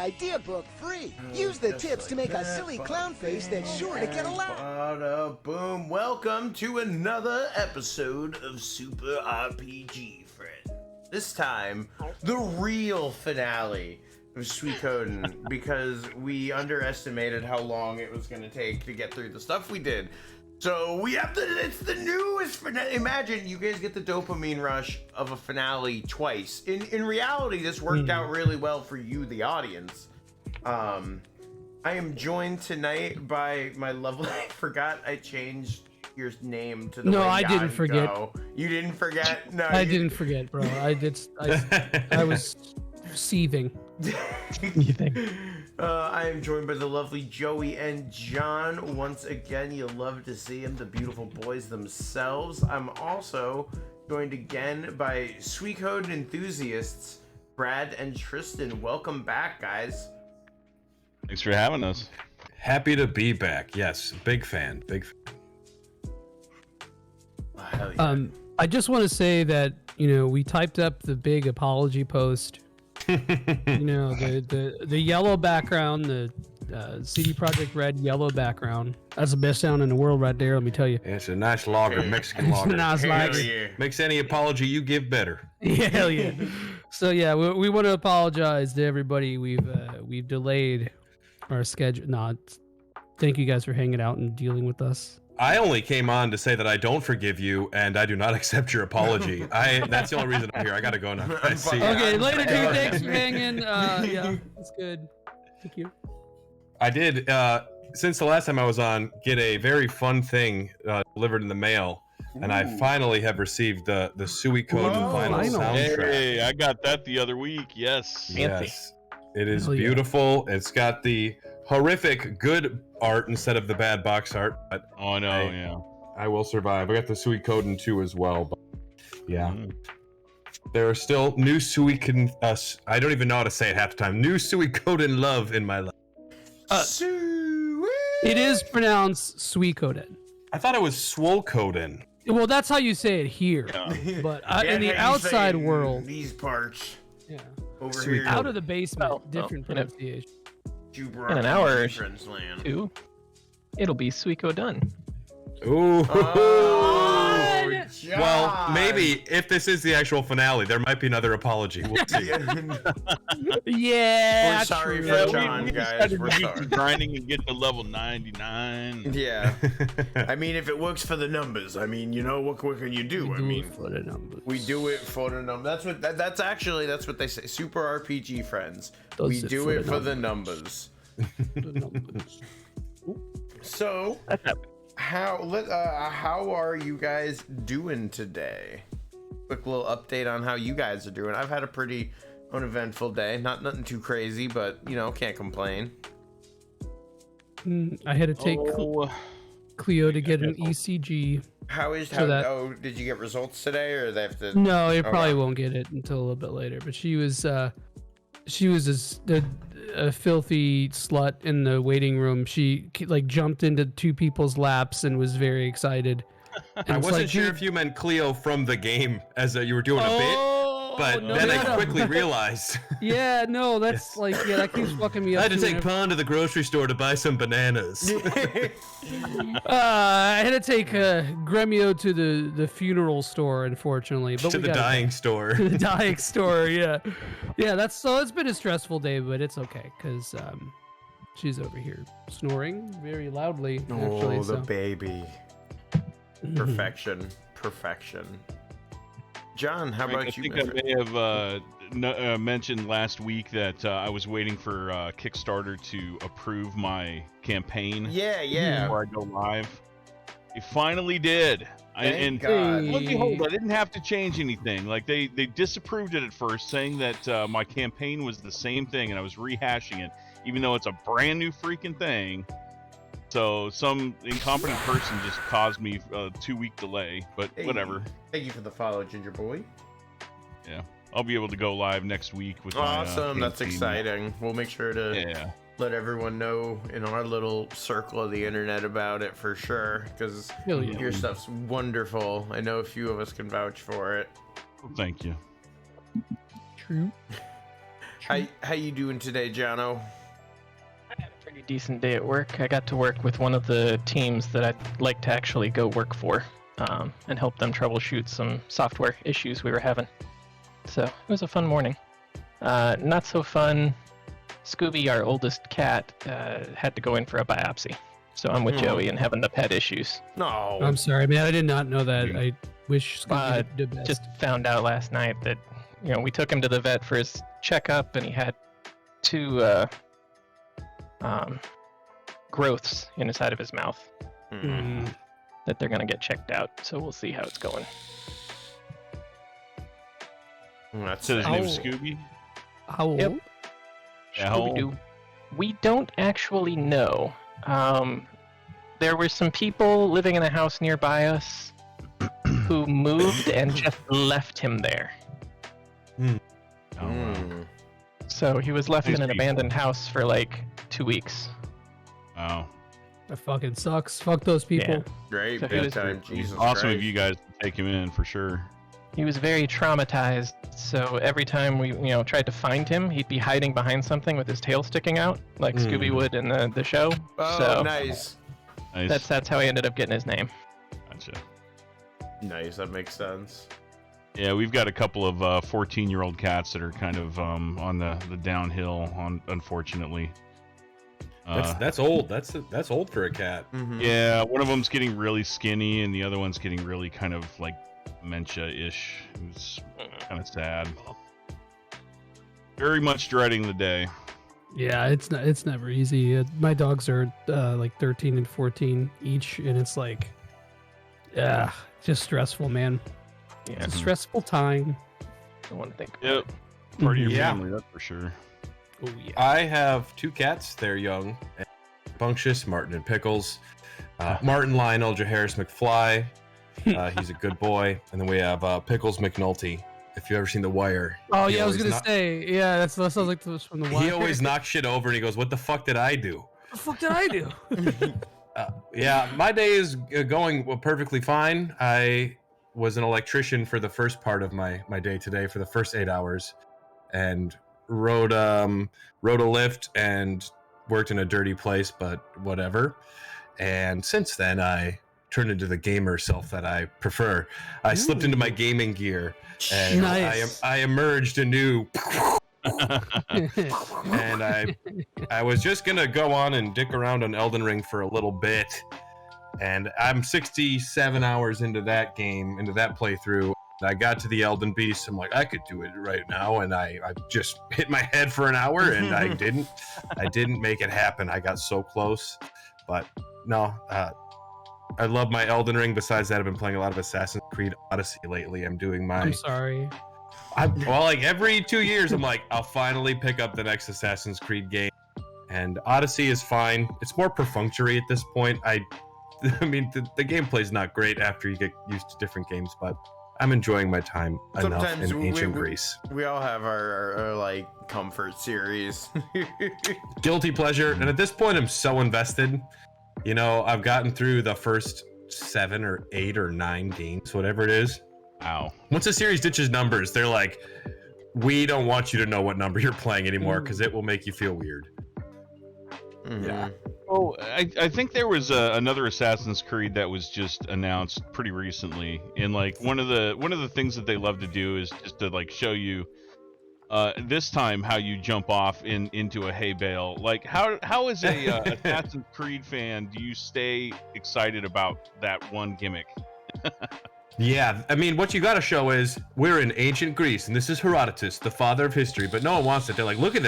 Idea book free. Use the tips to make a silly clown face that's sure to get a laugh. Bada boom. Welcome to another episode of Super RPG, friend. This time, the real finale of Suikoden, because we underestimated how long it was going to take to get through the stuff we did. So we have it's the newest finale. Imagine you guys get the dopamine rush of a finale twice. In reality, this worked out really well for you, the audience. I am joined tonight by my lovely. I forgot I changed your name to the. No, way I didn't Yanko. forget. You didn't forget. No, I didn't forget, bro. I was seething. I am joined by the lovely Joie and John. Once again, you love to see them, the beautiful boys themselves. I'm also joined again by Suikoden enthusiasts, Brad and Tristan. Welcome back, guys. Thanks for having us. Happy to be back. Yes, big fan. Oh, hell yeah. I just want to say that, we typed up the big apology post. The yellow background, the CD Projekt Red yellow background. That's the best sound in the world right there, let me tell you. It's a nice lager, Mexican It's lager. a nice lager. Yeah. Makes any apology you give better. Yeah, hell yeah. So yeah, we want to apologize to everybody. We've delayed our schedule. Thank you guys for hanging out and dealing with us. I only came on to say that I don't forgive you and I do not accept your apology. That's the only reason I'm here. I gotta go now. I see ya. Okay, later, dude. Thanks for hanging. Yeah, that's good. Thank you. I did, since the last time I was on, get a very fun thing delivered in the mail. And I finally have received the Suikoden final soundtrack. Hey, I got that the other week. Yes. Yes. It is Hell yeah. beautiful. It's got the horrific good art instead of the bad box art. But Oh no, yeah. I will survive. I got the Suikoden 2 as well. But yeah. There are still new Suikoden... I don't even know how to say it half the time. New Suikoden love in my life. It is pronounced Suikoden. I thought it was Swolkoden. Well, that's how you say it here. But in the outside world, these parts yeah, over Sweet. here, out of the basement, Well, different in a- pronunciation. in an hour or friends land. two, it'll be Suikoden. Ooh. Oh, Well, John. maybe if this is the actual finale, there might be another apology. We'll see. Yeah, We're sorry true. for Yeah, John, we guys. decided We're to do sorry. some grinding and get to level 99. Yeah, I mean, if it works for the numbers, I mean, what can you do? I mean, For the numbers. we do it for the numbers. That's what they say. Super RPG friends. Does We it do for it the for the numbers. The numbers. So, That's happening. how are you guys doing today? Quick little update on how you guys are doing. I've had a pretty uneventful day. Nothing too crazy, but can't complain. I had to take Cleo to get an ECG. Did you get results today, or they have to? No, you probably Okay. won't get it until a little bit later. But she was a filthy slut in the waiting room. She jumped into two people's laps and was very excited. And I it's wasn't like, sure dude, if you meant Cleo from the game as you were doing a bit, but no, then no, I no. quickly realized Yeah, no, that's that keeps fucking me I up. had to too take whenever- Pon to the grocery store to buy some bananas. I had to take Gremio to the funeral store, unfortunately. But to we the got it. dying store. To the dying store, yeah. It's been a stressful day, but it's okay because she's over here snoring very loudly. Actually, Oh, the so. baby. Perfection. John, how about I you? think my I friend? may have mentioned last week that I was waiting for Kickstarter to approve my campaign Yeah. before I go live. They finally did. Thank God. Lo and behold, I didn't have to change anything. They disapproved it at first, saying that my campaign was the same thing, and I was rehashing it, even though it's a brand new freaking thing. So some incompetent person just caused me a 2-week delay, but Hey, whatever. Thank you for the follow, Ginger Boy. Yeah, I'll be able to go live next week with Awesome. my That's campaign. exciting. We'll make sure to Yeah. let everyone know in our little circle of the internet about it for sure, because Hell yeah. your stuff's wonderful. I know a few of us can vouch for it. Well, thank you. True. How you doing today, Jono? I had a pretty decent day at work. I got to work with one of the teams that I'd like to actually go work for, and help them troubleshoot some software issues we were having. So it was a fun morning. Not so fun. Scooby, our oldest cat, had to go in for a biopsy. So I'm with Joey and having the pet issues. No. I'm sorry, man. I did not know that. I wish Scooby did best. Just found out last night that, we took him to the vet for his checkup, and he had 2 growths in the side of his mouth that they're gonna get checked out. So we'll see how it's going. That's So his it. name's Scooby. How old? Yep. Yeah, how old? Scooby-Doo. We don't actually know. There were some people living in a house nearby us who moved and just left him there. Oh, wow. Mm. So he was left Nice in an people. abandoned house for like 2 weeks. Wow. That fucking sucks. Fuck those people. Yeah. Great, So he big was- time. Jesus Awesome Christ. of you guys to take him in for sure. He was very traumatized, so every time we, tried to find him, he'd be hiding behind something with his tail sticking out, like Scooby would in the show. Oh, so nice. Nice. that's how he ended up getting his name. Gotcha. Nice, that makes sense. Yeah, we've got a couple of 14-year-old cats that are kind of on the downhill, unfortunately. That's old. That's old for a cat. Mhm. Yeah, one of them's getting really skinny, and the other one's getting really kind of like dementia-ish. It's kind of sad. Very much dreading the day. Yeah, it's never easy. My dogs are like 13 and 14 each, and it's like, yeah, just stressful, man. Yeah, It's a stressful time. don't want to think. Yep. Part of your Yeah. family, that's for sure. Oh yeah. I have 2 cats. They're young, and rambunctious, Martin and Pickles. Martin Lionel Jaharis McFly. He's a good boy. And then we have Pickles McNulty. If you've ever seen The Wire. Oh he yeah, I was always gonna knock- say, yeah, that sounds like this from the Wire. He always knocks shit over and he goes, "What the fuck did I do?" What the fuck did I do? Yeah, my day is going perfectly fine. I was an electrician for the first part of my day today, for the first 8 hours, and rode a lift and worked in a dirty place, but whatever. And since then, I turned into the gamer self that I prefer. I slipped into my gaming gear, and Nice. I emerged anew. And I was just gonna go on and dick around on Elden Ring for a little bit, and I'm 67 hours into that game, into that playthrough. I got to the Elden Beast. I'm like, I could do it right now, and I just hit my head for an hour, and I didn't make it happen. I got so close, but no. I love my Elden Ring. Besides that, I've been playing a lot of Assassin's Creed Odyssey lately. I'm doing my I'm sorry. well, like every 2 years, I'm like, I'll finally pick up the next Assassin's Creed game. And Odyssey is fine. It's more perfunctory at this point. I mean, the gameplay's not great after you get used to different games, but I'm enjoying my time enough Sometimes in ancient Greece. We all have our like comfort series. Guilty pleasure. And at this point, I'm so invested. I've gotten through the first 7 or 8 or 9 games, whatever it is. Ow. Once a series ditches numbers, they're like, we don't want you to know what number you're playing anymore because it will make you feel weird. Mhm. Yeah. Oh, I think there was another Assassin's Creed that was just announced pretty recently, and like one of the things that they love to do is just to like show you this time how you jump off into a hay bale. Like how as a Assassin's Creed fan do you stay excited about that one gimmick? Yeah, I mean, what you got to show is we're in ancient Greece, and this is Herodotus, the father of history. But no one wants it. They're like, look at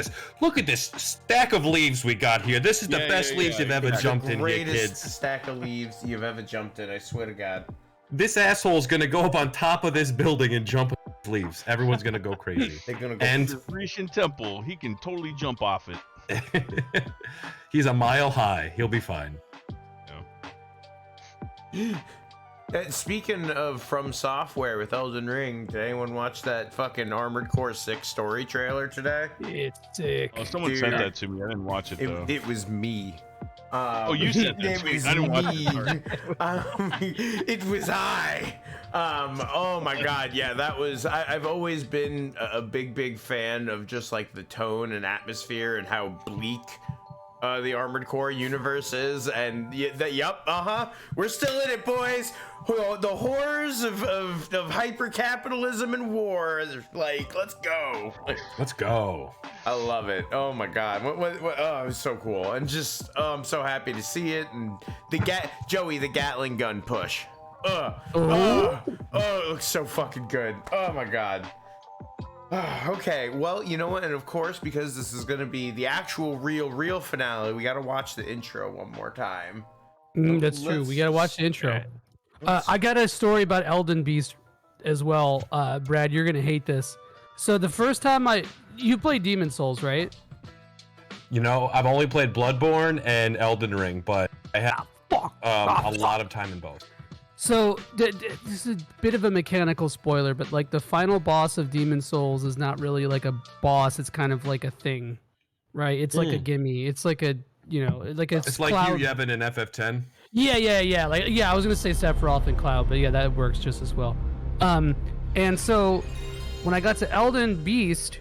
this stack of leaves we got here. This is the best leaves you've ever jumped in here, Greatest kids. stack of leaves you've ever jumped in. I swear to God. This asshole's gonna go up on top of this building and jump leaves. Everyone's gonna go crazy. They're gonna go. And The Grecian temple, he can totally jump off it. he's a mile high. He'll be fine. Speaking of From Software with Elden Ring, did anyone watch that fucking Armored Core 6 story trailer today? It's sick. Oh, someone Dude. sent that to me. I didn't watch it though. It was me. Oh, you said that. It Sweet. was I didn't watch me. that part. It was I. Oh my God, yeah, that was. I've always been a big fan of just like the tone and atmosphere and how bleak the Armored Core universe is, and we're still in it, boys. The horrors of hyper capitalism and war. Like, let's go. Let's go. I love it. Oh my God. What, oh, it was so cool. And just, I'm so happy to see it. And Joey, the Gatling gun push. Oh, it looks so fucking good. Oh my God. Okay, well, you know what? And of course, because this is going to be the actual real finale, we got to watch the intro one more time. That's true. We got to watch the intro. I got a story about Elden Beast as well. Brad, you're going to hate this. So the first time you played Demon Souls, right? You know, I've only played Bloodborne and Elden Ring, but I have a lot of time in both. So this is a bit of a mechanical spoiler, but like the final boss of Demon Souls is not really like a boss. It's kind of like a thing, right? It's like a gimme. It's like a, it's like Cloud. you, Yevon, in FF10. Yeah. I was gonna say Sephiroth and Cloud, but yeah, that works just as well. And so when I got to Elden Beast,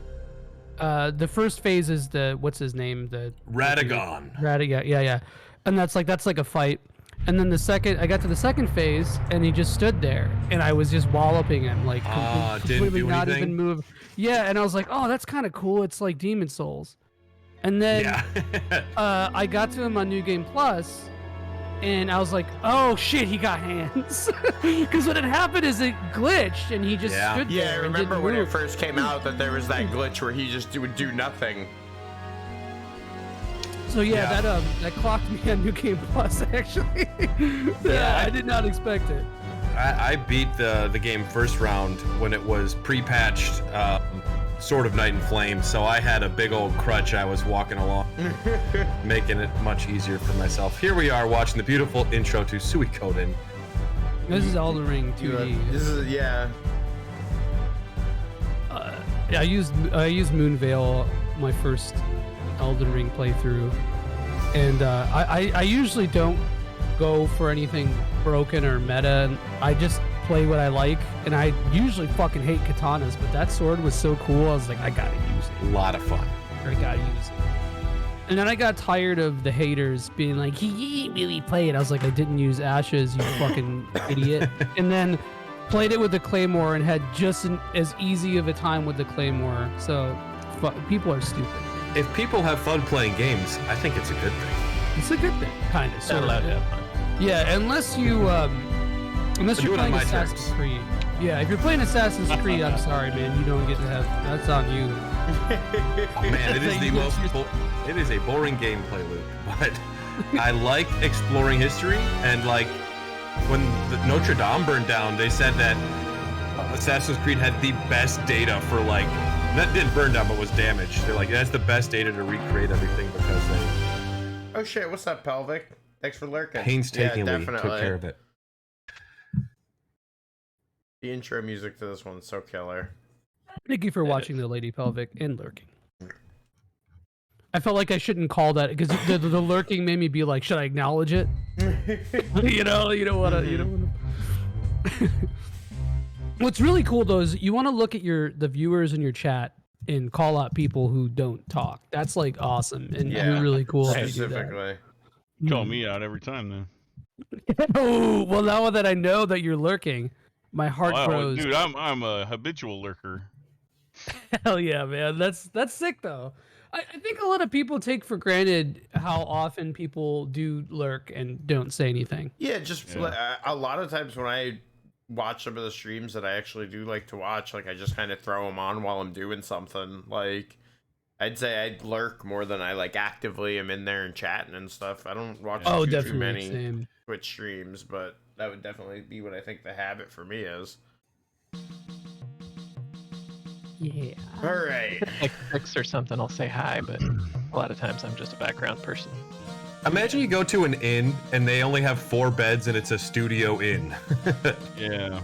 the first phase is what's his name? The Radagon. Radagon, yeah. And that's like a fight. And then I got to the second phase, and he just stood there, and I was just walloping him, like completely not even move. Yeah, and I was like, oh, that's kind of cool. It's like Demon Souls. And then I got to him on New Game Plus, and I was like, oh shit, he got hands. Because what had happened is it glitched, and he just stood there. Yeah, I remember and when move. it first came out that there was that glitch where he just would do nothing. So that clocked me on New Game Plus actually. I did not expect it. I beat the game first round when it was pre-patched Sword of Night and Flame, so I had a big old crutch I was walking along, making it much easier for myself. Here we are watching the beautiful intro to Suikoden. This is Elden Ring 2D. This is I used Moonveil my first Elden Ring playthrough, and I usually don't go for anything broken or meta. I just play what I like, and I usually fucking hate katanas, but that sword was so cool, I was like, I gotta use it. A lot of fun. I gotta use it. And then I got tired of the haters being like, he really played. I was like, I didn't use ashes, you fucking idiot. And then played it with the Claymore and had just as easy of a time with the Claymore. So people are stupid. If people have fun playing games, I think it's a good thing. It's a good thing, kind of. Not allowed to have fun. Yeah, unless you're playing Assassin's Creed. Yeah, if you're playing Assassin's Creed, I'm sorry, man, you don't get to have. That's on you. Man, it is the most. It is a boring gameplay loop, but I like exploring history, and like when the Notre Dame burned down, they said that Assassin's Creed had the best data for like. That didn't burn down, but was damaged. They're like, that's the best data to recreate everything because they. Oh shit! What's up, Pelvic? Thanks for lurking. Painstakingly took care of it. The intro music to this one's so killer. Thank you for watching the Lady Pelvic and lurking. I felt like I shouldn't call that because the lurking made me be like, should I acknowledge it? you don't want to. What's really cool though is you want to look at the viewers in your chat and call out people who don't talk. That's like awesome and really cool. Specifically, call me out every time then. Oh well, now that I know that you're lurking, my heart grows. Dude, I'm a habitual lurker. Hell yeah, man. That's sick though. I think a lot of people take for granted how often people do lurk and don't say anything. Yeah, a lot of times when I watch some of the streams that I actually do like to watch, like I just kind of throw them on while I'm doing something. Like I'd say I'd lurk more than I like actively am in there and chatting and stuff. I don't watch too many same. Twitch streams, but that would definitely be what I think the habit for me is. Yeah. All right. Like Tricks or something, I'll say hi, but a lot of times I'm just a background person. Imagine you go to an inn and they only have 4 beds and it's a studio inn. Yeah.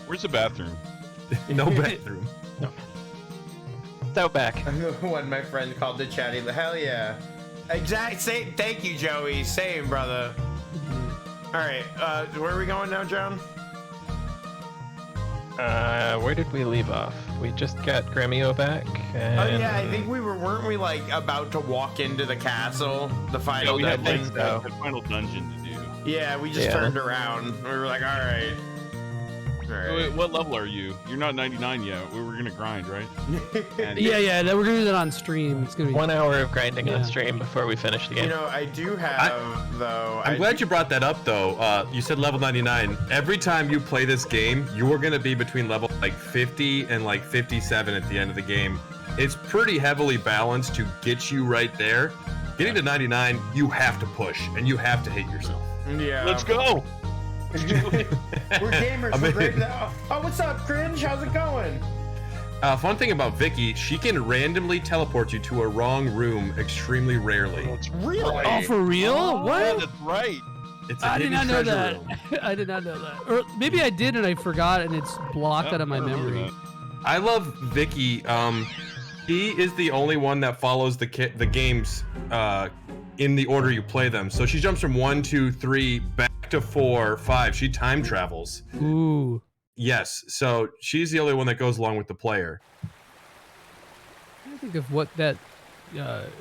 Where's the bathroom? No bathroom. No. It's out back. When my friend called the chatty, hell yeah. Exact same. Thank you, Joey. Same, brother. All right. Where are we going now, John? Where did we leave off? We just got Gremio back. And... Oh yeah, I think weren't we like about to walk into the castle, the final we had dungeon? the final dungeon to do. Yeah, we just turned around. We were like, all right. Wait, what level are you? You're not 99 yet. We were gonna grind, right? Yeah, we're gonna do that on stream. It's gonna be 1 hour of grinding on stream before we finish the game. You know, I do have though. I'm glad you brought that up though. You said level 99. Every time you play this game, you're gonna be between level like 50 and like 57 at the end of the game. It's pretty heavily balanced to get you right there. Getting to 99, you have to push and you have to hate yourself. Yeah. Let's go. We're gamers. We're great now. Oh, what's up, Cringe? How's it going? Fun thing about Vicky, she can randomly teleport you to a wrong room extremely rarely. Really? Oh, for real? Yeah, What? that's right. It's a I did hidden not know treasure that. room. I did not know that. Or maybe I did and I forgot and it's blocked out of my memory. I love Vicky. He is the only one that follows the games in the order you play them. So she jumps from 1, 2, 3 back to 4, 5. She time travels. Ooh. Yes. So she's the only one that goes along with the player. I think of what that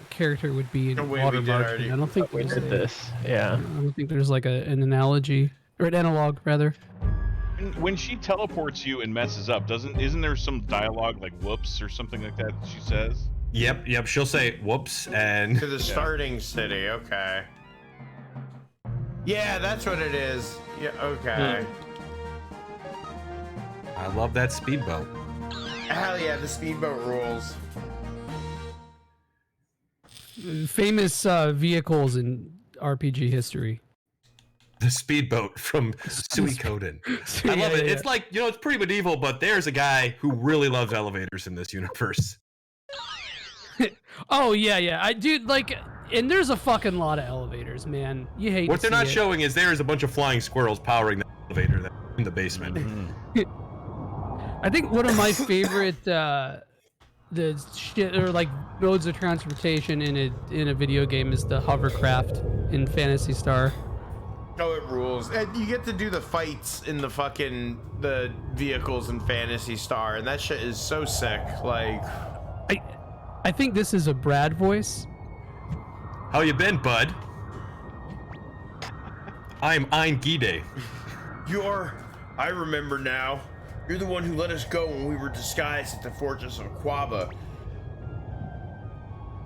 character would be in we water did marching. already. I don't think We there's did this. Yeah. I don't think there's like an analogy or an analog rather. When she teleports you and messes up, isn't there some dialogue like "whoops" or something like that she says? Yep. She'll say whoops and To the starting city. Okay. Yeah, that's what it is. Yeah. Okay. I love that speedboat. Hell yeah, the speedboat rules. Famous vehicles in RPG history. The speedboat from Suikoden. I love it. It's like, it's pretty medieval, but there's a guy who really loves elevators in this universe. Oh yeah. And there's a fucking lot of elevators, man. You hate What to they're not see it. showing is there's a bunch of flying squirrels powering the elevator in the basement. I think one of my favorite modes of transportation in a video game is the hovercraft in Phantasy Star. Oh, it rules. And you get to do the fights in the vehicles in Phantasy Star, and that shit is so sick. Like, I think this is a Brad voice. How you been, bud? I'm Ein Gide. I remember now. You're the one who let us go when we were disguised at the fortress of Quaba.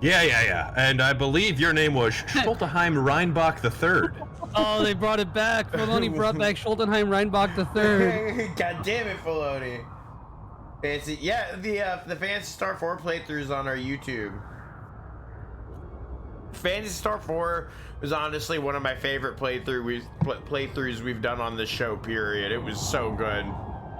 Yeah. And I believe your name was Schultenheim Reinbach III. Oh, they brought it back. Filoni brought back Schultenheim Reinbach III. God damn it, Filoni. Fancy, yeah. The Phantasy Star 4 playthroughs on our YouTube. Phantasy Star 4 was honestly one of my favorite playthroughs we've done on this show. Period. It was so good.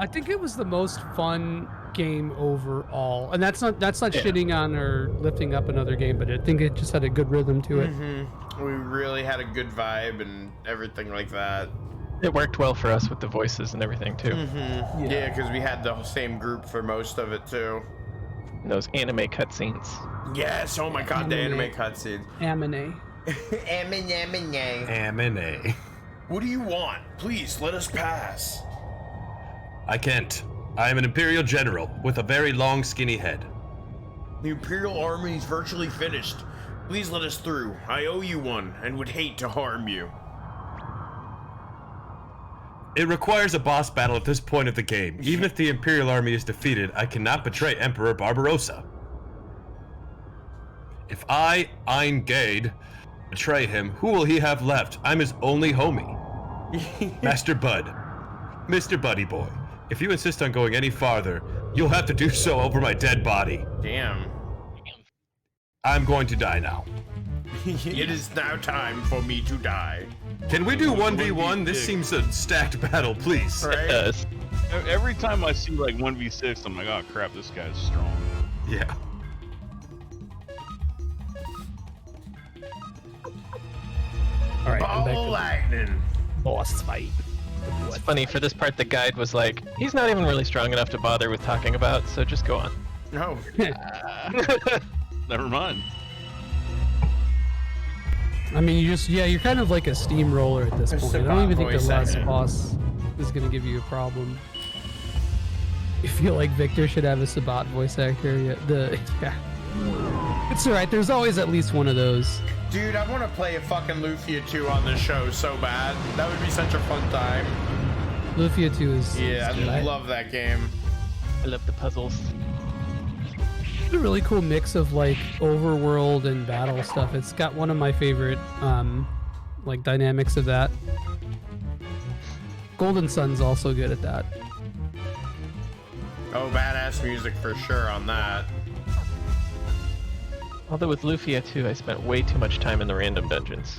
I think it was the most fun game overall, and that's not shitting on or lifting up another game, but I think it just had a good rhythm to it. Mm-hmm. We really had a good vibe and everything like that. It worked well for us with the voices and everything too. Mm-hmm. Yeah, because we had the same group for most of it too. And those anime cutscenes. Yes. Oh my God, the anime cutscenes. Amine. Amine. What do you want? Please let us pass. I can't. I am an Imperial general with a very long, skinny head. The Imperial army is virtually finished. Please let us through. I owe you one and would hate to harm you. It requires a boss battle at this point of the game. Even if the Imperial army is defeated, I cannot betray Emperor Barbarossa. If I, Ein Gade, betray him, who will he have left? I'm his only homie. Master Bud. Mr. Buddy Boy. If you insist on going any farther, you'll have to do so over my dead body. Damn. I'm going to die now. It is now time for me to die. Can we do 1v1? This seems a stacked battle, please. Right? It does. Every time I see like 1v6, I'm like, oh crap, this guy's strong. Yeah. All right, I'm back Ball to lightning. boss fight. It's funny, for this part the guide was like, he's not even really strong enough to bother with talking about, so just go on. No. Never mind. I mean, you're kind of like a steamroller at this point. I don't even think the last boss is gonna give you a problem. You feel like Victor should have a Sabat voice actor. Yeah. It's alright, there's always at least one of those. Dude, I want to play a fucking Lufia 2 on this show so bad. That would be such a fun time. Lufia 2 is... Yeah, I love that game. I love the puzzles. It's a really cool mix of like overworld and battle stuff. It's got one of my favorite like dynamics of that. Golden Sun's also good at that. Oh, badass music for sure on that. Although with Lufia 2, I spent way too much time in the random dungeons.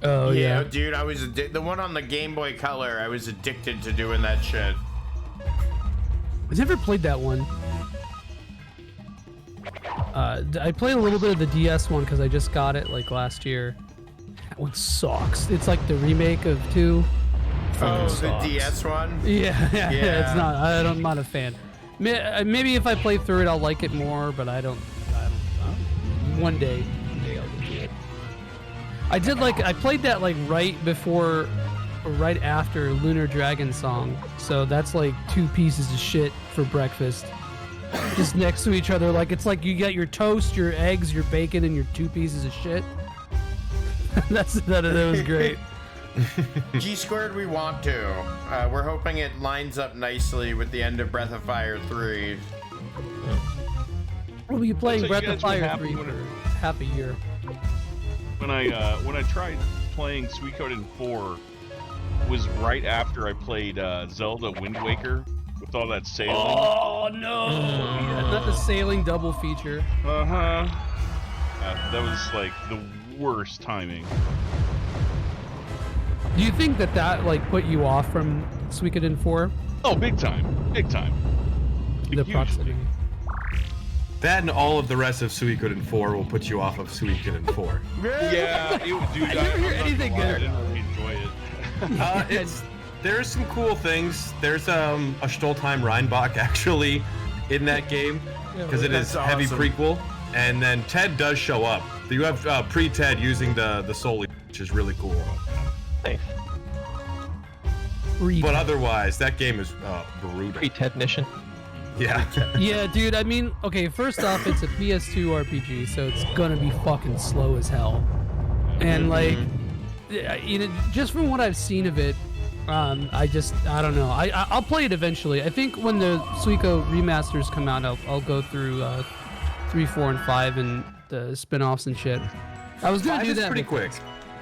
Oh yeah, dude, I was the one on the Game Boy Color. I was addicted to doing that shit. I've never played that one. I played a little bit of the DS one because I just got it like last year. That one sucks. It's like the remake of 2. Oh, the DS one? Yeah, it's not. I'm not a fan. Maybe if I play through it, I'll like it more, but I don't. One day I'll do it. I played that like right before or right after Lunar Dragon Song, so that's like 2 pieces of shit for breakfast. Just next to each other, like it's like you got your toast, your eggs, your bacon, and your 2 pieces of shit. That was great. G squared, we want to. We're hoping it lines up nicely with the end of Breath of Fire 3. We'll be playing So Breath you of guys were Fire happy 3 when for half a year. When I tried playing Suikoden 4, was right after I played Zelda Wind Waker with all that sailing. Oh no! Yeah, not the sailing double feature. That was like the worst timing. Do you think that like put you off from Suikoden 4? Oh, big time, big time. The proximity. That and all of the rest of Suikoden 4 will put you off of Suikoden 4. Yeah, dude, I never hear anything good. I didn't really enjoy it. There's some cool things. There's a Stoltheim Rheinbach actually in that game because it is heavy prequel, and then Ted does show up. You have pre-Ted using the Soli, which is really cool. Nice. But otherwise, that game is brutal. Pre-Ted-nition. Yeah. Yeah, dude, I mean, okay, first off, it's a PS2 RPG, so it's gonna be fucking slow as hell. And like, you know, just from what I've seen of it, I don't know. I'll play it eventually. I think when the Suiko remasters come out, I'll go through 3, 4, and 5 and the spin-offs and shit. I was gonna do that. 5 is pretty quick.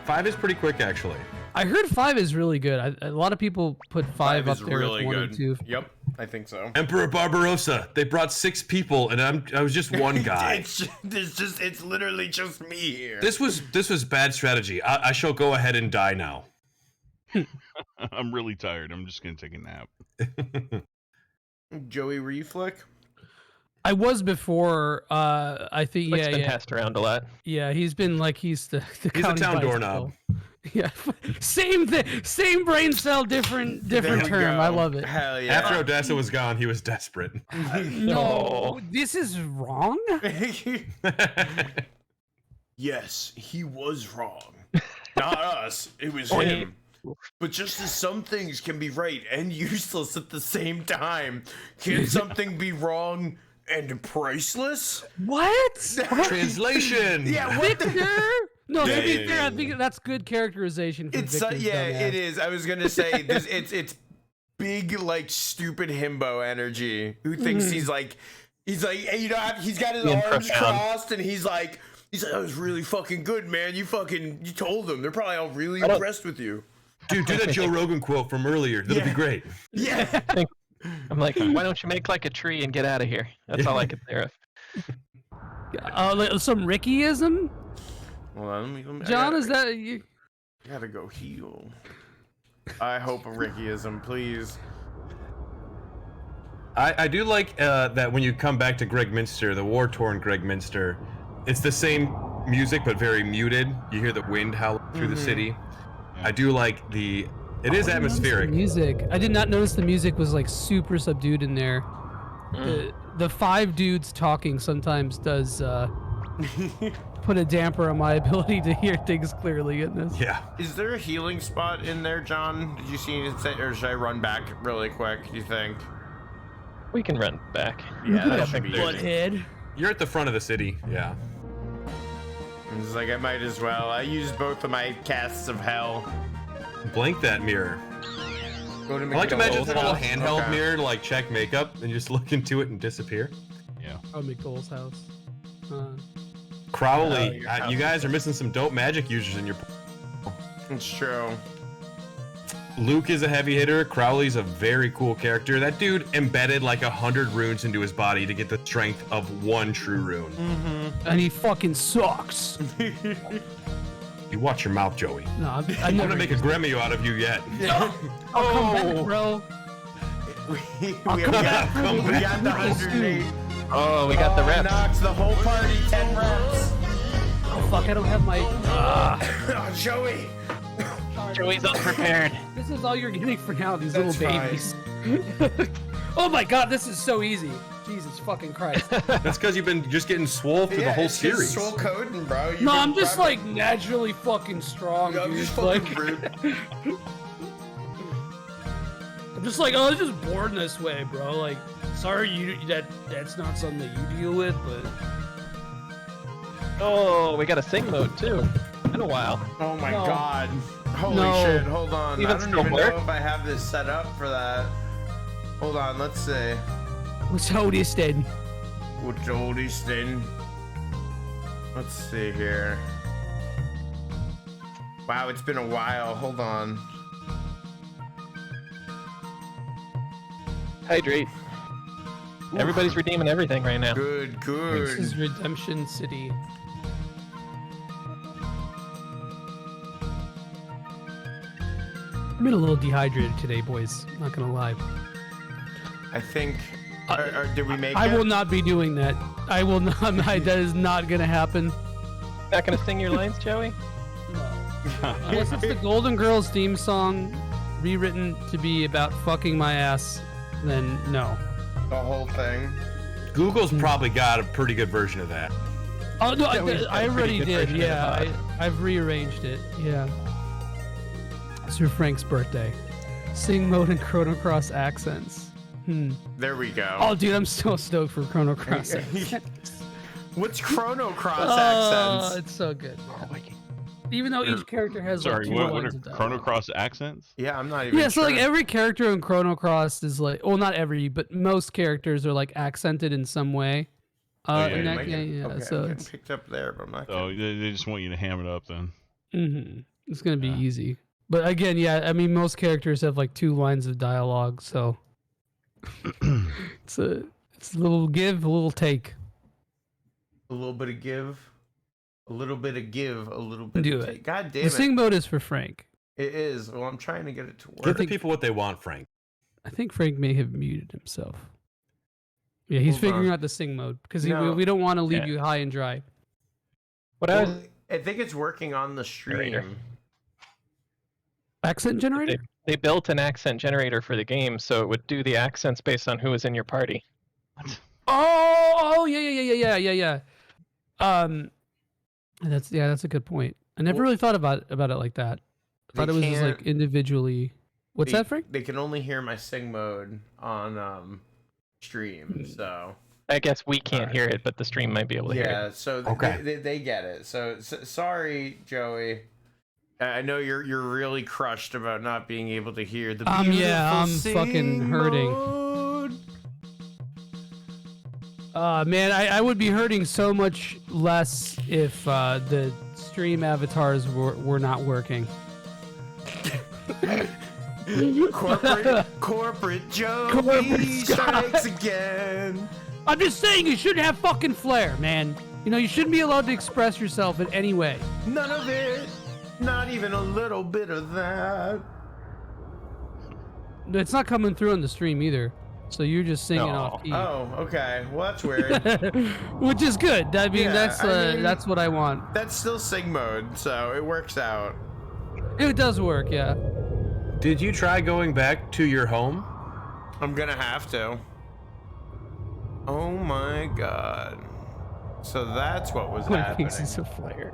5 is pretty quick, actually. I heard 5 is really good. A lot of people put 5 up there really with 1 good. and 2. Yep, I think so. Emperor Barbarossa. They brought 6 people, and I was just one guy. it's literally just me here. This was bad strategy. I shall go ahead and die now. I'm really tired. I'm just gonna take a nap. Joey, were you flick? I was before. I think Flick's been passed around a lot. Yeah, he's been like he's the He's a town doorknob. Yeah, same thing, same brain cell, different term. I love it. Hell yeah. After Odessa was gone, he was desperate. No, this is wrong. Yes, he was wrong. Not us. It was him. But just as some things can be right and useless at the same time, can something be wrong and priceless? What? Translation. Yeah, what the? No, to be fair, I think that's good characterization for It's Victor's dumbass. it is. I was gonna say this. It's big, like stupid himbo energy. Who thinks he's like, hey, you know, he's got his arms crossed and he's like, that was really fucking good, man. You told them. They're probably all really impressed with you. Dude, do that Joe Rogan quote from earlier. That'll be great. Yeah. I'm like, why don't you make like a tree and get out of here? That's all I could think of. Some Rickyism? Hold on, let me John, is that you? I gotta go heal. I hope a Rickyism, please. I do like that when you come back to Greg Minster, the war-torn Greg Minster, it's the same music but very muted. You hear the wind howling through the city. I do like it is atmospheric. Music. I did not notice the music was like super subdued in there. The 5 dudes talking sometimes does put a damper on my ability to hear things clearly in this. Yeah. Is there a healing spot in there, John? Did you see anything, or should I run back really quick? Do you think? We can run back. Yeah, I that don't should think be there's. easy. Butthead. You're at the front of the city. Yeah. It's like I might as well. I used both of my casts of hell. Blink that mirror. Go to I like to imagine it's a little McDonald's. handheld Okay. mirror to like check makeup and just look into it and disappear. Yeah. Oh, McDowell's house. Crowley, your house you guys are missing some dope magic users in your. It's true. Luke is a heavy hitter. Crowley's a very cool character. That dude embedded like 100 runes into his body to get the strength of one true rune. And he fucking sucks. You watch your mouth, Joey. No, I'm I'm never gonna make a Gremio out of you yet. I'll come back, bro. We got the 108. Oh, we got the reps. Knocks the whole party 10 reps. Oh fuck, I don't have my. Oh, Joey. Joey's unprepared. This is all you're getting for now, these That's little babies. Oh my god, this is so easy. Jesus fucking Christ. That's because you've been just getting swole through the whole series. Soul coding, bro. No, I'm just like naturally fucking strong, I'm dude. just Like, fucking rude. I'm just like, oh, I was just born this way, bro. Like, sorry, that's not something that you deal with, but Oh, we got a sing mode too. Been a while. Oh my No. god. Holy No. shit, hold on. Even I don't still even work? know if I have this set up for that. Hold on, let's see. what's Hodis then? What's oldest then? Let's see here. Wow, it's been a while. Hold on. Hydrate. Everybody's redeeming everything right now. Good, This good. is Redemption City. I've been a little dehydrated today, boys. Not gonna lie. I think. Did we make I it? will not be doing that. I will not. That is not gonna happen. Not gonna sing your lines, Joey? Unless it's the Golden Girls theme song, rewritten to be about fucking my ass, then no. The whole thing. Google's probably got a pretty good version of that. Oh no, Joey's got I a pretty already good did. version of Yeah, the I've rearranged it. Yeah. It's for Frank's birthday. Sing mode and Chrono Cross accents. There we go. Oh, dude, I'm so stoked for Chrono Cross accents. What's Chrono Cross Oh, accents? it's so good. Even though each character has Sorry, like two what lines are of dialogue. Chrono Cross accents? Yeah, I'm not even Yeah, so sure. like every character in Chrono Cross is like, well, not every, but most characters are like accented in some way. yeah, and yeah, that, yeah. Okay, So I'm getting it's picked up there, but I'm not. Oh, they just want you to ham it up then. it's gonna be Yeah. easy. But again, yeah, I mean, most characters have like two lines of dialogue, so it's a little give, a little take. A little bit of give, a little bit of give, a little bit Do of it. take. God damn The it. sing mode is for Frank. It is. Well, I'm trying to get it to Give work. the people what they want, Frank. I think Frank may have muted himself. Yeah, he's Hold figuring on. out the sing mode because No. we don't want to leave Yeah. you high and dry. What I was Well, I think it's working on the Generator. stream. Accent generator? they built an accent generator for the game, so it would do the accents based on who was in your party. Oh, yeah. That's a good point. I never Well, really thought about it like that. I thought they it was just like can't- individually. What's They- that, Frank? They can only hear my sing mode on stream, so I guess we can't Alright. hear it, but the stream might be able to hear yeah. it. So Okay. they get it. So sorry, Joey. I know you're really crushed about not being able to hear the beautiful Yeah, I'm fucking sing hurting. mode. Man, I would be hurting so much less if the stream avatars were not working. Corporate Joey Corporate strikes again. I'm just saying you shouldn't have fucking flair, man. You know, you shouldn't be allowed to express yourself in any way. None of it. Not even a little bit of that. It's not coming through on the stream either. So you're just singing No. off key. Oh, okay. Well, that's weird. Which is good. I mean, Yeah, I mean- that's what I want. That's still sing mode, so it works out. It does work, yeah. Did you try going back to your home? I'm gonna have to. Oh my god. So that's what was 20 happening. pieces of flare.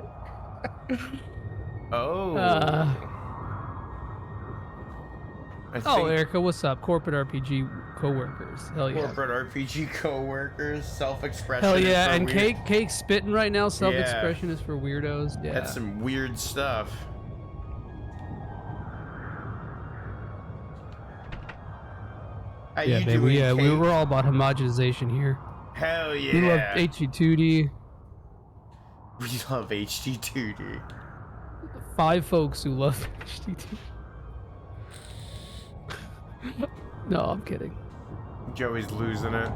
Oh. I Oh, think Erica, what's up? Corporate RPG co-workers. Hell yeah. corporate RPG co-workers, self-expression. Hell is yeah, for and weird- Cake's spitting right now. Self-expression is for weirdos. Yeah. That's some weird stuff. How Yeah, you baby. doing, Yeah, Kate? we're all about homogenization here. Hell yeah. We love HG2D. We love HD2D. 5 folks who love HG2D. No, I'm kidding. Joey's losing it.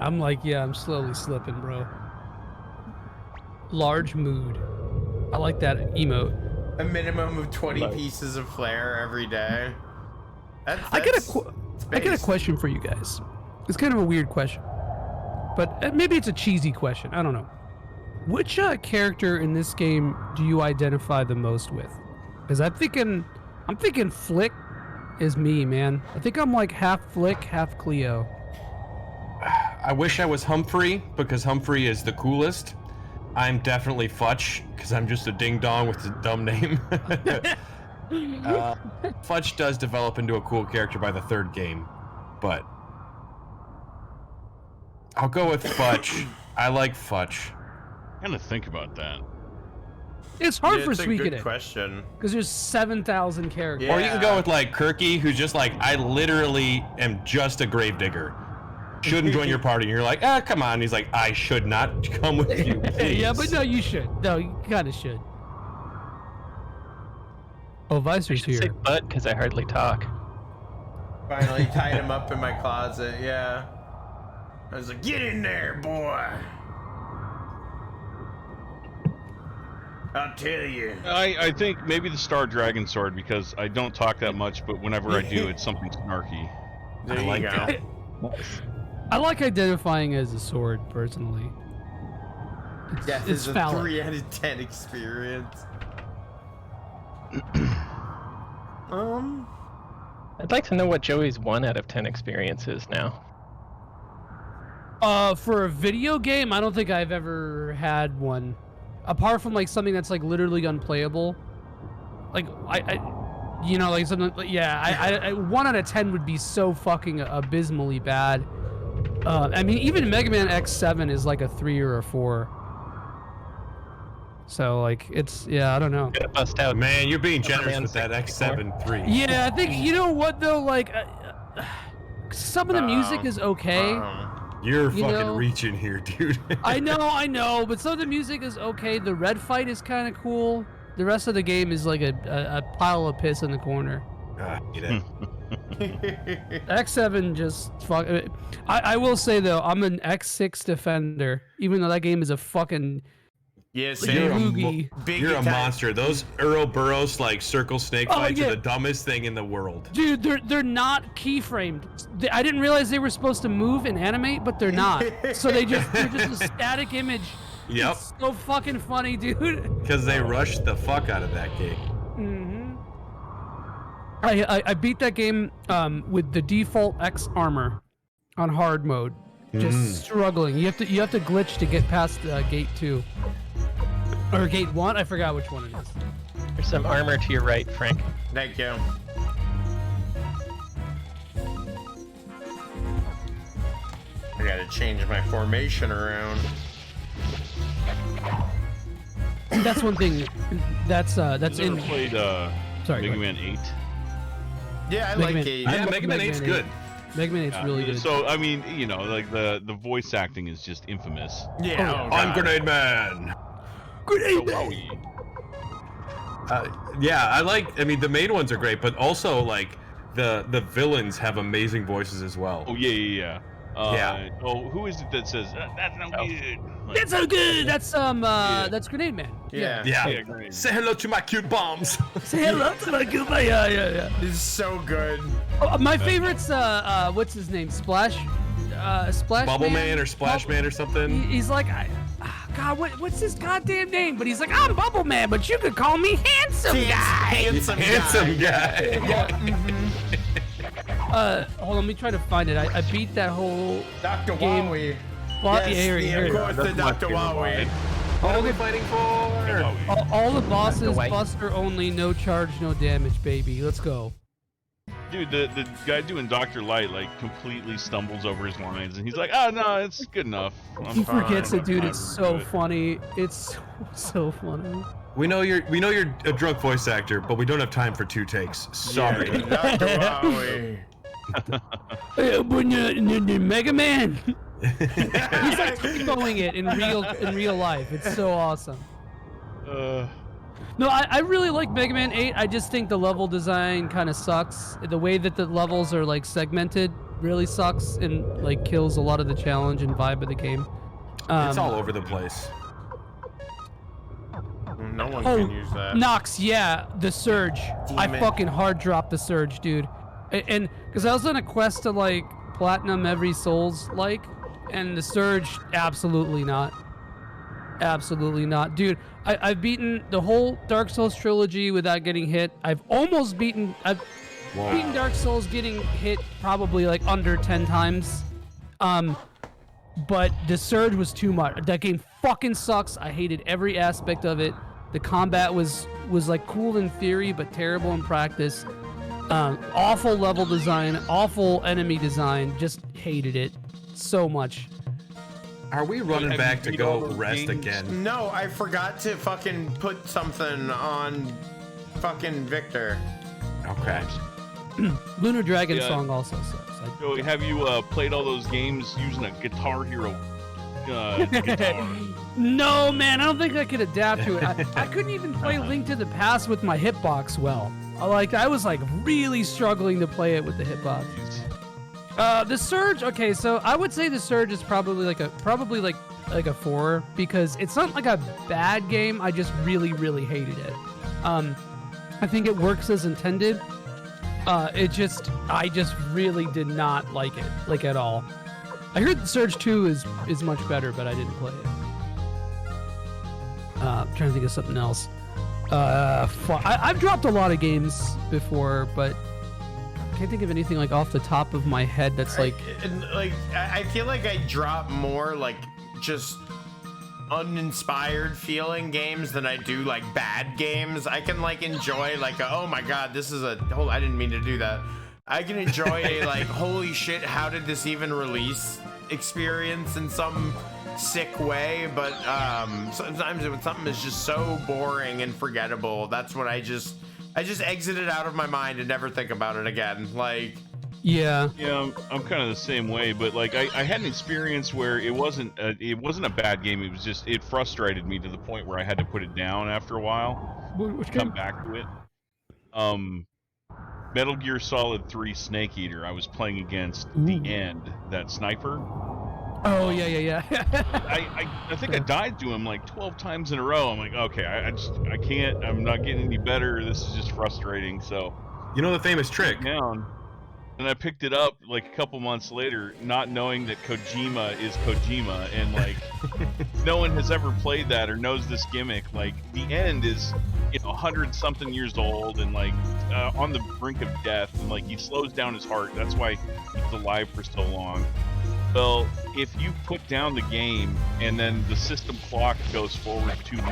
I'm like, yeah, I'm slowly slipping, bro. Large mood. I like that emote. A minimum of 20 pieces of flair every day. I got a question for you guys. It's kind of a weird question, but maybe it's a cheesy question. I don't know. Which character in this game do you identify the most with? Because I'm thinking Flick is me, man. I think I'm like half Flick, half Cleo. I wish I was Humphrey because Humphrey is the coolest. I'm definitely Futch because I'm just a ding dong with a dumb name. Futch does develop into a cool character by the 3rd game, but I'll go with Futch. I like Futch. I'm gonna think about that. It's hard for It's a good Suikoden question. because there's 7,000 characters. Yeah. Or you can go with like Kirky, who's just like, I literally am just a gravedigger. Shouldn't join your party. And you're like, come on. He's like, I should not come with you. Please. Yeah, but no, you should. No, you kind of should. Oh, Vicer's Say here. butt because I hardly talk. Finally tied him up in my closet, yeah. I was like, get in there, boy. I'll tell you. I think maybe the Star Dragon Sword because I don't talk that much, but whenever I do, it's something snarky. There I you like go. that. I like identifying as a sword, personally. Death It's is a phallic. 3 out of 10 experience. I'd like to know what Joey's 1 out of 10 experience is now. For a video game, I don't think I've ever had one. Apart from like something that's like literally unplayable. Like you know, like something. Yeah, I 1 out of 10 would be so fucking abysmally bad. I mean, even Mega Man X7 is like a 3 or a 4. So like, it's I don't know. Gonna bust out. Man, you're being generous Man with that 64. X7-3. Yeah, I think you know what though. Like, some of the music is okay. You're You fucking know- reaching here, dude. I know, but some of the music is okay. The red fight is kind of cool. The rest of the game is like a pile of piss in the corner. Get it. X7 just fuck. I will say though, I'm an X6 defender, even though that game is a fucking Yeah, like, same. loogie. Big You're a attack. monster. Those Ouroboros like circle snake Oh, fights yeah. are the dumbest thing in the world. Dude, they're not keyframed. I didn't realize they were supposed to move and animate, but they're not. So they're just a static image. Yep, It's so fucking funny, dude. because they rushed the fuck out of that game. Mm-hmm. I beat that game with the default X armor on hard mode. Just struggling. You have to glitch to get past gate 2. Or gate 1? I forgot which one it is. There's some armor to your right, Frank. Thank you. I gotta change my formation around. That's one thing. That's Has in. ever played Sorry. Mega go ahead. Man 8? Yeah, I Mega like Man. it. Yeah, Mega Man 8's good. Mega Man 8's really good. So I mean, you know, like the voice acting is just infamous. Yeah. Oh, I'm God. Grenade Man. Grenade So, Man! Yeah, I mean the main ones are great, but also like the villains have amazing voices as well. Oh yeah. Yeah. Oh, who is it that says that's no good? Like, That's so good. That's Grenade Man. Yeah. Yeah. great. Say hello to my cute bombs. Say hello to my good. Yeah. This is so good. Oh, my favorite's what's his name? Splash. Splash. Bubble Man or Splash Man or something. He's like, God, what's his goddamn name? But he's like, I'm Bubble Man, but you could call me Handsome Guy. Handsome guy. Hold on, let me try to find it. I beat that whole Dr. game. Wowie. But Yes, here, of course, the Dr. Wowie. What are we fighting for? all the bosses, Joie. buster only, no charge, no damage, baby. Let's go. Dude, the guy doing Dr. Light like completely stumbles over his lines, and he's like, "Oh no, it's good enough." He forgets it, dude. I'm It's so good." funny. It's so funny. We know you're a drunk voice actor, but we don't have time for 2 takes. Sorry. Yeah, Dr. Wowie. Mega Man. He's like typoing it in real life. It's so awesome. No, I really like Mega Man 8. I just think the level design kind of sucks. The way that the levels are like segmented really sucks and like kills a lot of the challenge and vibe of the game. It's all over the place. No one can use that. Nox, yeah, the Surge. I Damn it. fucking hard dropped the Surge, dude. And because I was on a quest to like platinum every Souls like, and the Surge, absolutely not. Absolutely not. Dude, I've beaten the whole Dark Souls trilogy without getting hit. I've beaten Dark Souls getting hit probably like under 10 times. But the Surge was too much. That game fucking sucks. I hated every aspect of it. The combat was like cool in theory, but terrible in practice. Awful level design, awful enemy design. Just hated it so much. Are we running Have back you to beat go all those rest games? again? No, I forgot to fucking put something on fucking Victor. Okay. Lunar Dragon Yeah. song also sucks. Joey, have you played all those games using a Guitar Hero guitar? No, man, I don't think I could adapt to it. I couldn't even play Link to the Past with my hitbox well. I was like really struggling to play it with the hitbox. The Surge, okay, so I would say the Surge is probably like a 4 because it's not like a bad game. I just really, really hated it. I think it works as intended. I just really did not like it, like at all. I heard the Surge 2 is much better, but I didn't play it. I'm trying to think of something else. I've dropped a lot of games before, but I can't think of anything like off the top of my head that's like. I feel like I drop more like just uninspired feeling games than I do like bad games. I can like enjoy like oh my god, this is I didn't mean to do that. I can enjoy a like holy shit, how did this even release experience in some sick way, but sometimes when something is just so boring and forgettable, that's when I just exit it out of my mind and never think about it again. Like Yeah. Yeah, I'm kind of the same way, but like I had an experience where it wasn't a bad game. It was just it frustrated me to the point where I had to put it down after a while. Which Come game? back to it. Metal Gear Solid 3 Snake Eater. I was playing against the End, that sniper. Oh yeah. I think I died to him like 12 times in a row. I'm like, okay, I can't. I'm not getting any better. This is just frustrating. So You know the famous trick. down. And I picked it up like a couple months later, not knowing that Kojima is Kojima, and like no one has ever played that or knows this gimmick. Like the End is 100-something years old and like on the brink of death, and like he slows down his heart. That's why he's alive for so long. Well, if you put down the game and then the system clock goes forward 2 weeks,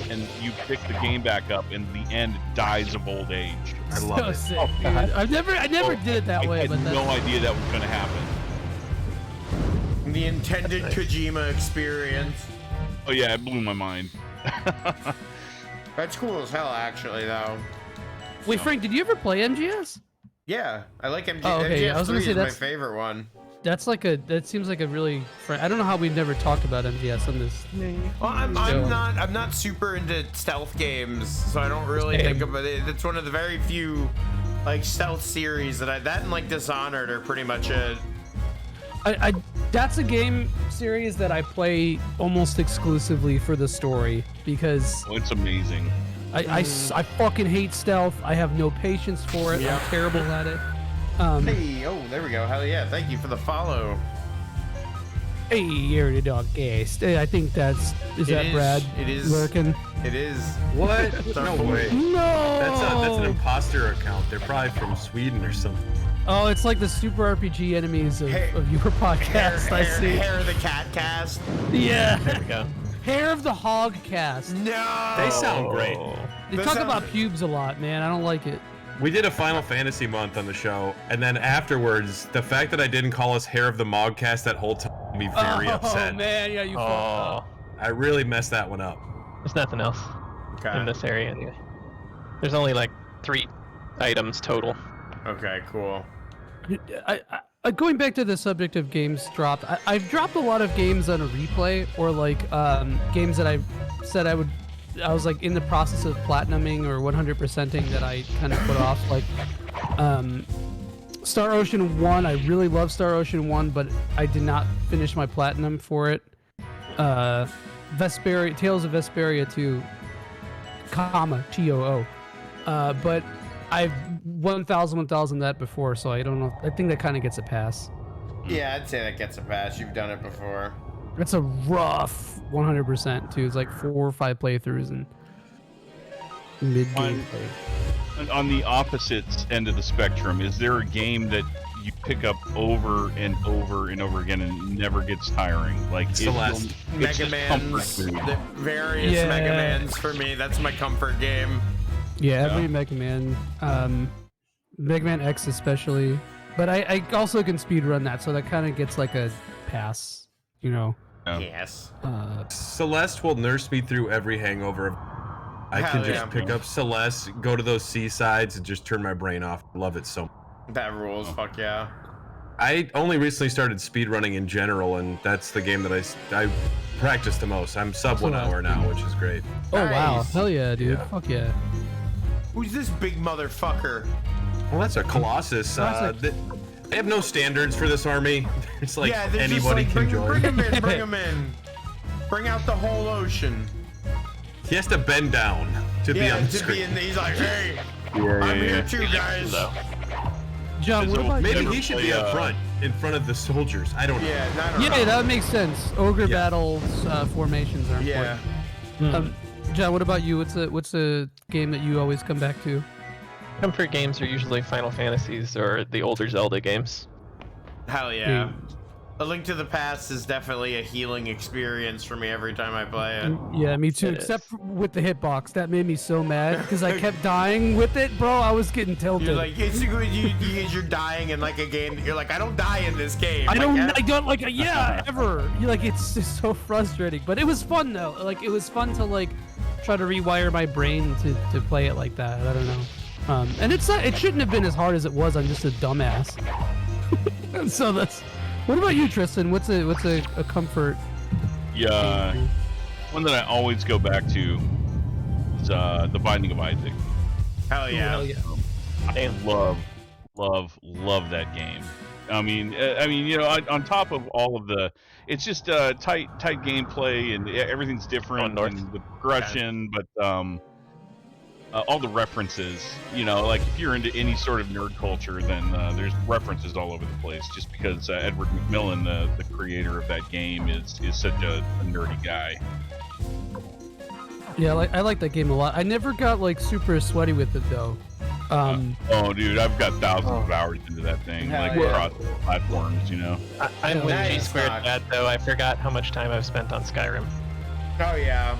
and you pick the game back up, and the End dies of old age. I love So it. sick, dude. I never did it that I way, had but no that's idea that was going to happen. the intended Kojima experience. Oh yeah, it blew my mind. That's cool as hell, actually, though. Wait, Frank, did you ever play MGS? Yeah, I like MGS. Oh, okay, MGS I was gonna 3 say is my that's- favorite one. That seems like a really. I don't know how we've never talked about MGS on this. Well, I'm So- not super into stealth games, so I don't really Same. think about it. It's one of the very few like stealth series that and like Dishonored are pretty much it. That's a game series that I play almost exclusively for the story because Oh, it's amazing. I fucking hate stealth. I have no patience for it. Yeah. I'm terrible at it. Hey, oh, there we go. Hell yeah! Thank you for the follow. Hey, you're the dog guest. I think is It that is- Brad? it is- lurking. It is. What? No way. No. That's an imposter account. They're probably from Sweden or something. Oh, it's like the Super RPG enemies of your podcast. I see. Hair of the Cat cast. Yeah. There we go. Hair of the Hog cast. No. They sound great. They That talk sounds- about pubes a lot, man. I don't like it. We did a Final Fantasy month on the show, and then afterwards, the fact that I didn't call us Hair of the Mogcast that whole time made me very upset. Oh man, yeah, you fucked up. I really messed that one up. There's nothing else in Okay. this area anyway. There's only like 3 items total. Okay, cool. I going back to the subject of games dropped. I've dropped a lot of games on a replay, or like games that I said I was like in the process of platinuming or 100%ing that I kind of put off. Like Star Ocean 1, I really love Star Ocean 1, but I did not finish my platinum for it. Vesperia, Tales of Vesperia 2, Too. But I've 1000 that before, so I don't know. I think that kind of gets a pass. Yeah, I'd say that gets a pass. You've done it before. It's a rough 100% too. It's like 4 or 5 playthroughs and mid-game play. On the opposite end of the spectrum, is there a game that you pick up over and over and over again and never gets tiring? Like Celeste. Mega Man's, the various Yeah. Mega Man's for me. That's my comfort game. Yeah, every Mega Man, Mega Man X especially. But I also can speedrun that, so that kind of gets like a pass, you know. Yeah. Yes. Celeste will nurse me through every hangover. I can Hell just yeah. pick up Celeste, go to those seasides, and just turn my brain off. Love it so much. That rules. Fuck yeah. I only recently started speedrunning in general, and that's the game that I practice the most. I'm sub 1 hour now, which is great. Oh wow, Nice. hell yeah, dude. Yeah. Fuck yeah. Who's this big motherfucker? Well, that's a Colossus. They have no standards for this army. It's like yeah, they're anybody just like, can bring join. him in, bring him in. Bring out the whole ocean. He has to bend down to be on the to screen. be in the, he's like, hey, Yeah, I'm yeah, here yeah. too, guys. John, what So about Maybe you? he should play, be up front, in front of the soldiers. I don't know. Yeah, I don't Yeah, know. that makes sense. Ogre Yeah. battles formations are Yeah. important. John, what about you? What's a game that you always come back to? Comfort games are usually Final Fantasies or the older Zelda games. Hell yeah. A Link to the Past is definitely a healing experience for me every time I play it. Yeah, me too. It Except is. with the hitbox, that made me so mad because I kept dying with it, bro. I was getting tilted. You're like, it's good you're dying in like a game. You're like, I don't die in this game. I don't Like, like ever. You're like, it's just so frustrating, but it was fun though. Like it was fun to like try to rewire my brain to play it like that. I don't know. And it shouldn't have been as hard as it was. I'm just a dumbass. So that's. What about you, Tristan? What's a comfort? Yeah, one that I always go back to is The Binding of Isaac. Hell yeah. Hell yeah. I love that game. I mean, you know, on top of all of the, it's just tight gameplay and everything's different and the progression, but all the references, you know, like if you're into any sort of nerd culture, then there's references all over the place. Just because Edward McMillan, the creator of that game, is such a nerdy guy. Yeah, I like that game a lot. I never got like super sweaty with it though. Oh, dude, I've got thousands of hours into that thing, Hell like yeah. across platforms, you know. I'm with That G is Squared not- that though. I forgot how much time I've spent on Skyrim. Oh yeah.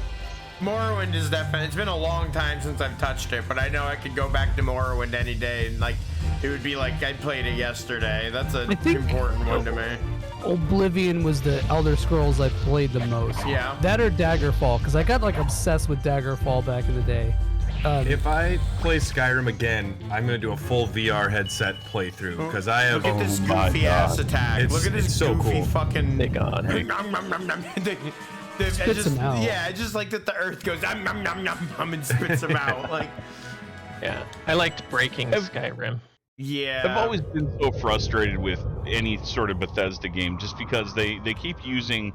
Morrowind is definitely, it's been a long time since I've touched it, but I know I could go back to Morrowind any day and like it would be like I played it yesterday. That's an I think- important one to me. Oblivion was the Elder Scrolls I played the most. Yeah. That or Daggerfall, because I got like obsessed with Daggerfall back in the day. If I play Skyrim again, I'm gonna do a full VR headset playthrough because I have. Look at this my goofy ass God. attack. It's- Look at this it's so goofy cool. fucking. Thank God. Nom, nom, nom, nom. I Spits just, him out. yeah, I just like that the earth goes nom, nom, nom, nom, nom, and spits him out. Like, Yeah, I liked breaking Skyrim. yeah. I've always been so frustrated with any sort of Bethesda game just because they keep using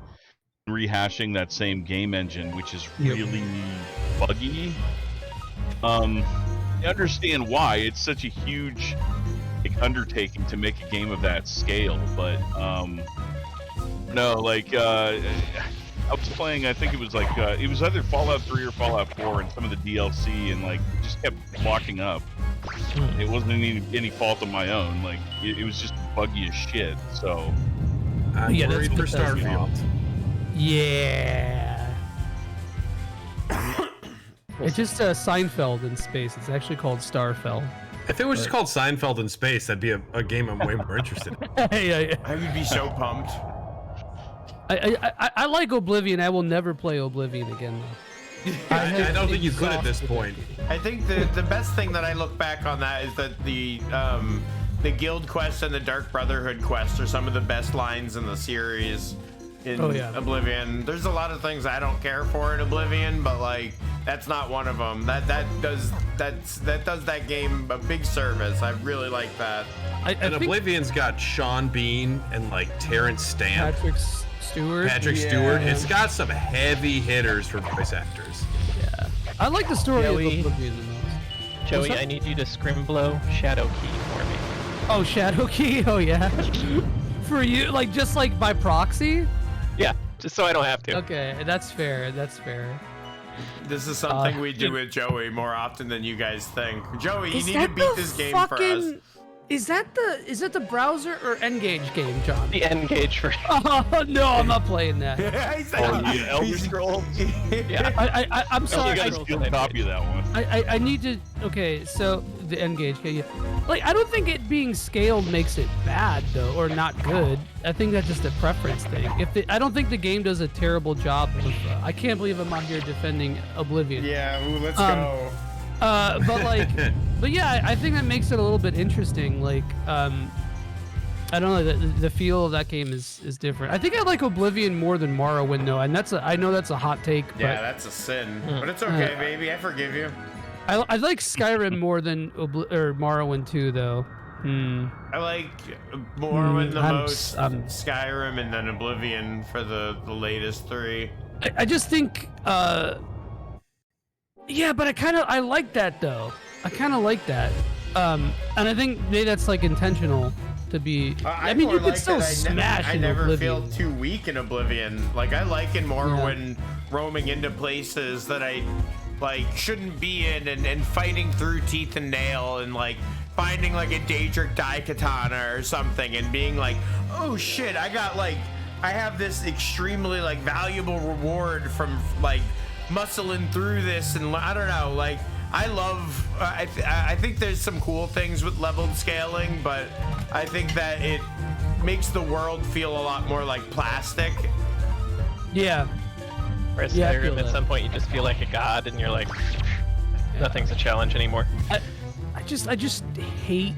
rehashing that same game engine, which is really buggy. I understand why it's such a huge undertaking to make a game of that scale, but no, like I was playing. I think it was like it was either Fallout 3 or Fallout 4, and some of the DLC, and like it just kept locking up. It wasn't any fault of my own. Like it was just buggy as shit. So I'm worried for Starfield. Yeah. It's just Seinfeld in space. It's actually called Starfell. If it was just called Seinfeld in space, that'd be a game I'm way more interested in. Yeah. I would be so pumped. I like Oblivion. I will never play Oblivion again, though. I don't think you could at this point. I think the best thing that I look back on that is that the Guild quest and the Dark Brotherhood quest are some of the best lines in the series. In Oblivion, there's a lot of things I don't care for in Oblivion, but like that's not one of them. That does that game a big service. I really like that. And Oblivion's got Sean Bean and like Terrence Stamp, Patrick Stewart. It's got some heavy hitters for voice actors. Yeah, I like the story of Oblivion the most. Joey, I need you to Scrimblow Shadow Key for me. Oh, Shadow Key? Oh yeah. For you, like just like by proxy. Yeah, just so I don't have to. Okay, that's fair. That's fair. This is something we do with Joey more often than you guys think. Joey, you need to beat this game for us. Is that the browser or N-Gage game, John? The N-Gage version. Oh no, I'm not playing that. Elder Scrolls. Yeah, I'm sorry. You guys can copy that one. I need to. Okay, so the N-Gage. Yeah. Like I don't think it being scaled makes it bad though, or not good. I think that's just a preference thing. I don't think the game does a terrible job. I can't believe I'm out here defending Oblivion. Yeah, let's go. But like, but yeah, I think that makes it a little bit interesting. Like, I don't know, the feel of that game is different. I think I like Oblivion more than Morrowind though, and I know that's a hot take. Yeah, that's a sin, but it's okay, baby. I forgive you. I like Skyrim more than Morrowind too, though. I like Morrowind the most, Skyrim, and then Oblivion for the latest 3. I just think. Yeah, but I like that though. I kind of like that. And I think maybe that's like intentional to be. I mean, you could still smash. I never feel too weak in Oblivion. Like I like in Morrowind roaming into places that I like shouldn't be in, and fighting through teeth and nail, and like finding like a Daedric Daikatana or something, and being like, oh shit, I have this extremely like valuable reward from like muscling through this, and I don't know, like I think there's some cool things with leveled scaling, but I think that it makes the world feel a lot more like plastic. Yeah. Whereas Skyrim, at some point you just feel like a god, and you're like, nothing's a challenge anymore. I just hate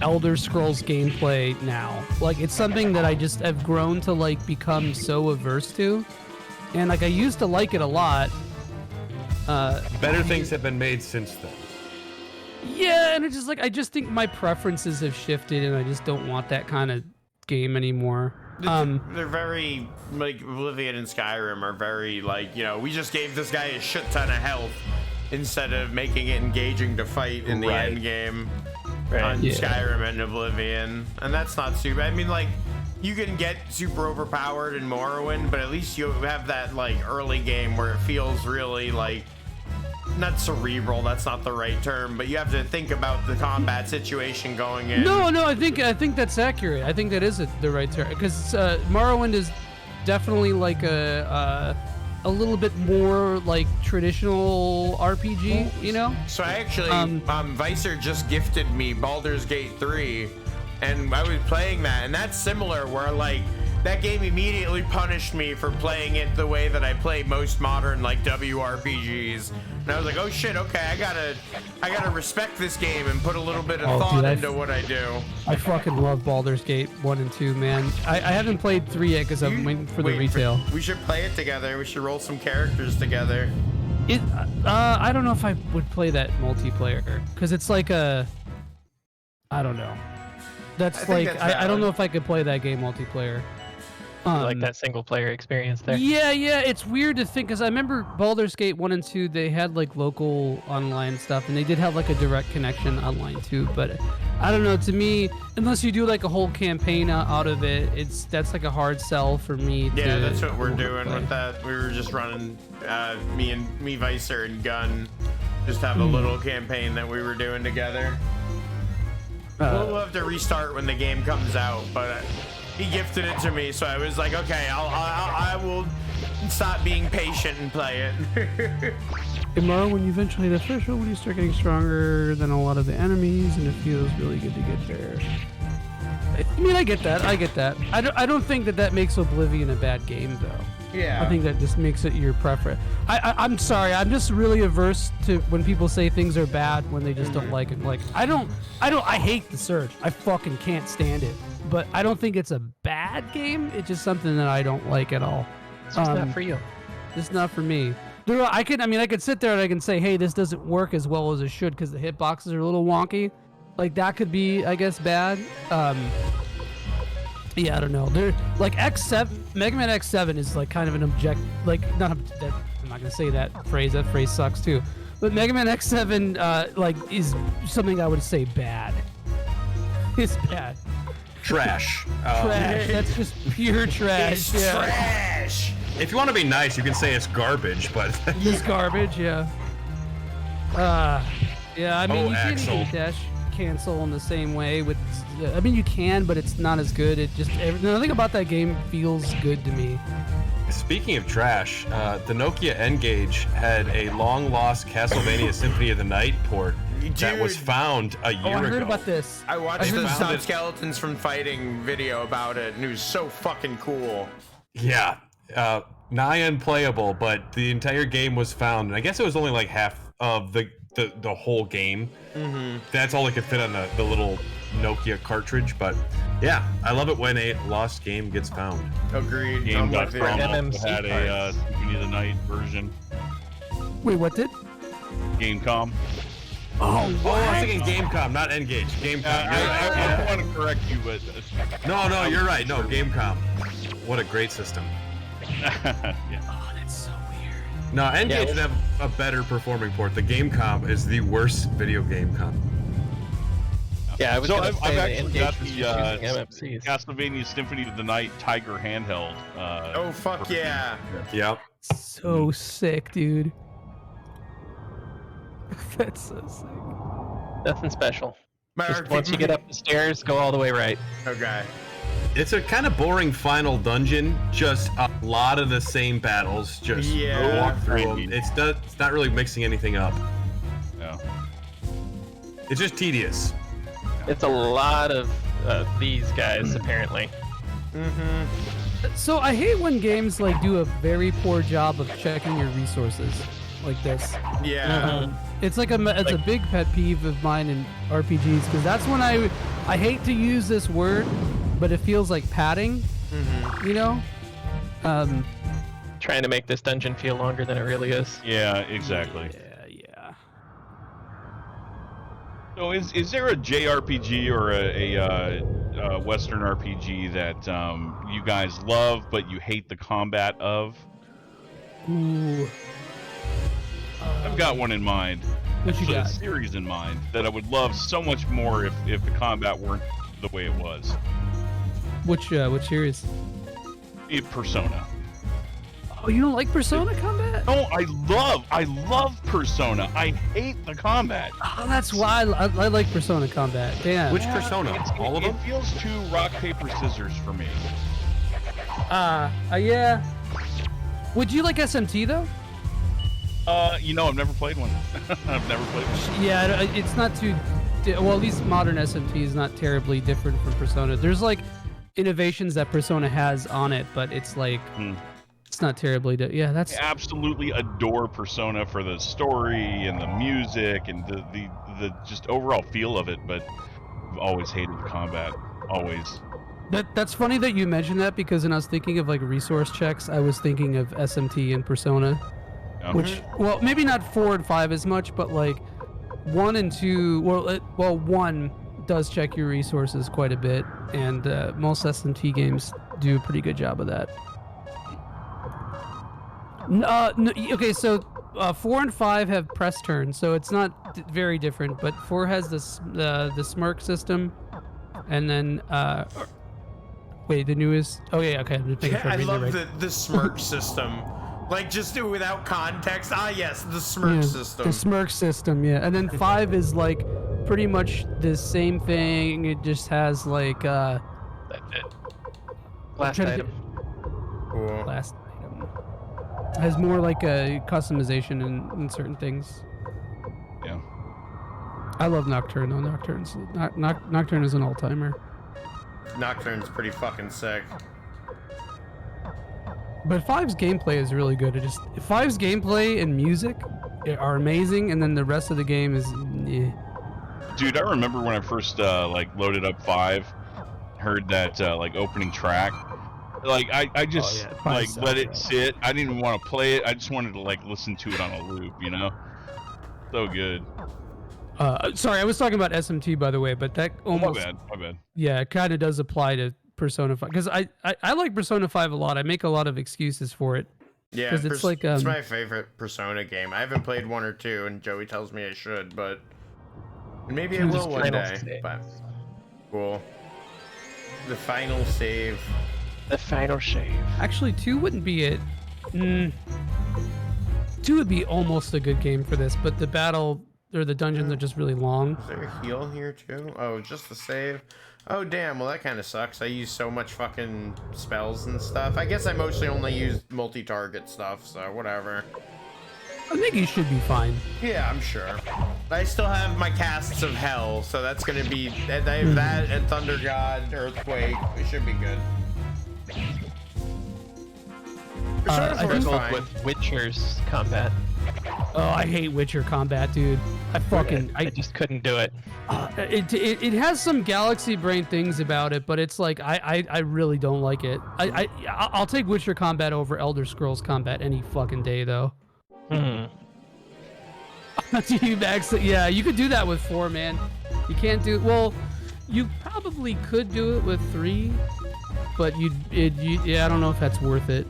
Elder Scrolls gameplay now. Like it's something that I just have grown to like become so averse to, and like I used to like it a lot. Better things have been made since then. Yeah, and it's just like I just think my preferences have shifted, and I just don't want that kind of game anymore. They're very like Oblivion and Skyrim are very like, you know, we just gave this guy a shit ton of health instead of making it engaging to fight in the end game on Skyrim and Oblivion, and that's not super. I mean, like you can get super overpowered in Morrowind, but at least you have that like early game where it feels really like not cerebral, that's not the right term, but you have to think about the combat situation going in. No, I think that's accurate. I think that is the right term, because Morrowind is definitely like a little bit more like traditional RPG, you know? So I actually, Vicer just gifted me Baldur's Gate 3, and I was playing that, and that's similar, where like that game immediately punished me for playing it the way that I play most modern like WRPGs. And I was like, oh shit, okay, I gotta respect this game and put a little bit of thought into what I do. I fucking love Baldur's Gate 1 and 2, man. I haven't played 3 yet because I'm waiting for the retail. We should play it together. We should roll some characters together. I don't know if I would play that multiplayer, because it's like I don't know. I don't know if I could play that game multiplayer. Like that single player experience there. Yeah, it's weird to think because I remember Baldur's Gate 1 and 2, they had like local online stuff, and they did have like a direct connection online too. But I don't know. To me, unless you do like a whole campaign out of it, that's like a hard sell for me. Yeah, that's what we're doing with that. We were just running me, Vicer, and Gun. Just have a little campaign that we were doing together. We'll have to restart when the game comes out, but he gifted it to me, so I was like, okay, I will stop being patient and play it. Tomorrow, when you eventually hit official, when you start getting stronger than a lot of the enemies, and it feels really good to get there. I mean, I get that. I don't think that makes Oblivion a bad game, though. Yeah. I think that just makes it your preference. I'm sorry. I'm just really averse to when people say things are bad when they just don't like it. Like, I hate the Surge. I fucking can't stand it. But I don't think it's a bad game. It's just something that I don't like at all. It's just not for you. It's not for me. I could sit there and I can say, hey, this doesn't work as well as it should because the hitboxes are a little wonky. Like, that could be, I guess, bad. Yeah, I don't know. They're like X7, Mega Man X7 is like kind of an I'm not gonna say that phrase. That phrase sucks too. But Mega Man X7 like is something I would say bad. It's bad. Trash. Trash. That's just pure trash. It's yeah. trash. If you want to be nice, you can say it's garbage, but It's garbage. Yeah. Yeah. I mean, you Axel. can't dash cancel in the same way with. I mean, you can, but it's not as good. It just nothing about that game feels good to me. Speaking of trash, the Nokia N-Gage had a long-lost Castlevania Symphony of the Night port that was found a year ago. I heard about this. I watched the found Stop it. Skeletons from Fighting video about it, and it was so fucking cool. Yeah, nigh unplayable, but the entire game was found, and I guess it was only like half of the whole game. That's all it could fit on the little Nokia cartridge, but yeah, I love it when a lost game gets found. Agreed. Game.com with you. also had a Symphony of the Night version. Wait, what did? Gamecom. Oh, I was thinking Gamecom, not N-Gage. Gamecom. I want to correct you, but No, you're right. No, Gamecom. What a great system. yeah. Oh, that's so weird. No, N-Gage would have a better performing port. The Gamecom is the worst video game com. Yeah, I was So gonna I've say the actually got N-Gage was the just using MMCs. Castlevania Symphony of the Night Tiger handheld. Oh fuck yeah! Yep. So sick, dude. That's so sick. Nothing special. Just Mark, once you get up the stairs, go all the way right. Okay. It's a kind of boring final dungeon. Just a lot of the same battles. Just Yeah. walk through them. It's not really mixing anything up. Yeah. It's just tedious. It's a lot of these guys, apparently. So I hate when games like do a very poor job of checking your resources like this. Yeah. It's like it's a big pet peeve of mine in RPGs because that's when I hate to use this word, but it feels like padding. You know. Trying to make this dungeon feel longer than it really is. Yeah, exactly. Yeah. So is there a JRPG or a Western RPG that you guys love but you hate the combat of? Ooh. I've got one in mind. What you Actually, a got? series in mind that I would love so much more if the combat weren't the way it was. Which series? Persona. Oh, you don't like Persona combat? No, I love Persona. I hate the combat. Oh, that's why I like Persona combat. Damn. Which Persona? All of them? It feels too rock paper scissors for me. Yeah. Would you like SMT though? I've never played one. I've never played one. Yeah, it's not too. Well, at least modern SMT is not terribly different from Persona. There's like innovations that Persona has on it, but it's like it's not terribly. Yeah, that's. I absolutely adore Persona for the story and the music and the just overall feel of it, but I've always hated the combat. Always. That's funny that you mentioned that because when I was thinking of like resource checks, I was thinking of SMT and Persona. Yeah. Which, well, maybe not 4 and 5 as much, but like 1 and 2. Well, 1 does check your resources quite a bit, and most SMT games do a pretty good job of that. Okay, so 4 and 5 have press turn, so it's not very different. But 4 has the smirk system, and then wait, the newest. Oh yeah, okay. I'm just making sure I I'm reading love it right. the smirk system. Like, just do it without context. Ah, yes, the smirk system. The smirk system, yeah. And then 5 is like pretty much the same thing. It just has like Last item. Cool. last item. It has more like a customization in certain things. Yeah. I love Nocturne though. Nocturne is an all-timer. Nocturne's pretty fucking sick. But 5's gameplay is really good. 5's gameplay and music are amazing, and then the rest of the game is. Yeah. Dude, I remember when I first like loaded up 5, heard that like opening track. Like I just like let it sit. I didn't even want to play it. I just wanted to like listen to it on a loop, you know? So good. Sorry, I was talking about SMT by the way, but that almost. My bad. Yeah, it kind of does apply to Persona 5 because I like Persona 5 a lot. I make a lot of excuses for it. Yeah, because it's like it's my favorite Persona game. I haven't played 1 or 2, and Joey tells me I should, but maybe I will one day. But cool. The final save. The final save. Actually, 2 wouldn't be it. 2 would be almost a good game for this, but the battle or the dungeons are just really long. Is there a heal here too? Oh, just the save. Oh damn, well that kind of sucks. I use so much fucking spells and stuff. I guess I mostly only use multi-target stuff, so whatever. I think you should be fine. Yeah, I'm sure. I still have my casts of hell, so that's gonna be that and Thunder God, Earthquake. It should be good. I struggled with Witcher's combat. Oh, I hate Witcher combat, dude. I just couldn't do it. It has some galaxy brain things about it, but it's like I really don't like it. I'll take Witcher combat over Elder Scrolls combat any fucking day though. Yeah, you could do that with 4, man. You can't do well. You probably could do it with 3, but I don't know if that's worth it.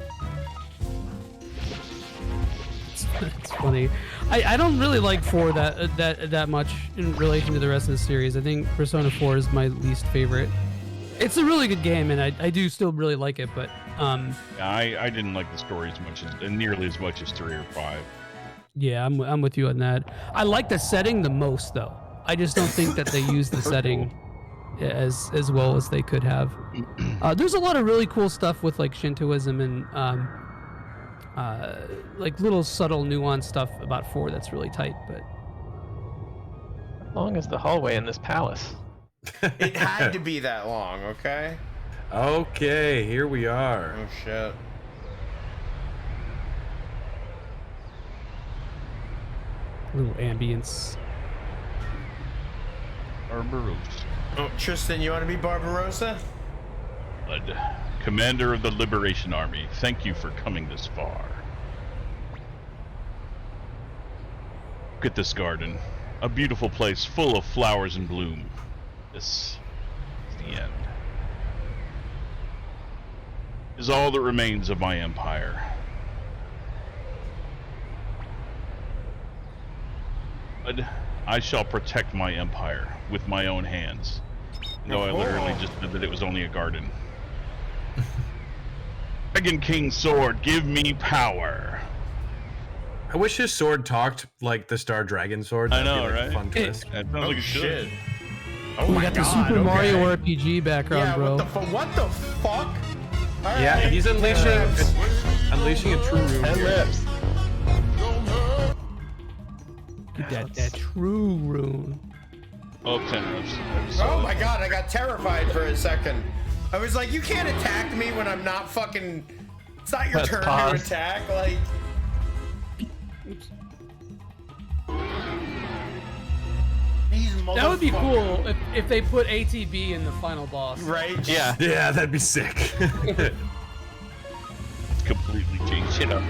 It's funny. I don't really like 4 that much in relation to the rest of the series. I think Persona 4 is my least favorite. It's a really good game, and I do still really like it, but yeah, I didn't like the story as much as nearly as much as 3 or 5. Yeah, I'm with you on that. I like the setting the most though. I just don't think that they use the setting as well as they could have. There's a lot of really cool stuff with like Shintoism and like little subtle nuanced stuff about 4 that's really tight, but how long is the hallway in this palace? It had to be that long, okay? Okay, here we are. Oh shit. little ambience. Barbarossa. Oh, Tristan, you want to be Barbarossa? Blood. Commander of the Liberation Army, thank you for coming this far. Look at this garden. A beautiful place full of flowers and bloom. This is the end. Is all that remains of my empire. But I shall protect my empire with my own hands. Though I literally just said that it was only a garden. Dragon King sword, give me power. I wish his sword talked like the Star Dragon sword. I know, That'd be, like, right? a fun twist. That sounds like a shit. Oh We my got god, the Super Mario RPG background, yeah, bro. What the fuck? All Yeah, right. he's unleashing a true rune. 10 here. lips. Get that true rune. Oh, 10 reps. Oh my god, I got terrified for a second. I was like, you can't attack me when I'm not fucking... It's not your Let's turn pause. to attack, like... These That would be motherfuckers. cool if they put ATB in the final boss. Right? Yeah. Yeah, that'd be sick. Completely change it up.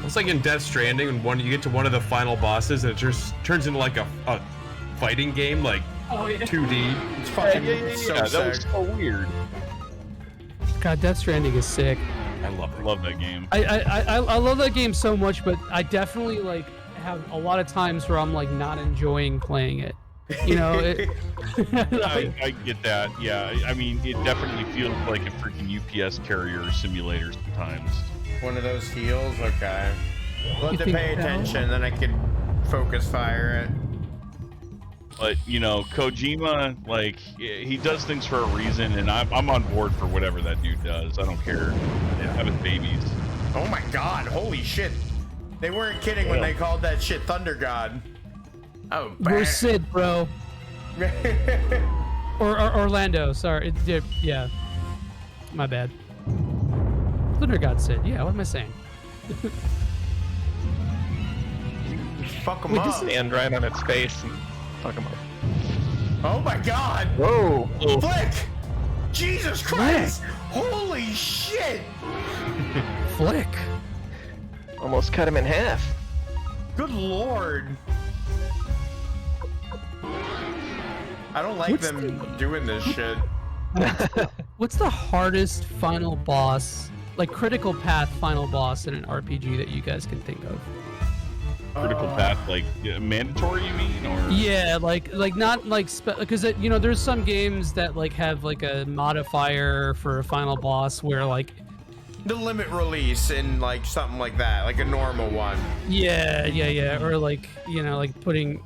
It's like in Death Stranding when you get to one of the final bosses and it just turns into like a fighting game, like Oh, yeah. 2D. It's fucking so That sick. was so weird. God, Death Stranding is sick. I love I it. love that game. I love that game so much, but I definitely like have a lot of times where I'm like not enjoying playing it. You know, I get that. Yeah, I mean, it definitely feels like a freaking UPS carrier simulator sometimes. One of those heals? Okay. We'll have to think pay so? attention, then I can focus fire it. But you know, Kojima, like he does things for a reason, and I'm on board for whatever that dude does. I don't care. Having babies. Oh my god, holy shit. They weren't kidding when they called that shit Thunder God. Oh, we're Sid, bro. or Orlando. Sorry. Yeah. My bad. Thunder God Sid. Yeah. What am I saying? Fuck him Wait, up. Stand right on its face and fuck him up. Oh my god. Whoa! Flick! Jesus Christ! Holy shit! Flick. Almost cut him in half. Good lord. I don't like What's them doing this shit. What's the hardest final boss, like critical path final boss in an RPG that you guys can think of? Critical path, like mandatory, you mean, or? Yeah, like not like because you know there's some games that like have like a modifier for a final boss where like The limit release and like something like that, like a normal one. yeah, or like you know like putting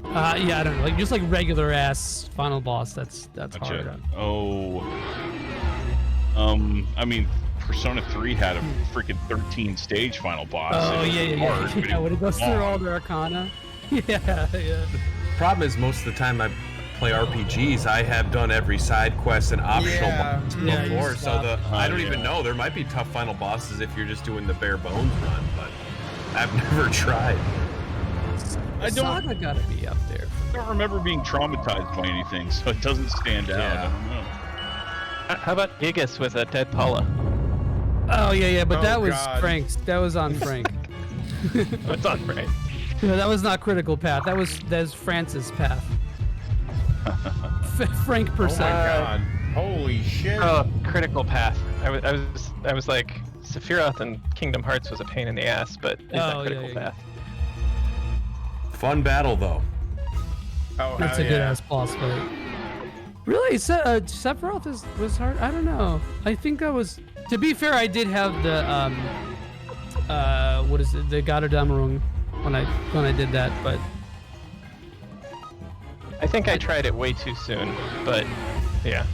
yeah I don't know like just like regular ass final boss that's Gotcha. hard. Oh. I mean, Persona 3 had a freaking 13 stage final boss. Oh It was yeah, hard, but when it goes through long. all the arcana. Yeah. Problem is, most of the time I play RPGs, I have done every side quest and optional boss Yeah, you before, so stop. I don't even yeah. know. There might be tough final bosses if you're just doing the bare bones run, but I've never tried. I Saga gotta be up there. I don't remember being traumatized by anything, so it doesn't stand out. Yeah. I don't know. How about Gigas with a dead Paula? Oh yeah, but Oh, that was God. Frank's. That was on Frank. What's on right? No, that was not critical path. That's Francis' path. Frank Oh my percent. god. Holy shit. Oh, critical path. I was like, Sephiroth and Kingdom Hearts was a pain in the ass, but is that Oh, critical yeah. path? Fun battle though. Oh, That's a hell good yeah. ass boss fight. Really, Sephiroth was hard. I don't know. I think I was. To be fair, I did have the what is it? The Götterdämmerung when I did that, but I think I tried it way too soon, but yeah.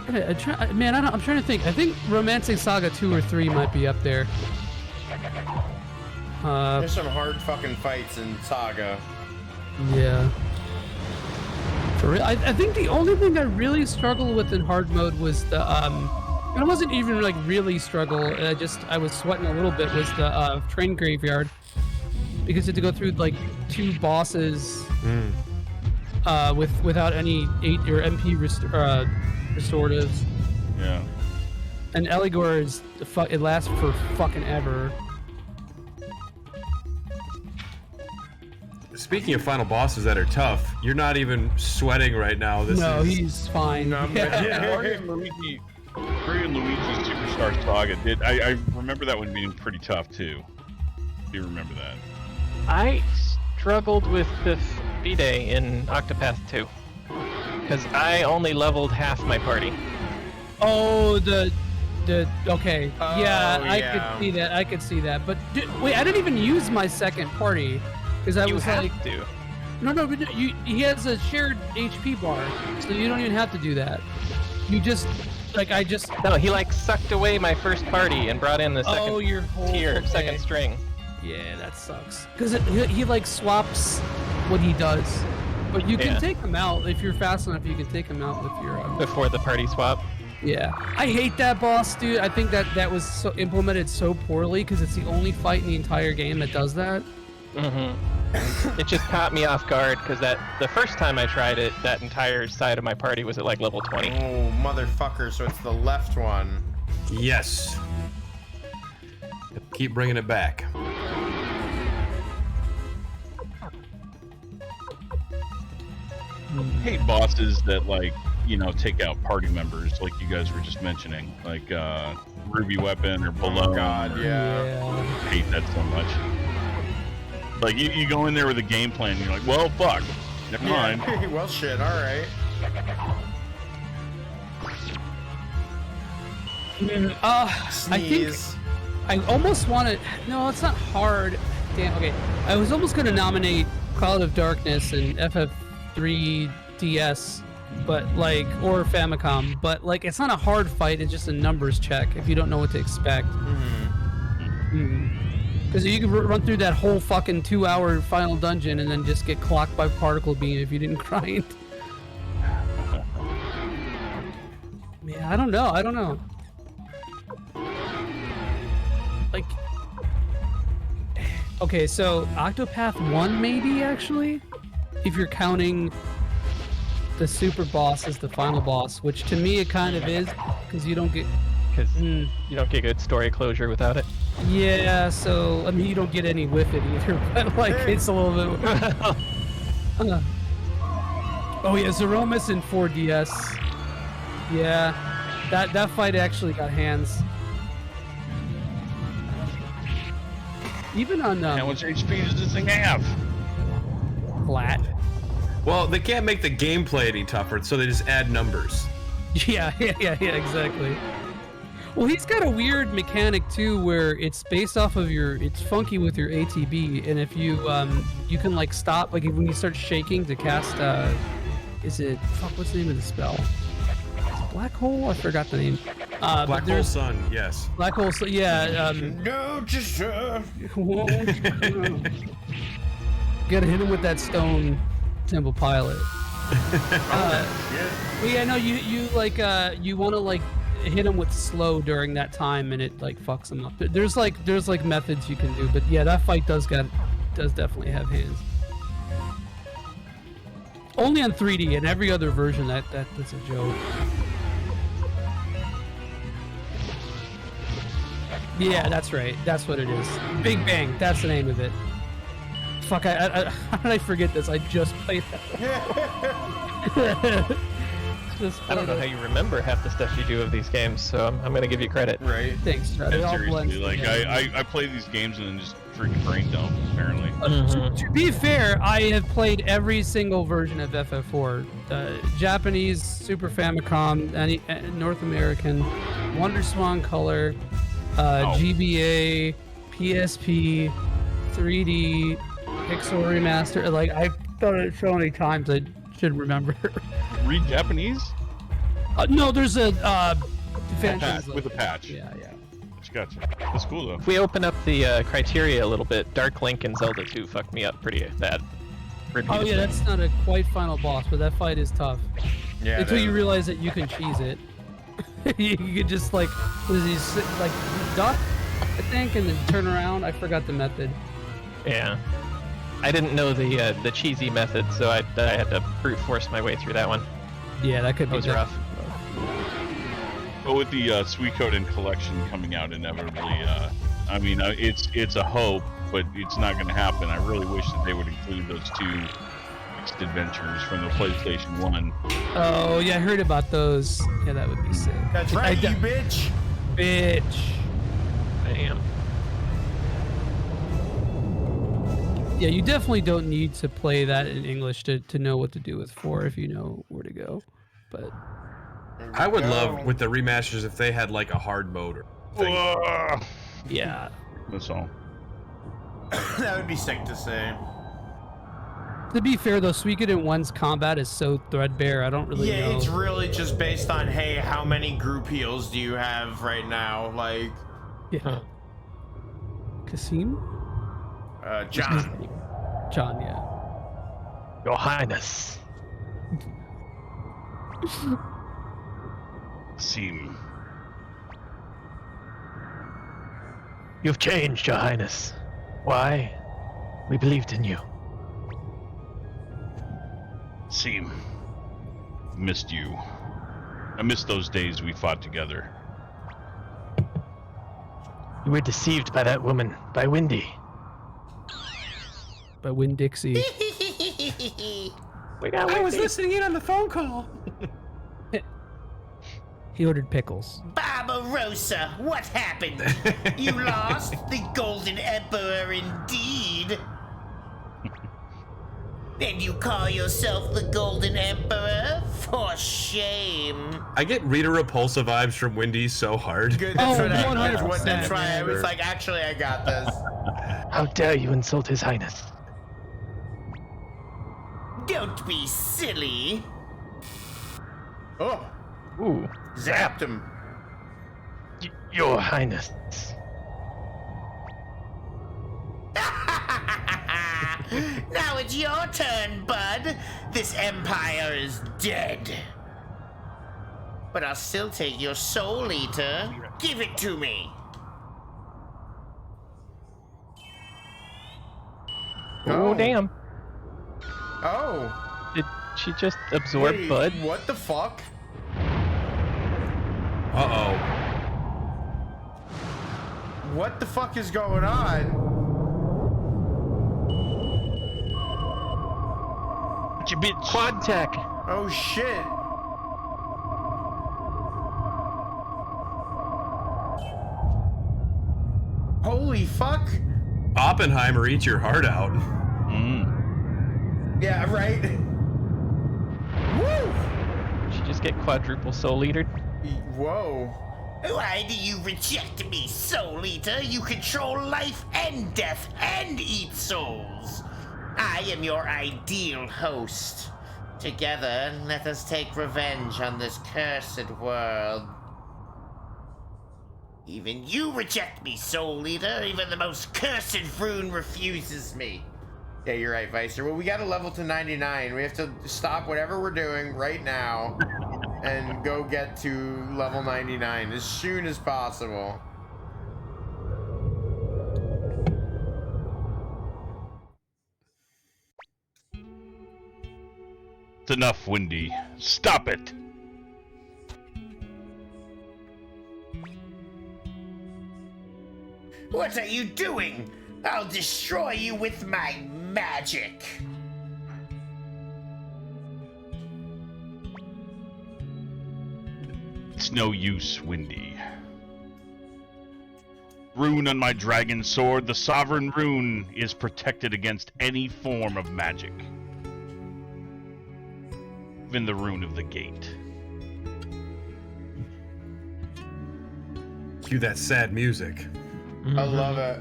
I'm trying to think. I think Romancing Saga 2 or 3 might be up there. There's some hard fucking fights in Saga. Yeah. For real, I think the only thing I really struggled with in hard mode was the it wasn't even like really struggle. I was sweating a little bit. Was the train graveyard because you had to go through like 2 bosses without any 8 or MP restoratives. Yeah. And Eligor is it lasts for fucking ever. Speaking of final bosses that are tough, you're not even sweating right now. No, he's fine. No, I'm Yeah. Mario and Luigi's Superstar Saga did. I remember that one being pretty tough too. Do you remember that? I struggled with the B-Day in Octopath 2 because I only leveled half my party. Oh, the okay. Oh, yeah, I yeah. could see that. I could see that. But wait, I didn't even use my second party because I You was have like, to. no, but he has a shared HP bar, so you don't even have to do that. You just No, he like sucked away my first party and brought in the second your whole tier, okay. second string. Yeah, that sucks. Because he like swaps what he does, but you can Yeah. take him out if you're fast enough. You can take him out with your Before the party swap. Yeah, I hate that boss, dude. I think that was so implemented so poorly because it's the only fight in the entire game that does that. It just caught me off guard because the first time I tried it, that entire side of my party was at like level 20. Oh, motherfucker, so it's the left one. Yes. Keep bringing it back. hate bosses that take out party members, like you guys were just mentioning, like Ruby Weapon or Below. Oh God, yeah. I hate that so much. Like you go in there with a game plan, and you're like, well, fuck, never mind. Well, shit. All right. I think I almost want to. No, it's not hard. Damn. Okay, I was almost going to nominate Cloud of Darkness and FF3 DS, but or Famicom, but it's not a hard fight. It's just a numbers check if you don't know what to expect. Because you can run through that whole fucking 2-hour final dungeon and then just get clocked by particle beam if you didn't grind. Yeah, I don't know. Okay, so Octopath 1 maybe, actually? If you're counting the super boss as the final boss, which to me it kind of is, because you don't get... Because you don't get good story closure without it. Yeah, so, I mean, you don't get any with it either, but it's a little bit... Oh yeah, Zeromus in 4DS. Yeah, that fight actually got hands. Even on how much HP does this thing have? Flat. Well, they can't make the gameplay any tougher, so they just add numbers. Yeah, exactly. Well, he's got a weird mechanic too, where it's based off of it's funky with your ATB, and if you you can stop when you start shaking to cast what's the name of the spell? Black Hole? I forgot the name. Black Hole Sun, yes. Black Hole Sun, yeah. No, just gotta hit him with that stone temple pilot. But yeah, no, you want to hit him with slow during that time, and it fucks him up. There's methods you can do, but yeah, that fight does definitely have hands. Only on 3D, and every other version that's a joke. Yeah, that's right. That's what it is. Big Bang. That's the name of it. Fuck, how did I forget this? I just played that. I don't know how you remember half the stuff you do of these games, so I'm gonna give you credit. Right. Thanks, Brad. Yeah, seriously, I play these games and then just freaking brain dump, apparently. To be fair, I have played every single version of FF4. Japanese, Super Famicom, North American, Wonder Swan Color, GBA, PSP, 3D, Pixel Remaster. I've done it so many times I should remember. Read Japanese? No, there's a with a patch. Yeah. Gotcha. That's cool though. If we open up the criteria a little bit, Dark Link and Zelda 2 fucked me up pretty bad. Oh yeah, that's not a quite final boss, but that fight is tough. Yeah. Until you realize that you can cheese it. You could just duck, I think, and then turn around. I forgot the method. Yeah. I didn't know the cheesy method, so I had to brute force my way through that one. Yeah, that could be rough. But with the Suikoden collection coming out inevitably, I mean, it's a hope, but it's not going to happen. I really wish that they would include those 2 mixed adventures from the PlayStation 1. Oh, yeah, I heard about those. Yeah, that would be sick. That's right, you bitch. Bitch. Damn. Yeah, you definitely don't need to play that in English to know what to do with 4 if you know where to go. But I would love with the remasters if they had a hard mode or thing. Yeah. That's all. That would be sick to say. To be fair though, Suikoden 1's combat is so threadbare, I don't really know. Yeah, it's really just based on, hey, how many group heals do you have right now? Yeah. Kasim? John. John, yeah. Your Highness. Seem. You've changed, Your Highness. Why? We believed in you. Seem. Missed you. I missed those days we fought together. You were deceived by that woman, by Windy. By Winn-Dixie. I was listening in on the phone call. He ordered pickles. Barbarossa, what happened? You lost? The Golden Emperor indeed. And you call yourself the Golden Emperor? For shame. I get Rita Repulsa vibes from Wendy's so hard. Good, that's what I 100%, that's why I was man. like, actually, I got this. How dare you insult His Highness? Don't be silly. Oh, Ooh. zapped him. Your Highness. Now it's your turn, bud. This empire is dead. But I'll still take your soul eater. Give it to me. Oh, damn. Oh. Did she just absorb Wait, Bud? what the fuck? Uh-oh. What the fuck is going on? You bitch. Quad tech. Oh shit. Holy fuck. Oppenheimer, eat your heart out. Yeah, right. Woo! Did she just get quadruple soul eatered? Whoa. Why do you reject me, Soul Eater? You control life and death and eat souls. I am your ideal host. Together, let us take revenge on this cursed world. Even you reject me, Soul Eater. Even the most cursed rune refuses me. Yeah, you're right, Vicer. Well, we gotta level to 99. We have to stop whatever we're doing right now and go get to level 99 as soon as possible. It's enough, Wendy. Stop it. What are you doing? I'll destroy you with my magic. It's no use, Wendy. Rune on my dragon sword, the sovereign rune, is protected against any form of magic. Even the rune of the gate. Cue that sad music. I love it.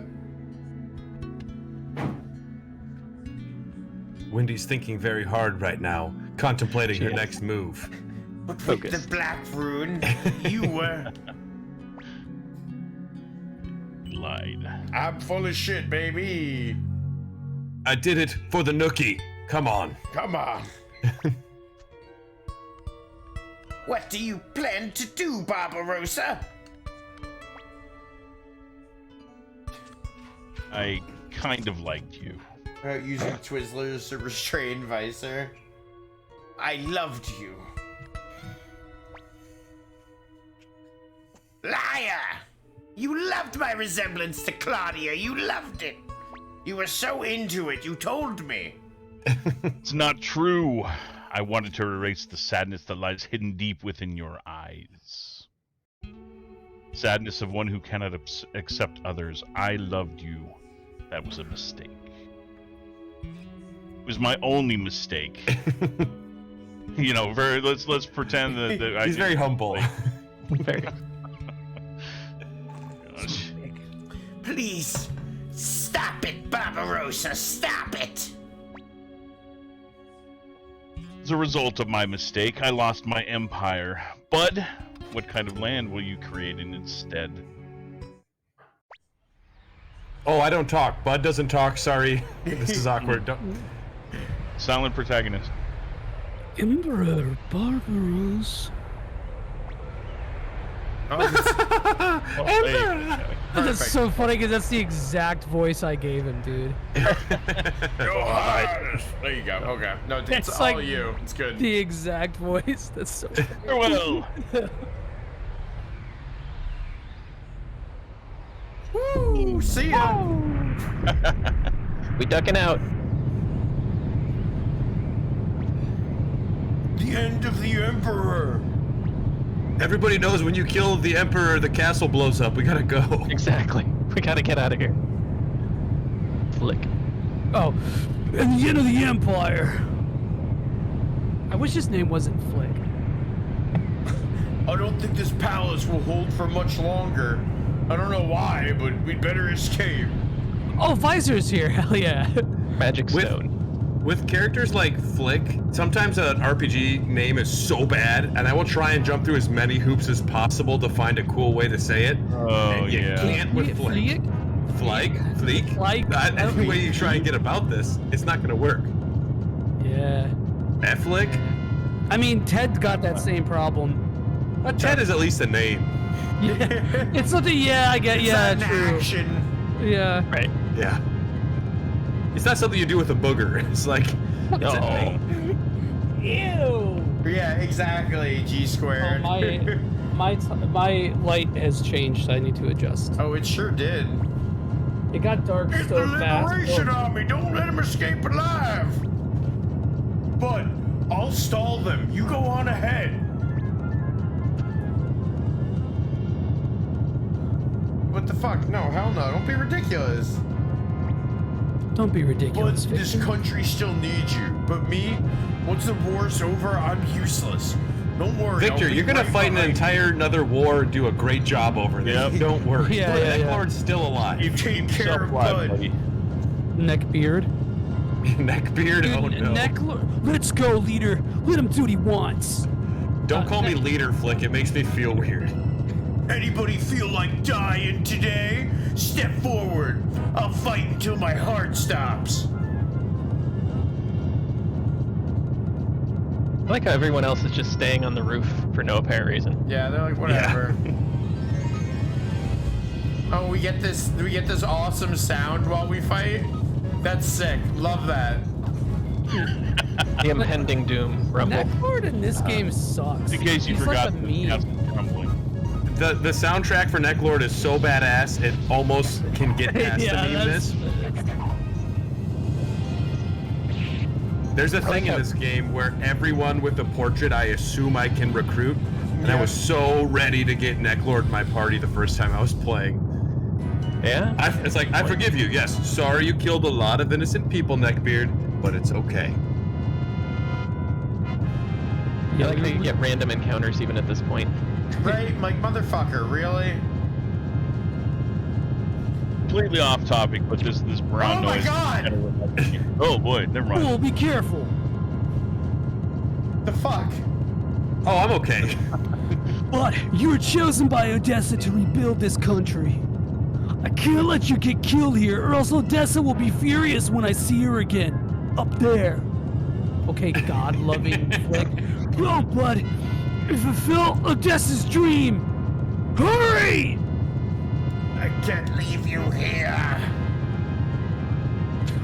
Wendy's thinking very hard right now, contemplating her next move. But Focus. with the black rune, you were... Lied. I'm full of shit, baby. I did it for the nookie. Come on. Come on. What do you plan to do, Barbarossa? I kind of liked you. Using Twizzlers to restrain Vicer. I loved you. Liar! You loved my resemblance to Claudia. You loved it. You were so into it, you told me. It's not true. I wanted to erase the sadness that lies hidden deep within your eyes. Sadness of one who cannot accept others. I loved you. That was a mistake. It was my only mistake. You know, let's pretend that He's very humble. Very. Please, stop it, Barbarossa, stop it! As a result of my mistake, I lost my empire. Bud, what kind of land will you create in instead? Oh, I don't talk. Bud doesn't talk. Sorry. This is awkward. Don't... Silent protagonist. Emperor Barbarossa. That's so funny because that's the exact voice I gave him, dude. There you go. Okay. No, it's all like you. It's good. The exact voice. That's so funny. Farewell. Woo! See ya. We ducking out. The end of the Emperor. Everybody knows when you kill the Emperor, the castle blows up. We gotta go. Exactly. We gotta get out of here. Flick. Oh, and the end of the Empire. I wish his name wasn't Flick. I don't think this palace will hold for much longer. I don't know why, but we'd better escape. Oh, Visor's here. Hell yeah. Magic stone. With characters like Flick, sometimes an RPG name is so bad, and I will try and jump through as many hoops as possible to find a cool way to say it. Oh, and you yeah. can't with Flick. Fleek. Any way you try and get about this, it's not going to work. Yeah. Flick? I mean, Ted got that same problem. But Ted is at least a name. Yeah. It's something, yeah, I get, It's yeah, not an true. action. Yeah. Right. Yeah. It's not something you do with a booger. It's like, it's a name. Ew. Yeah, exactly. G squared. Oh, my light has changed, so I need to adjust. Oh, it sure did. It got dark It's so the fast. Liberation Army. Don't let them escape alive. But I'll stall them. You go on ahead. What the fuck? No, hell no. Don't be ridiculous. Don't be But ridiculous, this Victor. country still needs you. But me, once the war's over, I'm useless. Don't worry. Victor, I'll be you're gonna right fight an behind entire another war and do a great job over there. Yep. Don't worry. Yeah, The yeah, yeah. Lord's still alive. You take care of Self-alive, Bud. buddy. Neckbeard. Neckbeard? Oh no. Let's go, leader. Let him do what he wants. Don't call me leader, Flick. It makes me feel weird. Anybody feel like dying today? Step forward. I'll fight until my heart stops. I like how everyone else is just staying on the roof for no apparent reason. Yeah, they're like whatever. Oh, we get this awesome sound while we fight. That's sick. Love that. The impending doom rumble. Neckbeard in this game sucks. In case you He's forgot, like a the meme. castle's crumbling. The soundtrack for Necklord is so badass, it almost can get past the memeness. There's a thing in this game where everyone with a portrait I assume I can recruit, and I was so ready to get Necklord in my party the first time I was playing. Yeah? It's like, I forgive you, yes. Sorry you killed a lot of innocent people, Neckbeard, but it's okay. I like how you get random encounters even at this point. Right? Like, motherfucker, really? Completely off topic, but this brown Oh my noise. God! Oh boy, never mind. Oh, be careful. The fuck? Oh, I'm okay. But you were chosen by Odessa to rebuild this country. I can't let you get killed here, or else Odessa will be furious when I see her again. Up there. Okay, God-loving Flick. Go, bud. Fulfill Odessa's dream. Hurry! I can't leave you here.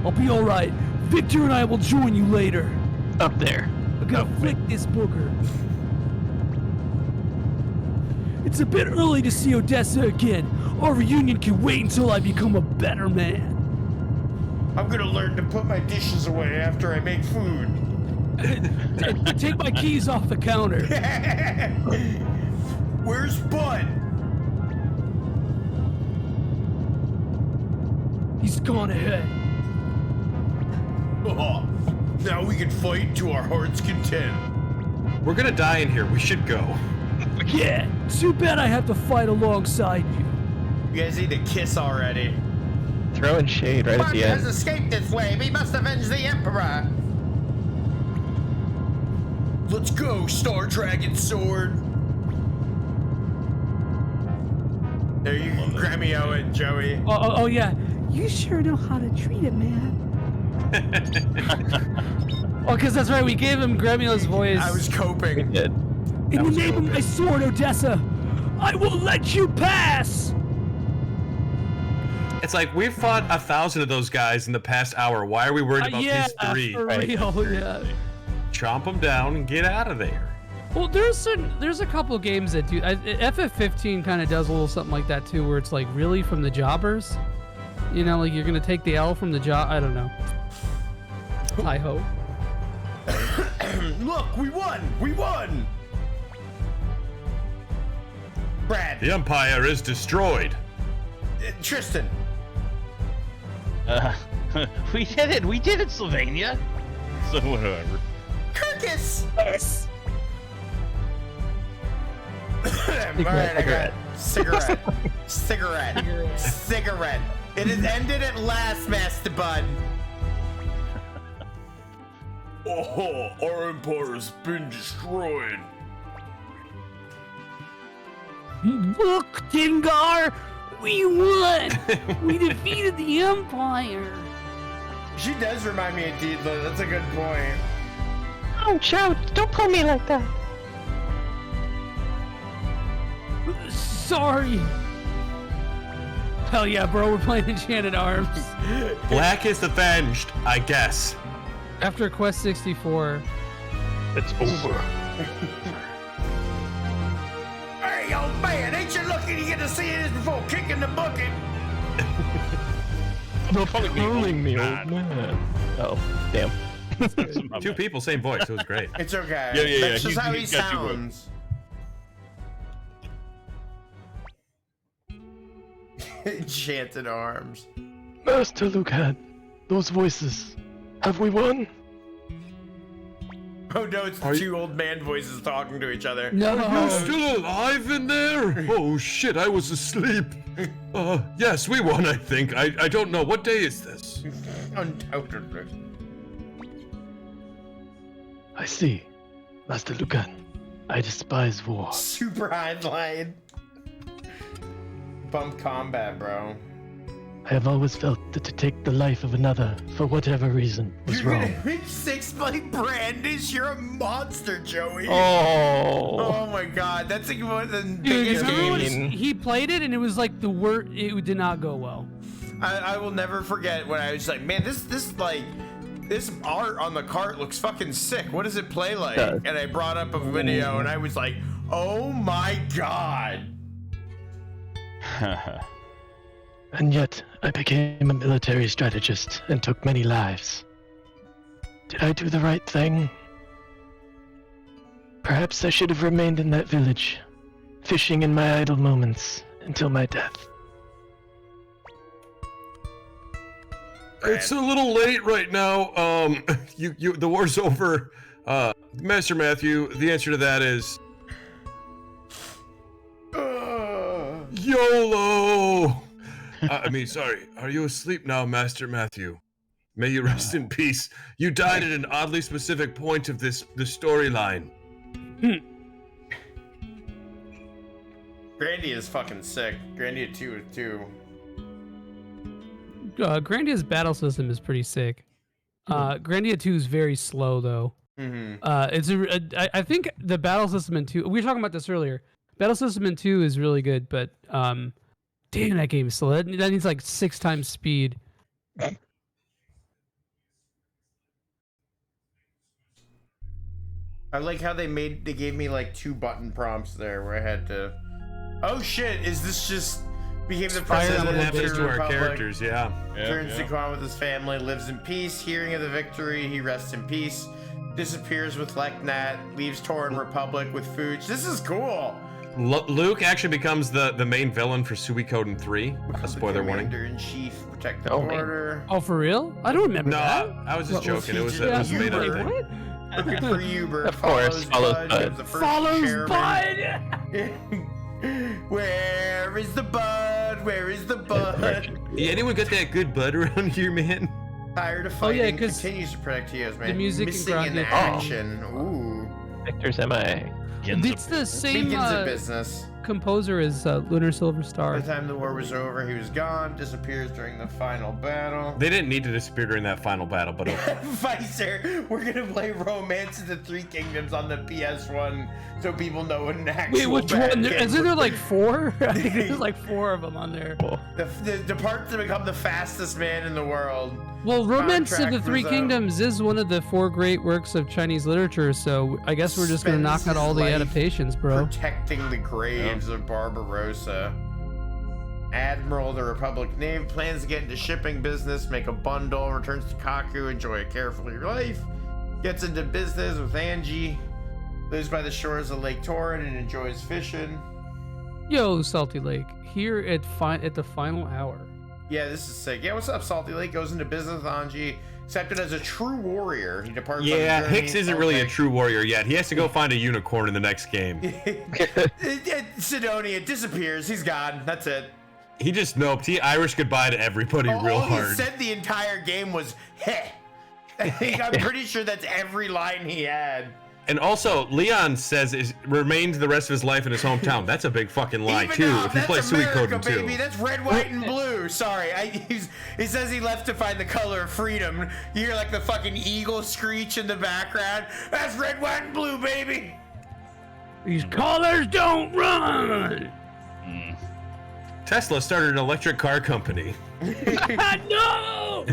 I'll be all right. Victor and I will join you later. Up there. I gotta flick this booger. It's a bit early to see Odessa again. Our reunion can wait until I become a better man. I'm gonna learn to put my dishes away after I make food. Take my keys off the counter. Where's Bud? He's gone ahead. Oh, now we can fight to our heart's content. We're gonna die in here. We should go. Yeah, too bad I have to fight alongside you. You guys need to kiss already. Throwing shade right at the end. escaped this way. We must avenge the Emperor. Let's go, Star Dragon Sword. There you can Gremio it, Joey. Oh yeah. You sure know how to treat it, man. Oh, because that's right. We gave him Gremio's voice. I was coping. Good. In the name of my sword, Odessa, I will let you pass. It's like, we've fought 1,000 of those guys in the past hour. Why are we worried about Yeah, these 3? for Right. real. Yeah. Chomp them down and get out of there. Well, there's a couple games that do. FF15 kind of does a little something like that too, where it's like really from the jobbers. You know, like you're gonna take the L from the job. I don't know. Hi ho. Look, we won! We won! Brad. The Empire is destroyed. Tristan. We did it, Sylvania. So whatever. Kirkus! Yes. Alright, I got cigarette. Cigarette. It has ended at last, Master Bud. Oh, our empire's been destroyed. Look, Dengar, we won. We defeated the Empire. She does remind me of Deedla. That's a good point. Oh, Chow, don't pull me like that. Sorry. Hell yeah, bro, we're playing Enchanted Arms. Black is avenged, I guess. After Quest 64. It's over. Hey, old man, ain't you lucky to get to see this before kicking the bucket? Stop calling me, old man. Oh, damn. 2 people, same voice. It was great. It's okay. Yeah. That's just how he He's got you, bro. sounds. Enchanted Arms. Master Lucan, those voices. Have we won? Oh no, it's the 2 old man voices talking to each other. No. Are you still alive in there? Oh shit, I was asleep. Yes, we won, I think. I don't know. What day is this? Undoubtedly. I see. Master Lucan, I despise war. Super high line. Bump combat, bro. I have always felt that to take the life of another, for whatever reason, was You're wrong. gonna reach 6-blade Brandish? You're a monster, Joey. Oh. Oh my god, that's like one of the Dude, biggest remember when games. he played it and it was like the word, it did not go well. I will never forget when I was like, man, this art on the cart looks fucking sick. What does it play like? And I brought up a video and I was like, oh my god. And yet, I became a military strategist and took many lives. Did I do the right thing? Perhaps I should have remained in that village, fishing in my idle moments until my death. It's a little late right now. The war's over. Master Matthew, the answer to that is YOLO! Sorry. Are you asleep now, Master Matthew? May you rest in peace. You died at an oddly specific point of the storyline. Grandia is fucking sick. Grandia 2 is 2. Grandia's battle system is pretty sick. Grandia 2 is very slow though. I think the battle system in 2, we were talking about this earlier. Battle system in 2 is really good, but damn, that game is slow. That needs like 6 times speed. I like how they gave me like 2 button prompts there where I had to. Oh shit! Is this just became the president of the happens to our Republic? characters, yeah. Turns to Kwan with his family, lives in peace. Hearing of the victory, he rests in peace. Disappears with Leknat, leaves Tauren Republic with Fuch. This is cool. Luke actually becomes the main villain for Suikoden 3. A spoiler warning. Commander-in-Chief, protect the Oh, border. Oh, for real? I don't remember No, that. I was just joking. It was made up thing. What? Looking for Uber. Of course, follows Bud. The first Follows chairman. Bud. Where is the Bud? Where is the Bud? Yeah, anyone got that good bud around here, man? Tired of Oh, yeah, fighting, 'cause continues to protect heroes, man. the music in Missing in Grandia- action. Ooh. Victor's MIA. It's the same Begins a business. composer as Lunar Silver By Star. the time the war was over, he was gone. Disappears during the final battle. They didn't need to disappear during that final battle, but okay. Vicer, we're gonna play Romance of the Three Kingdoms on the PS1 so people know what an actual Wait, which bad one? game Isn't there was. like 4? I think there's like 4 of them on there. The part to become the fastest man in the world? Well, Romance of the Contract Three was, Kingdoms is one of the 4 great works of Chinese literature, so I guess we're just gonna knock Spends out all the his life adaptations, bro. Protecting the graves of Barbarossa. Admiral of the Republic Navy plans to get into shipping business, make a bundle, returns to Kaku, enjoy a carefree life. Gets into business with Angie. Lives by the shores of Lake Torrent and enjoys fishing. Yo, Salty Lake, here at the final hour. Yeah, this is sick. Yeah, what's up, Salty Lake? Goes into business with Angie. Accepted as a true warrior. He departs. Yeah, on a journey. Hicks isn't really a true warrior yet. He has to go find a unicorn in the next game. Sidonia disappears. He's gone. That's it. He just noped. He Irish goodbye to everybody real All hard. he said the entire game was heh. I'm pretty sure that's every line he had. And also, Leon says remained the rest of his life in his hometown. That's a big fucking lie, Even too. now, If you play that's America, Suikoden 2. baby. That's red, white, and blue. Sorry. He says he left to find the color of freedom. You hear like the fucking eagle screech in the background. That's red, white, and blue, baby. These colors don't run. Tesla started an electric car company. No!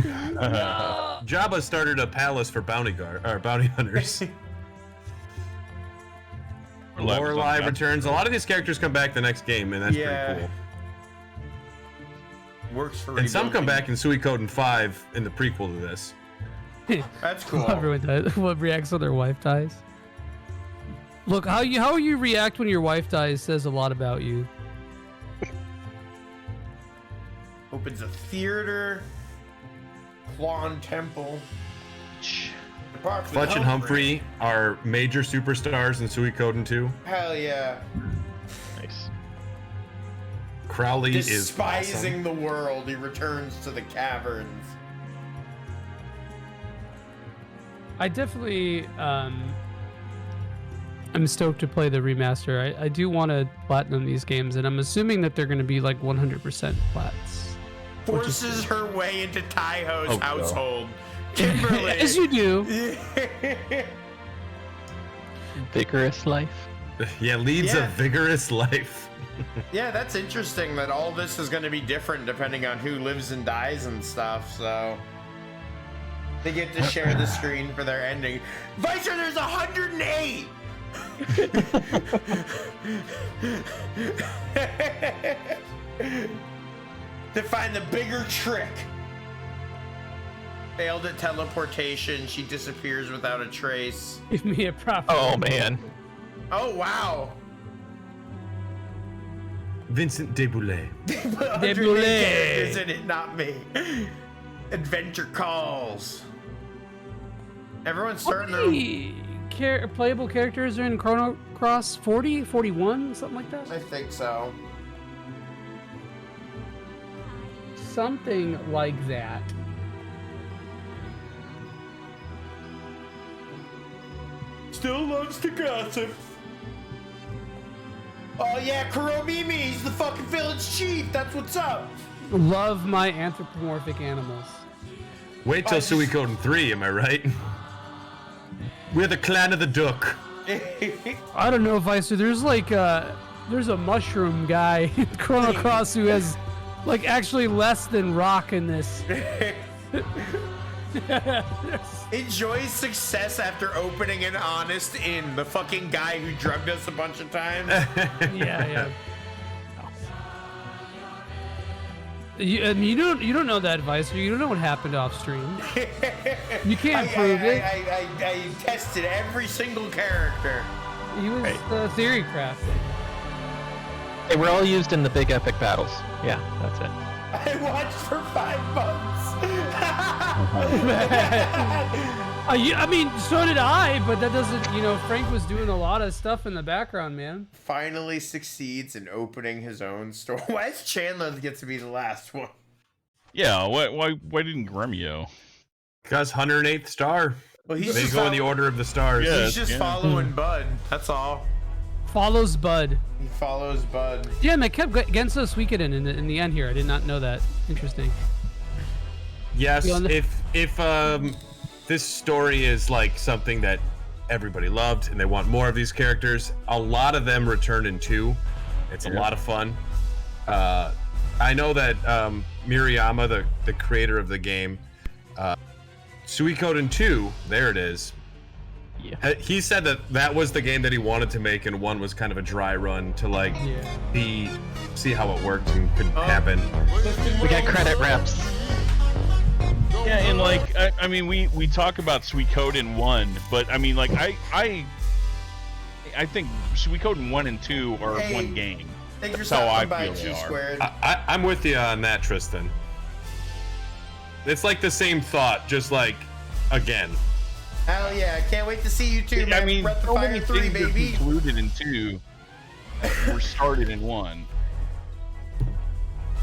Jabba started a palace for bounty hunters. Lorelei returns. A lot of these characters come back the next game, and that's pretty cool. Works for And some come back in Suikoden 5 in the prequel to this. That's cool. Everyone does. What reacts when their wife dies? Look, how you react when your wife dies says a lot about you. Opens a theater. Quan Temple. Fletch and Humphrey are major superstars in Suikoden 2. Hell yeah. Nice. Crowley Despising is the world, he returns to the caverns. I definitely I'm stoked to play the remaster. I do want to platinum these games, and I'm assuming that they're going to be like 100% plats. Forces her way into Taiho's household. Kimberly. As you do. Vigorous life. Yeah, leads a vigorous life. Yeah, that's interesting that all this is going to be different depending on who lives and dies and stuff, so they get to share the screen for their ending. Vicer, there's 108! To find the bigger trick. Failed at teleportation, she disappears without a trace. Give me a profit. Oh man. Oh wow. Vincent Deboulet. Characters in it, not me. Adventure calls. Everyone's starting their playable characters are in Chrono Cross 40, 41, something like that? I think so. Something like that. Still loves to gossip. Oh yeah, Kuromimi, he's the fucking village chief. That's what's up. Love my anthropomorphic animals. Wait till Suikoden 3, am I right? We're the clan of the duck. I don't know, Vicer. There's like there's a mushroom guy in Chrono Cross who has like actually less than rock in this. Enjoys success after opening an honest inn. The fucking guy who drugged us a bunch of times. Yeah. You don't know that, Vicer. You don't know what happened off stream. You can't prove it. I tested every single character. He was theory crafting. They were all used in the big epic battles. Yeah, that's it. I watched for 5 months. I mean, so did I, but that doesn't, Frank was doing a lot of stuff in the background, man. Finally succeeds in opening his own store. Why does Chandler get to be the last one? Yeah, why didn't Gremio? Because 108th star. Well, They go in the order of the stars. Yeah. He's just following Bud. That's all. Follows Bud. He follows Bud. Yeah, and they kept Genso Suikoden in the end here. I did not know that. Interesting. Yes, if this story is like something that everybody loved and they want more of these characters, a lot of them return in 2. It's a lot of fun. I know that Murayama, the creator of the game, Suikoden 2, there it is. Yeah. He said that was the game that he wanted to make, and 1 was kind of a dry run to like see how it worked and could happen. We got credit reps. Yeah, and like I mean, we talk about Suikoden 1, but I mean, like, I think Suikoden 1 and 2 are one game. Thank That's how I by feel they are. Squared. I'm with you on that, Tristan. It's like the same thought, just like again. Hell yeah! I can't wait to see you too, man. I mean, Breath of so Fire many 3, things are baby. concluded in 2 were started in 1.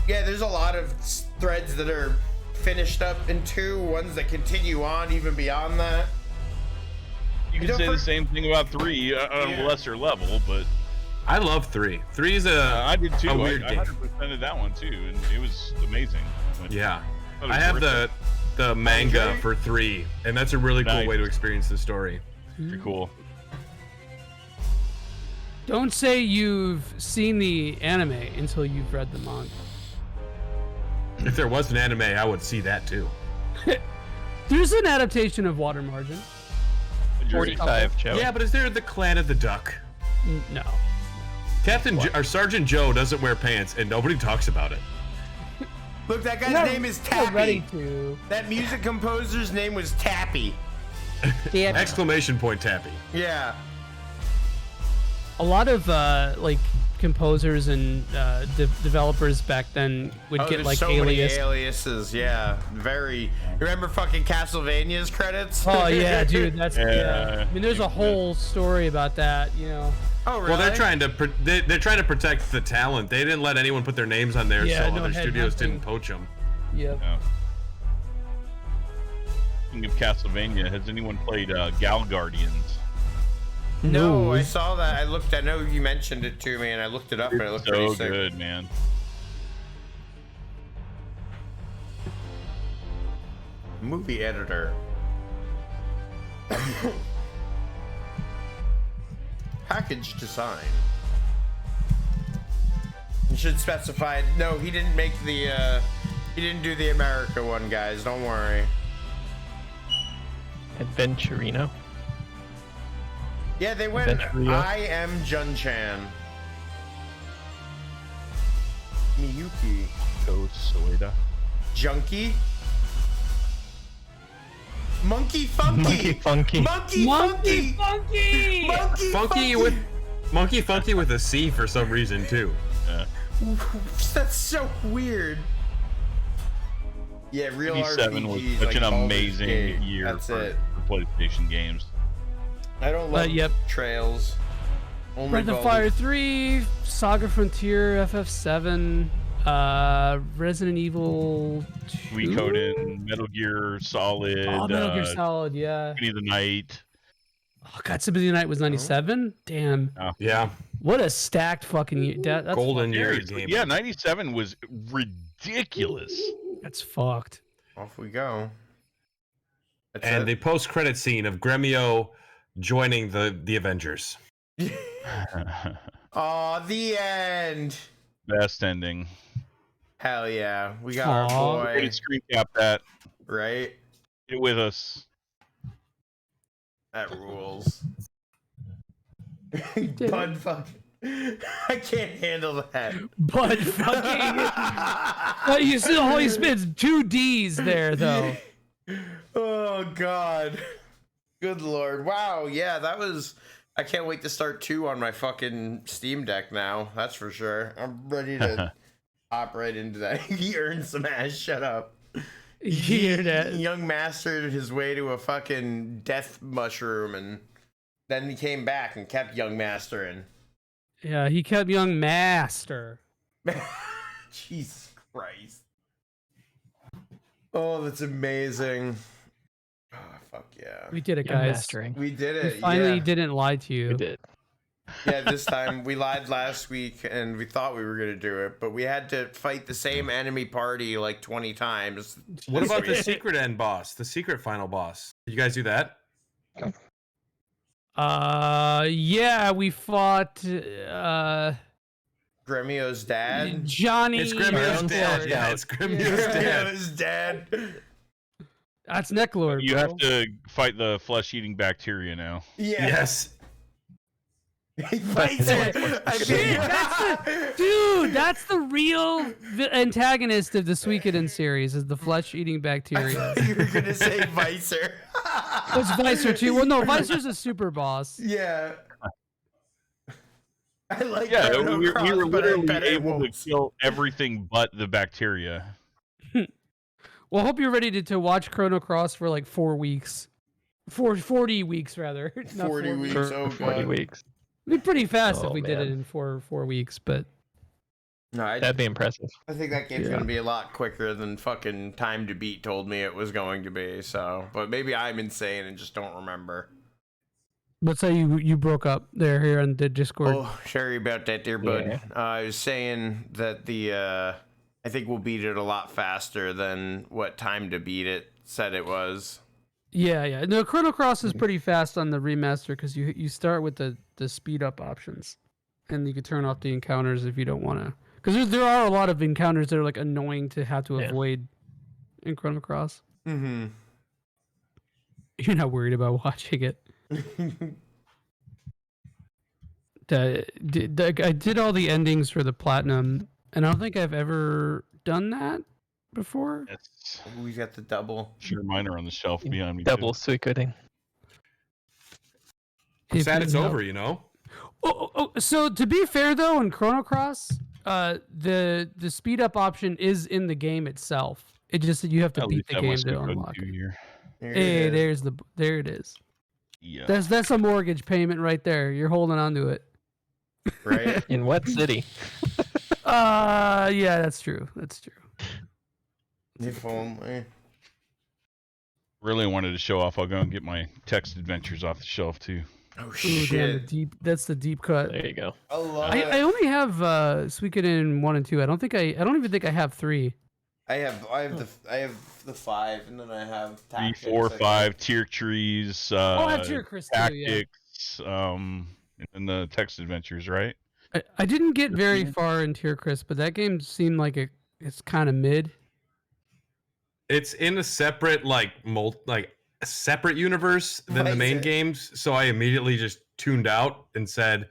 Yeah, there's a lot of threads that are finished up in 2, ones that continue on even beyond that. You can say the same thing about 3 on a lesser level, but I love 3. 3 is I did too. a weird I game. 100%ed that one too, and it was amazing. But Yeah. it was I have worth the manga for 3, and that's a really cool Nice. way to experience the story. Pretty cool. Don't say you've seen the anime until you've read the manga. If there was an anime, I would see that too. There's an adaptation of Water Margin. 45, Joe. Yeah, but is there the Clan of the Duck? No. Or Sergeant Joe doesn't wear pants, and nobody talks about it. Look, that guy's Not- name is not ready Tappy. to. That music composer's name was Tappy. Exclamation point Tappy. Yeah. A lot of like composers and developers back then would get there's like so alias. many aliases. Yeah, very. Remember fucking Castlevania's credits? Oh yeah, dude, that's Yeah. I mean, there's a whole story about that, you know. Oh really? Well, they're trying to protect the talent. They didn't let anyone put their names on there, Yeah, so no other studios headhunting. didn't poach them. Yep. Yeah. Speaking of Castlevania, has anyone played Gal Guardians? No, I saw that. I know you mentioned it to me, and I looked it up, and it looked pretty So sick. good, man. Movie editor. Package design. You should specify. No, he didn't make the. He didn't do the America one, guys. Don't worry. Adventurino. Yeah, they went. Adventurio. I am Jun-chan. Miyuki. Go Soida. Junkie. Monkey Funky. Monkey Funky. Monkey Monkey Funky. Funky! Monkey Funky with a C for some reason too. That's so weird. Yeah, real 87 was RPGs, such like an Baldur's amazing Gate. year That's for it. PlayStation games. I don't love Yep. Trails. Only Breath of Baldur's- Fire 3, Saga Frontier, FF7, Resident Evil 2. Suikoden, Metal Gear Solid, Oh, Metal Gear Solid, yeah. Symphony of the Night. Oh, God, Symphony of the Night was 97? Damn. Yeah, What a stacked fucking year. That's golden year of Seriously, gaming. yeah, 97 was ridiculous. That's fucked. Off we go. That's And it. the post-credit scene of Gremio joining the Avengers. Aw, the end. Best ending. Hell yeah. We got Aw. our Way boy, to screen cap that. right? Get with us. That rules. Bud fucking. I can't handle that. But fucking. You still only spends 2 D's there, though. Oh god. Good lord. Wow, yeah, that was. I can't wait to start 2 on my fucking Steam Deck now. That's for sure. I'm ready to hop right into that. He earned some ass. Shut up. Hear that? Young mastered his way to a fucking death mushroom, and then he came back and kept young mastering. Yeah, he kept young master. Jesus Christ. Oh, that's amazing. Oh, fuck yeah. We did it, Young guys. mastering. We did We it. finally yeah. didn't lie to you. We did. Yeah, this time we lied last week and we thought we were going to do it, but we had to fight the same enemy party like 20 times. What about the secret end boss? The secret final boss? Did you guys do that? Yeah, we fought Gremio's dad? Johnny. It's Gremio's dad. Neckhlord. Yeah, it's Gremio's dad. Gremio's dad. That's Necklord. You bro. have to fight the flesh-eating bacteria now. Yeah. Yes. Visor. Dude, that's the real antagonist of the Suikoden series, is the flesh-eating bacteria. You were gonna say Visor. It's Visor too. Well, no, Visor's a super boss. Yeah. I like Yeah, Chrono we Cross, were but I literally bet it able to won't. kill everything but the bacteria. Well, I hope you're ready to watch Chrono Cross for like 4 weeks. 40 weeks, rather. Not 40 weeks. For Oh, 40 God. weeks. It'd be pretty fast if Oh, we did it man. in four weeks, but No, That'd be impressive. I think that game's Yeah. gonna be a lot quicker than fucking Time to Beat told me it was going to be. So, but maybe I'm insane and just don't remember. let's say you broke up there here on the Discord. Oh, sorry about that, there, bud. Yeah. I was saying that I think we'll beat it a lot faster than what Time to Beat it said it was. Yeah. No, Chrono Cross is pretty fast on the remaster because you start with the speed up options, and you can turn off the encounters if you don't want to. Because there are a lot of encounters that are like annoying to have to avoid in Chrono Cross. Mm-hmm. You're not worried about watching it. I did all the endings for the platinum, and I don't think I've ever done that before. That's We got the double. sure mine are on the shelf behind me. Double Too. Suikoden. I'm sad it's No. over, you know? So to be fair though, in Chrono Cross, the speed up option is in the game itself. It just you have to At beat least the that was game to Suikoden unlock 2 it. here. Hey, there it is. Yeah. That's a mortgage payment right there. You're holding on to it. Right? In what city? Yeah, that's true. That's true. If only. Really wanted to show off. I'll go and get my text adventures off the shelf too. Oh Ooh, shit! damn, that's the deep cut. There you go. I love I it. only have Suikoden 1 and 2. I don't even think I have 3. I have the 5, and then I have 3, tactics, 4, I think. 5 tier trees. I have Tier Chris too, yeah. Tactics. And the text adventures, right? I didn't get very far in Tier Chris, but that game seemed like it's kind of mid. It's in a separate a separate universe than Why the is main it? games, so I immediately just tuned out and said,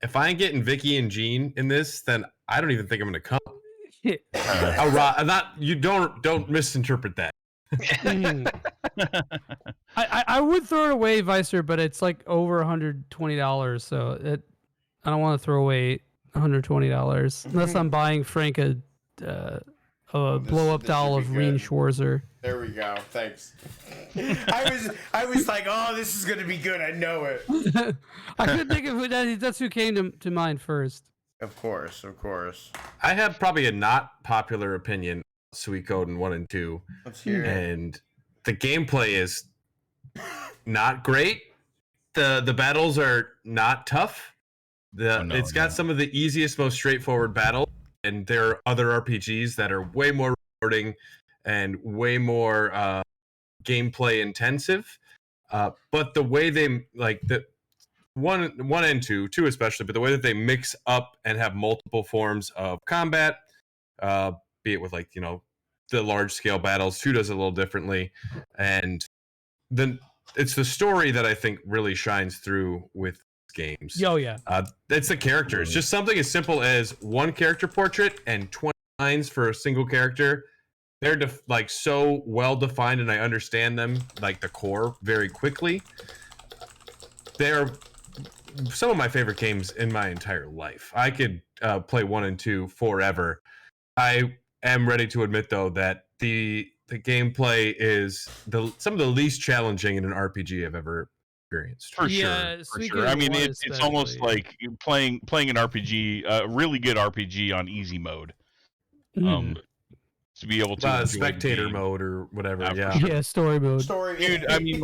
if I ain't getting Vicky and Jean in this, then I don't even think I'm gonna come. Don't misinterpret that. I would throw it away, Visor, but it's like over $120, so I don't want to throw away $120 unless I'm buying Frank a blow up this doll should of be Reen good. Schwarzer. There we go. Thanks. I was like, oh, this is gonna be good. I know it. I couldn't think of who that's who came to mind first. Of course. I have probably a not popular opinion of Suikoden 1 and 2, Let's hear it. and the gameplay is not great. The battles are not tough. It's got some of the easiest, most straightforward battles, and there are other RPGs that are way more rewarding and way more gameplay intensive. But the way they one and two especially, but the way that they mix up and have multiple forms of combat, be it with the large scale battles, 2 does it a little differently, and then it's the story that I think really shines through with games. Oh yeah. It's the characters. Just something as simple as one character portrait and 20 lines for a single character. They're so well defined, and I understand them the core very quickly. They're some of my favorite games in my entire life. I could play 1 and 2 forever. I am ready to admit though that the gameplay is some of the least challenging in an RPG I've ever experienced. For Yeah, sure. Suikoden I mean, 1 it's almost especially. like playing an RPG, a really good RPG on easy mode. To be able to enjoy the spectator game. mode or whatever. Yeah, for Yeah. Yeah, story mode. Story. Dude, I mean,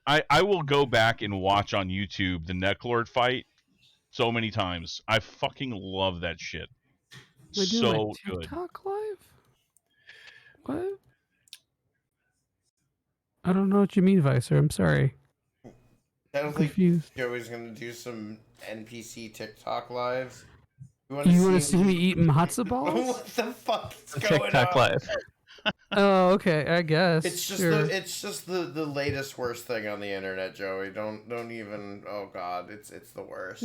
I will go back and watch on YouTube the Necklord fight so many times. I fucking love that shit. Am I doing So my good. TikTok live? What? I don't know what you mean, Visor. I'm sorry. I don't think Confused. Joey's gonna do some NPC TikTok lives. You want to see me eating matzo balls? What the fuck is going TikTok on? live. Oh, okay. I guess. It's just sure. the latest worst thing on the internet, Joey. Don't even. Oh God, it's the worst.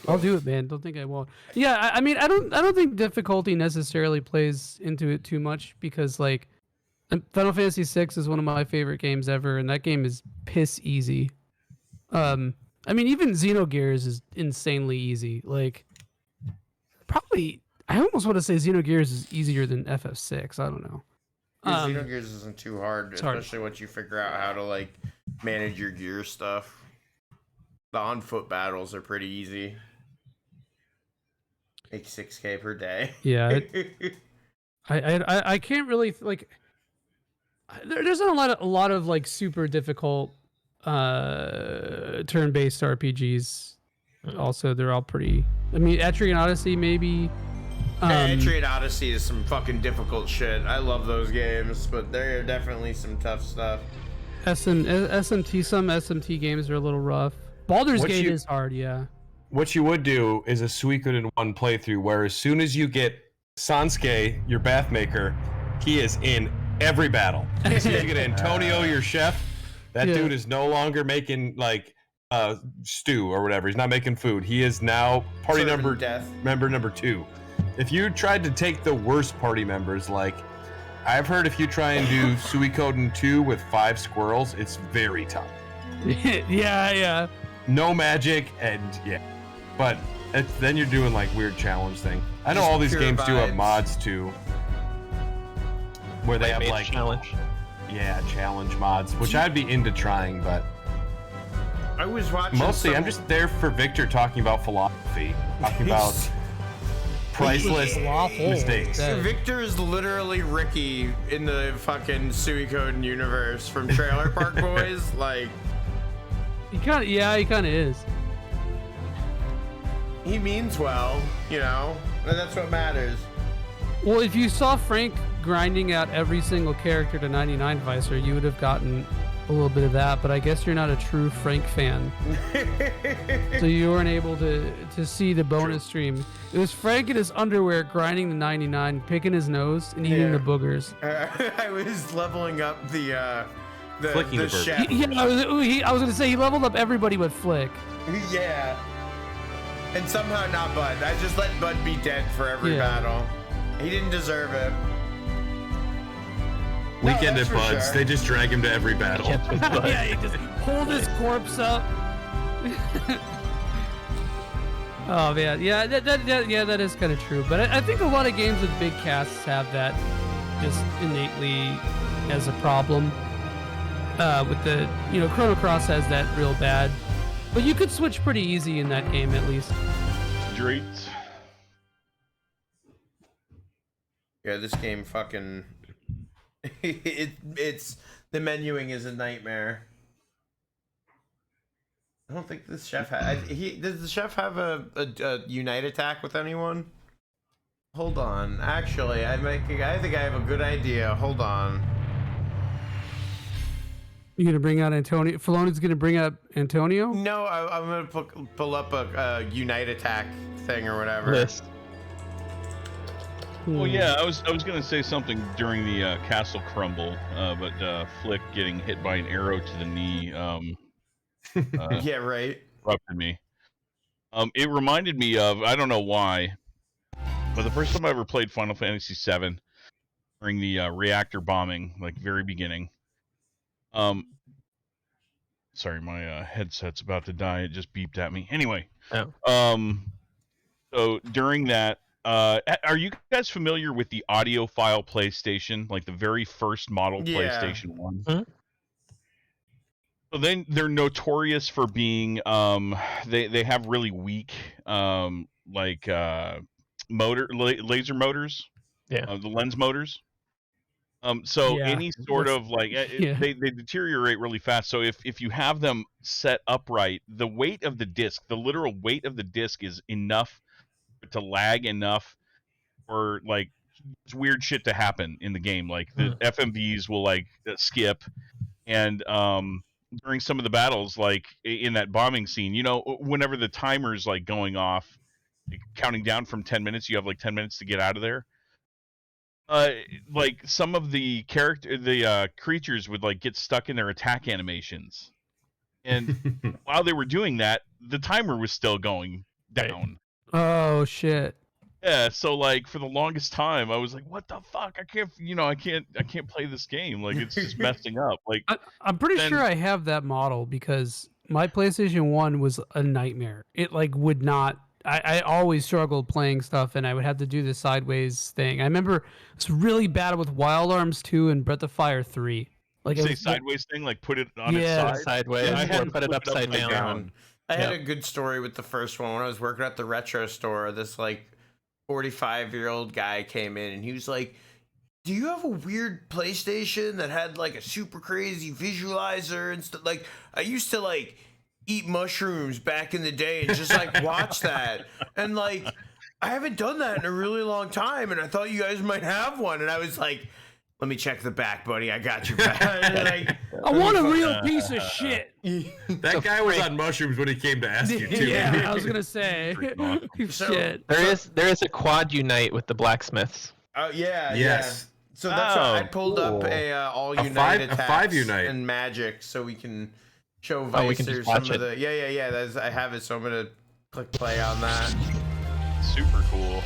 I'll do it, man. Don't think I won't. Yeah, I mean, I don't think difficulty necessarily plays into it too much because like, Final Fantasy VI is one of my favorite games ever, and that game is piss easy. I mean, even Xenogears is insanely easy. Like, probably, I almost want to say Xenogears is easier than FF6. I don't know. Xenogears isn't too hard, hard. especially once you figure out how to like manage your gear stuff. The on-foot battles are pretty easy. Make 6K per day. Yeah, I can't really like. There's not a lot of like super difficult turn-based RPGs. Also, they're all pretty. I mean, Etrian Odyssey maybe. Etrian Odyssey is some fucking difficult shit. I love those games, but there are definitely some tough stuff. Some SMT games are a little rough. Baldur's Gate is hard, yeah. What you would do is a Suikoden 1 playthrough where as soon as you get Sansuke, your bath maker, he is in every battle. As soon as you get Antonio, your chef, that dude is no longer making like stew or whatever. He's not making food. He is now party member 2. If you tried to take the worst party members, like I've heard if you try and do Suikoden 2 with 5 squirrels, it's very tough. Yeah. No magic and but then you're doing like weird challenge thing. I know all these games do have mods too, where they have like challenge mods, which I'd be into trying, but I was watching. Mostly, I'm just there for Victor talking about philosophy, talking about priceless mistakes. Victor is literally Ricky in the fucking Suikoden universe from Trailer Park Boys. Like, he kind of is. He means well, you know, and that's what matters. Well, if you saw Frank grinding out every single character to 99 Visor, you would have gotten a little bit of that, but I guess you're not a true Frank fan. So you weren't able to see the bonus stream. It was Frank in his underwear grinding the 99, picking his nose, and eating the boogers. I was leveling up the chef. I was going to say he leveled up everybody but Flick. Yeah. And somehow not Bud. I just let Bud be dead for every battle. He didn't deserve it. Weekend at Bud's, they just drag him to every battle. Yeah, he just pulled his corpse up. Oh man, yeah, that is kind of true. But I think a lot of games with big casts have that just innately as a problem. With the Chrono Cross has that real bad. But you could switch pretty easy in that game, at least. Great. Yeah, this game fucking... it's... The menuing is a nightmare. I don't think this chef does the chef have a unite attack with anyone? Hold on. Actually, I think I have a good idea. Hold on. You gonna bring out Antonio? Filoni's gonna bring up Antonio? No, I'm gonna pull up a unite attack thing or whatever. List. Well, yeah, I was gonna say something during the castle crumble, but Flick getting hit by an arrow to the knee. Yeah, right. Interrupted me. It reminded me of, I don't know why, but the first time I ever played Final Fantasy VII during the reactor bombing, like very beginning. Sorry, my headset's about to die. It just beeped at me. Anyway. Oh. So during that, are you guys familiar with the audiophile PlayStation, like the very first model PlayStation 1? Mm-hmm. So they're notorious for being they have really weak laser motors. Yeah. The lens motors. So any sort of like they deteriorate really fast. So if you have them set upright, the weight of the disc, the literal weight of the disc is enough to lag enough for like weird shit to happen in the game. Like the FMVs will like skip, and during some of the battles, like in that bombing scene, whenever the timer's like going off, like, counting down from 10 minutes, you have like 10 minutes to get out of there. like some of the creatures would like get stuck in their attack animations, and while they were doing that, the timer was still going down. Oh shit. Yeah, so like for the longest time, I was like, "What the fuck? I can't play this game. Like it's just messing up." Like I'm pretty sure I have that model because my PlayStation 1 was a nightmare. It like would not. I always struggled playing stuff, and I would have to do the sideways thing. I remember it's really bad with Wild Arms 2 and Breath of Fire 3. Like say sideways thing, like put it on its Yeah, side. Sideways, I or had put it upside down. I had a good story with the first one. When I was working at the retro store, this like 45-year-old guy came in and he was like, "Do you have a weird PlayStation that had like a super crazy visualizer and stuff? Like I used to like eat mushrooms back in the day and just like watch that. And like I haven't done that in a really long time and I thought you guys might have one." And I was like, "Let me check the back, buddy. I got your back." Like, I want a real piece of shit. That guy was on mushrooms when he came to ask you too. Yeah, I was gonna say. Shit. There is a quad unite with the blacksmiths. Oh yeah, Yes. yeah. So that's why I pulled up a all unite a attacks 5 unite. and magic, so we can show Oh, we can Vicer just some watch of it. the yeah. That's, I have it, so I'm gonna click play on that. Super cool.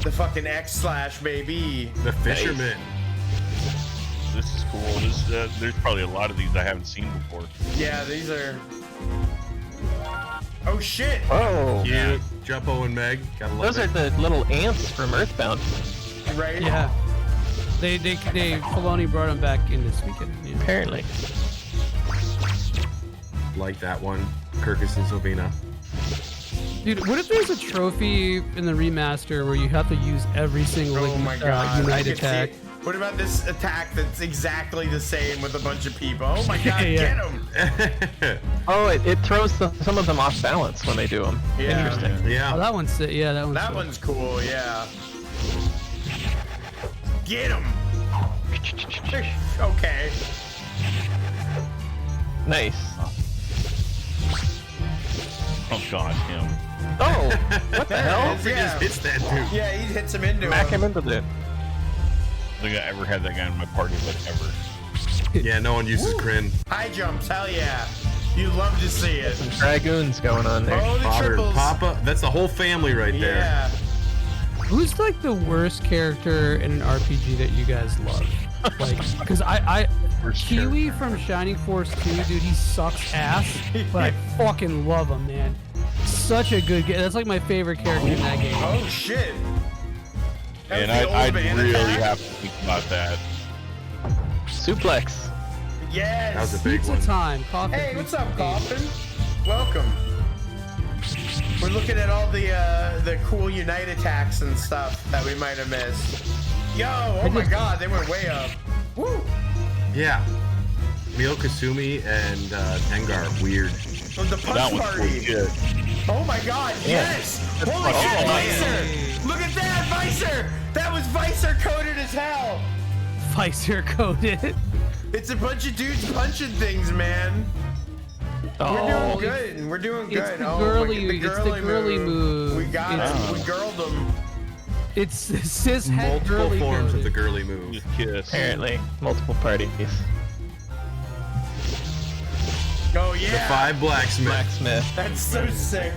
The fucking X/, baby. The fisherman. This is cool. There's probably a lot of these I haven't seen before. Yeah, these are. Oh shit! Oh, Cute. Jumpo and Meg. Gotta love those are it. the little ants from Earthbound. Right? Yeah. They Filoni brought him back in this weekend. Yeah. Apparently. Like that one. Kirkus and Sylvina. Dude, what if there's a trophy in the remaster where you have to use every single Oh my god! I Unite could attack? see- What about this attack that's exactly the same with a bunch of people? Oh my god! Yeah. Get him! Oh, it throws some of them off balance when they do them. Yeah. Interesting. Oh, Yeah. that one's sick. Yeah, that one's That sick. one's cool. Yeah. Get him! Okay. Nice. Oh god, him. Oh, what the hell? He just hits that dude. Yeah, he hits him into Smack him. him into the. I don't think I ever had that guy in my party, like ever. Yeah, no one uses Kryn. High jumps, hell yeah. You love to see it. Some dragoons going on there. Oh, the Father and triples. Papa. That's the whole family right there. Yeah. Who's like the worst character in an RPG that you guys love? Like, because I Kiwi from Shining Force 2, dude, he sucks ass, but I fucking love him, man. Such a good game. That's like my favorite character in that game. Oh shit. That And was the old I'd man really attack? have to think about that. Suplex. Yes. That was a big Pizza one. time. Coffee. Hey, what's up, Coffin? Welcome. We're looking at all the cool Unite attacks and stuff that we might have missed. Yo, oh my god, they went way up. Woo! Yeah. Mio Kasumi and Tengar. Weird. Oh, the That punch one's party. pretty good. Oh my god, yes! Holy shit, Oh, Vicer! Look at that, Vicer! That was Vicer coded as hell! Vicer coded. It's a bunch of dudes punching things, man. Oh, We're doing good. We're doing good. It's the Oh, girly, it's the girly move. We got It's- him. We girled him. It's cis het Multiple girly forms of coded. the girly move. Just kiss. apparently multiple parties. Oh The yeah. 5 blacksmith. Blacksmith. That's so sick.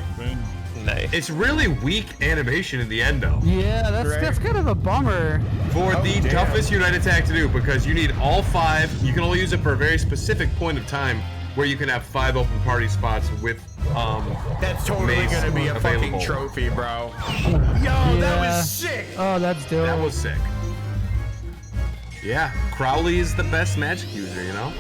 Nice. It's really weak animation in the end, though. Yeah, that's kind of a bummer. For Oh, the damn. toughest Unite attack to do, because you need all 5. You can only use it for a very specific point of time where you can have 5 open party spots with That's totally mace gonna be a fucking available. trophy, bro. Yo, that Yeah. was sick. Oh, that's dope. That was sick. Yeah, Crowley is the best magic user, you know?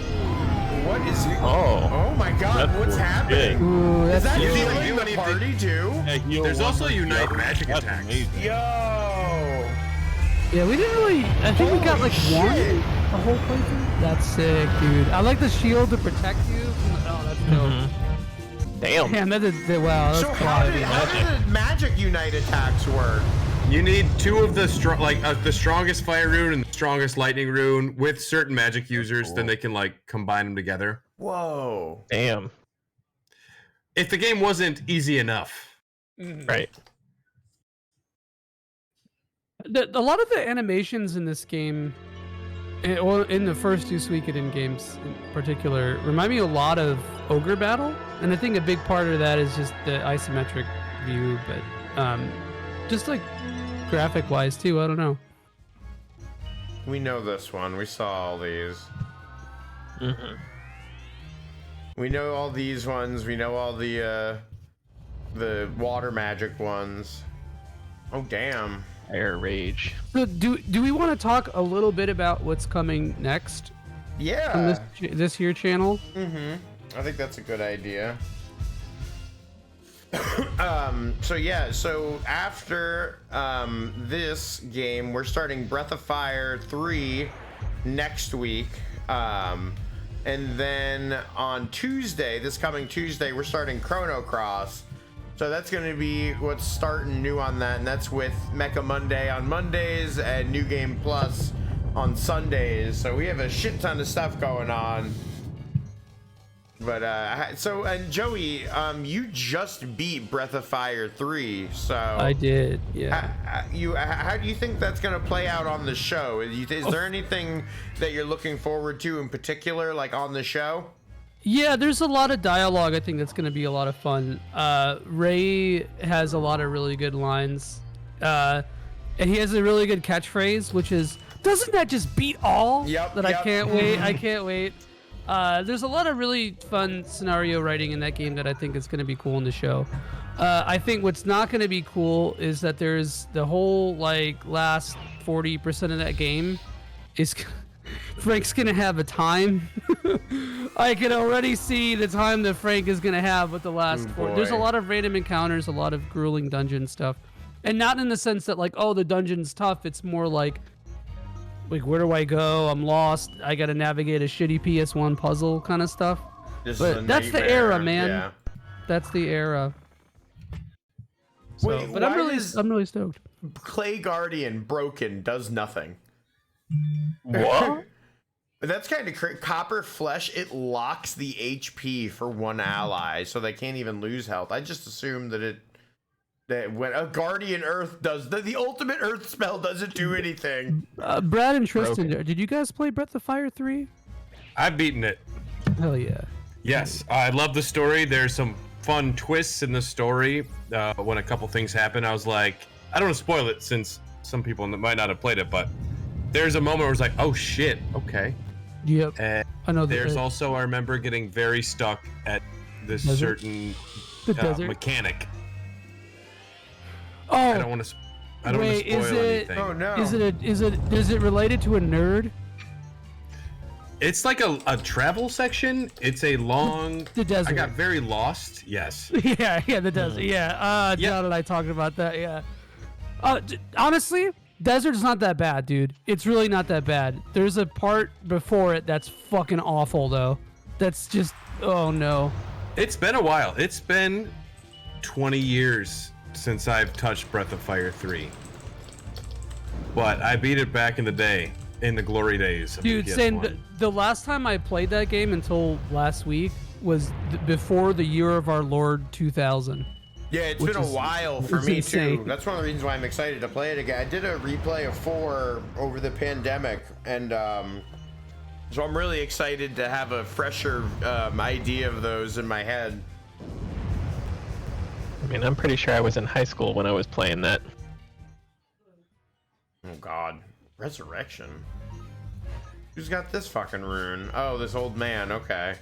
What is he? Oh. Oh my god, That's what's cool. happening? Ooh, Is that's that healing healing you the anything. party too? Yeah, heal There's one also with the Unite other. magic That's attacks. amazing. Yo. Yeah, we didn't really. I think we got like Holy one shit. the whole playthrough. That's sick, dude. I like the shield to protect you. Oh, that's dope. Damn. Damn, that did wow. That's So how quality. did the magic Unite attacks work? You need 2 of the the strongest fire rune and the strongest lightning rune with certain magic users, then they can like combine them together. Whoa. Damn. If the game wasn't easy enough. Right. A lot of the animations in this game, or in the first two Suikoden games in particular, remind me a lot of Ogre Battle, and I think a big part of that is just the isometric view, but just like graphic-wise too. I don't know. We know this one. We saw all these. Mm-hmm. We know all these ones. We know all the water magic ones. Oh damn. Air Rage. So do we want to talk a little bit about what's coming next Yeah. on this here channel? I think that's a good idea. So after this game, we're starting Breath of Fire 3 next week. And then on Tuesday, this coming Tuesday, we're starting Chrono Cross. So that's going to be what's starting new on that, and that's with Mecha Monday on Mondays and New Game Plus on Sundays. So we have a shit ton of stuff going on. But and Joey, you just beat Breath of Fire 3, so I did, yeah. How do you think that's gonna play out on the show? Is there anything that you're looking forward to in particular, like on the show? Yeah, there's a lot of dialogue. I think that's going to be a lot of fun. Ray has a lot of really good lines. And he has a really good catchphrase, which is, "Doesn't that just beat all?" Yep. I can't wait. I can't wait. There's a lot of really fun scenario writing in that game that I think is going to be cool in the show. I think what's not going to be cool is that there's the whole like last 40% of that game is Frank's going to have a time. I can already see the time that Frank is going to have with the last four. There's a lot of random encounters, a lot of grueling dungeon stuff. And not in the sense that like, oh, the dungeon's tough. It's more like where do I go? I'm lost. I got to navigate a shitty PS1 puzzle kind of stuff. But that's the era, man. Yeah. That's the era. So, Wait, but I'm really stoked. Clay Guardian broken does nothing. What? That's kind of Copper Flesh, it locks the HP for one ally, so they can't even lose health. I just assumed that when a Guardian Earth does the ultimate Earth spell doesn't do anything. Brad and Tristan, did you guys play Breath of Fire 3? I've beaten it. Hell yeah. Yes, I love the story. There's some fun twists in the story. When a couple things happen, I was like, I don't want to spoil it since some people might not have played it, but there's a moment where it's like, oh shit, okay. Yep. And I know. There's also, I remember getting very stuck at this certain mechanic. Oh, I don't want to spoil anything. Oh no. Is it related to a nerd? It's like a travel section. It's a long. The desert. I got very lost. Yes. Yeah, the desert. Yeah. John and I talked about that. Yeah. Honestly, desert's not that bad, dude. It's really not that bad. There's a part before it that's fucking awful, though. That's just, oh no. It's been a while. It's been 20 years since I've touched Breath of Fire 3. But I beat it back in the day, in the glory days of dude, the PS1. saying the last time I played that game until last week was before the year of our Lord 2000. Yeah, it's been a while for me insane. too. That's one of the reasons why I'm excited to play it again. I did a replay of 4 over the pandemic, and so I'm really excited to have a fresher idea of those in my head. I mean, I'm pretty sure I was in high school when I was playing that. Oh god, Resurrection. Who's got this fucking rune? Oh, this old man. Okay.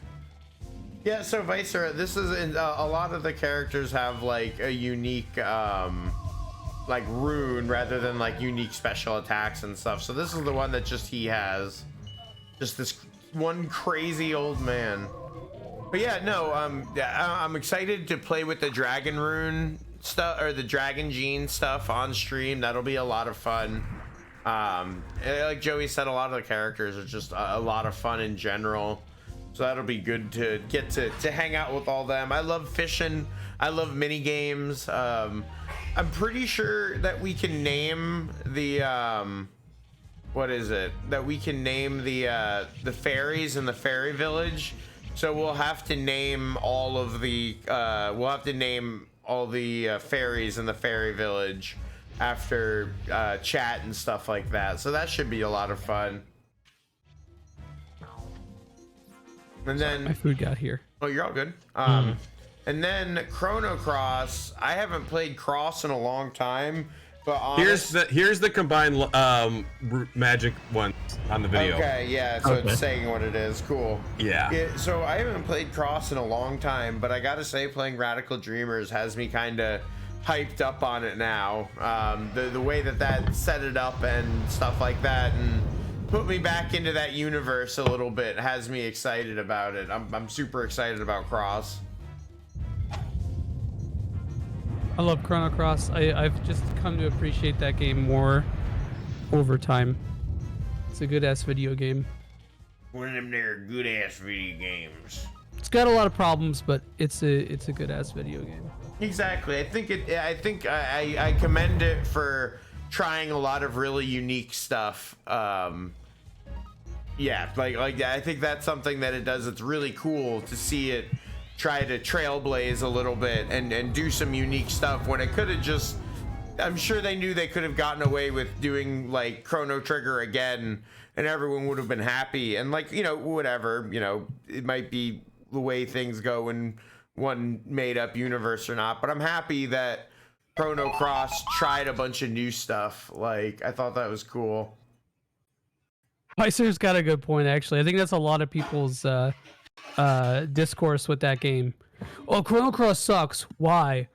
Yeah, so Vicer, this is a lot of the characters have like a unique like rune rather than like unique special attacks and stuff. So this is the one that just he has, just this one crazy old man. But yeah, no, I'm excited to play with the dragon rune stuff or the dragon gene stuff on stream. That'll be a lot of fun. Like Joey said, a lot of the characters are just a lot of fun in general. So that'll be good to get to hang out with all them. I love fishing. I love mini games. I'm pretty sure that we can name the what is it? That we can name the fairies in the fairy village. So we'll have to name all of the fairies in the fairy village after chat and stuff like that. So that should be a lot of fun. And then My food got here. oh, you're all good. And then Chrono Cross. I haven't played Cross in a long time, but Here's the combined magic one on the video. Okay, yeah, so it's saying what it is. Cool. Yeah. So I haven't played Cross in a long time, but I gotta say, playing Radical Dreamers has me kind of hyped up on it now. The way that set it up and stuff like that, and put me back into that universe a little bit, has me excited about it. I'm super excited about Cross. I love Chrono Cross. I've just come to appreciate that game more over time. It's a good ass video game. One of them there good ass video games. It's got a lot of problems, but it's a good ass video game. Exactly. I commend it for trying a lot of really unique stuff. Yeah, like I think that's something that it does. It's really cool to see it try to trailblaze a little bit and do some unique stuff when it could have just, I'm sure they knew they could have gotten away with doing like Chrono Trigger again and everyone would have been happy. And like, you know, whatever, you know, it might be the way things go in one made up universe or not, but I'm happy that Chrono Cross tried a bunch of new stuff. Like, I thought that was cool. Weiser's got a good point, actually. I think that's a lot of people's discourse with that game. Oh, Chrono Cross sucks. Why?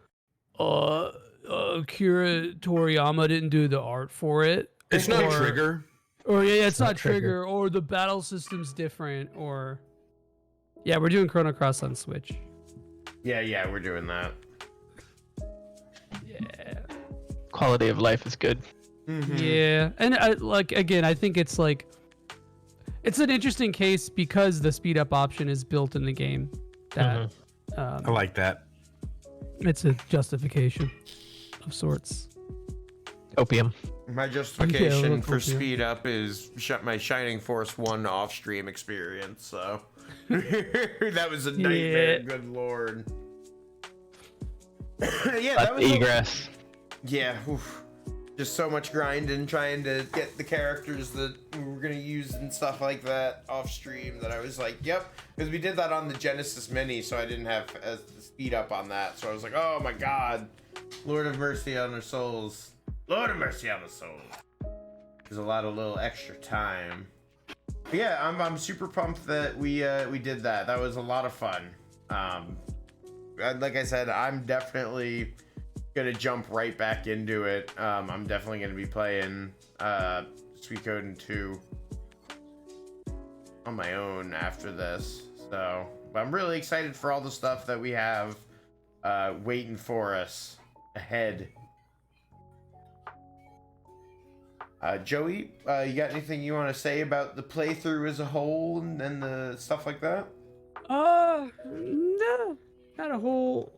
Akira Toriyama didn't do the art for it. It's not Trigger. Or yeah, it's not Trigger. Or the battle system's different. Or yeah, we're doing Chrono Cross on Switch. Yeah, we're doing that. Yeah. Quality of life is good. Mm-hmm. Yeah, and I think it's like, it's an interesting case because the speed up option is built in the game. That I like that. It's a justification of sorts. Opium. My justification for speed up is my Shining Force 1 off-stream experience, so that was a nightmare. Yeah. Good lord. Yeah, that was egress. Yeah, oof. Just so much grinding trying to get the characters that we were gonna use and stuff like that off stream that I was like, yep, because we did that on the Genesis Mini, so I didn't have speed up on that, so I was like, oh my god, Lord have mercy on our souls. Lord have mercy on the souls. There's a lot of little extra time. But yeah, I'm super pumped that we did that. That was a lot of fun. Like I said, I'm definitely gonna jump right back into it. I'm definitely gonna be playing Suikoden 2 on my own after this. So, but I'm really excited for all the stuff that we have waiting for us ahead. Joey, you got anything you want to say about the playthrough as a whole and the stuff like that? No, not a whole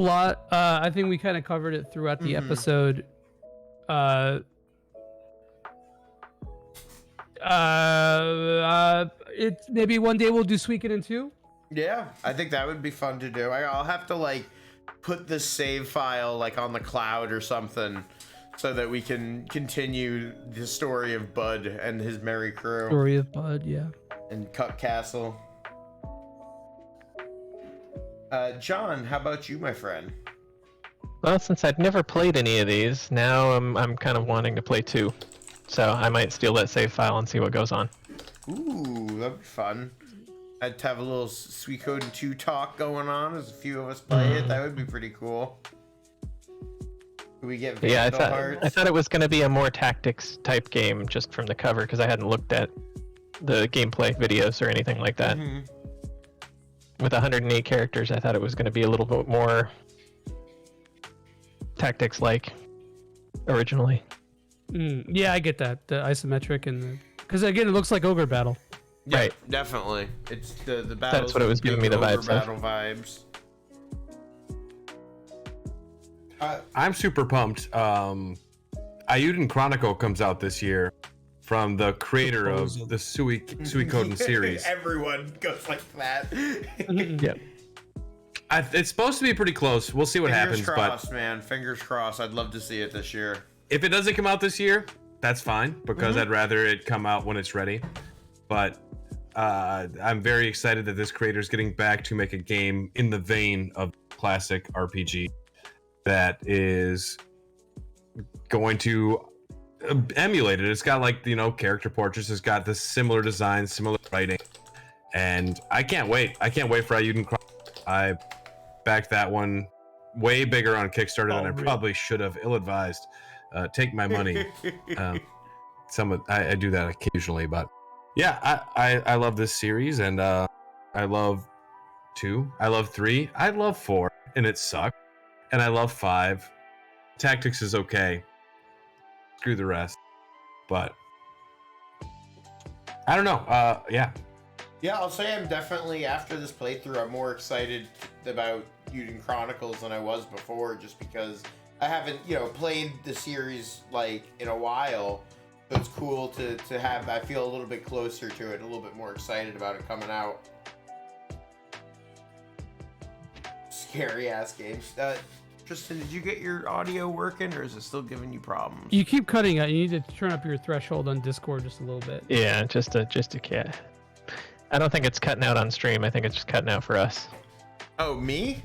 lot. I think we kind of covered it throughout the episode. It's maybe one day we'll do Suikoden 2. Yeah, I think that would be fun to do. I'll have to like put this save file like on the cloud or something so that we can continue the story of Bud and his merry crew. Story of Bud, yeah. And Cup Castle. John, how about you, my friend? Well, since I've never played any of these, now I'm kind of wanting to play 2. So I might steal that save file and see what goes on. Ooh, that'd be fun. I'd have a little Suikoden 2 talk going on as a few of us play it. That would be pretty cool. We get Vandal Hearts. I thought it was going to be a more tactics type game just from the cover because I hadn't looked at the gameplay videos or anything like that. With 108 characters, I thought it was going to be a little bit more tactics-like originally. Yeah, I get that. The isometric and because again, it looks like Ogre Battle. Yeah, right. Definitely. It's the battles. That's what it was giving me the vibes battle vibes. I'm super pumped. Ayuden Chronicle comes out this year from the creator of the Suikoden series. Everyone goes like that. Yep. It's supposed to be pretty close. We'll see what happens. Fingers crossed, man. Fingers crossed. I'd love to see it this year. if it doesn't come out this year, that's fine, because I'd rather it come out when it's ready. But I'm very excited that this creator is getting back to make a game in the vein of classic RPG that is going to emulate it. It's got like, you know, character portraits. It's got this similar design, similar writing, and I can't wait. I can't wait for Ayuden Chronicles. I backed that one way bigger on Kickstarter than I probably should have. Ill-advised. Take my money. I do that occasionally, but yeah, I love this series, and I love 2. I love 3. I love 4, and it sucked. And I love 5. Tactics is okay. Screw the rest. But I don't know. Yeah. Yeah, I'll say I'm definitely, after this playthrough, I'm more excited about Ayuden Chronicles than I was before, just because I haven't, you know, played the series like in a while. So it's cool to have. I feel a little bit closer to it, a little bit more excited about it coming out. Scary ass games. Tristan, did you get your audio working, or is it still giving you problems? You keep cutting out. You need to turn up your threshold on Discord just a little bit. Yeah, just a cat. I don't think it's cutting out on stream. I think it's just cutting out for us. Oh, me?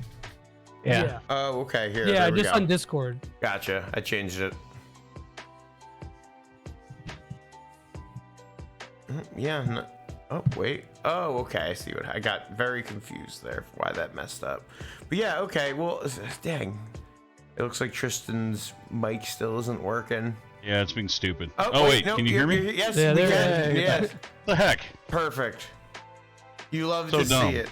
Yeah. Oh, okay. Here. Yeah, there we just go. on Discord. Gotcha. I changed it. Yeah. No, oh, wait. Oh, okay. I see what I got. Very confused there for why that messed up. But yeah, okay. Well, dang. It looks like Tristan's mic still isn't working. Yeah, it's being stupid. Oh wait, no, can you hear me? Yes, Yeah, we there can. it is. Yes. The heck? Perfect. You love So to dumb. see it.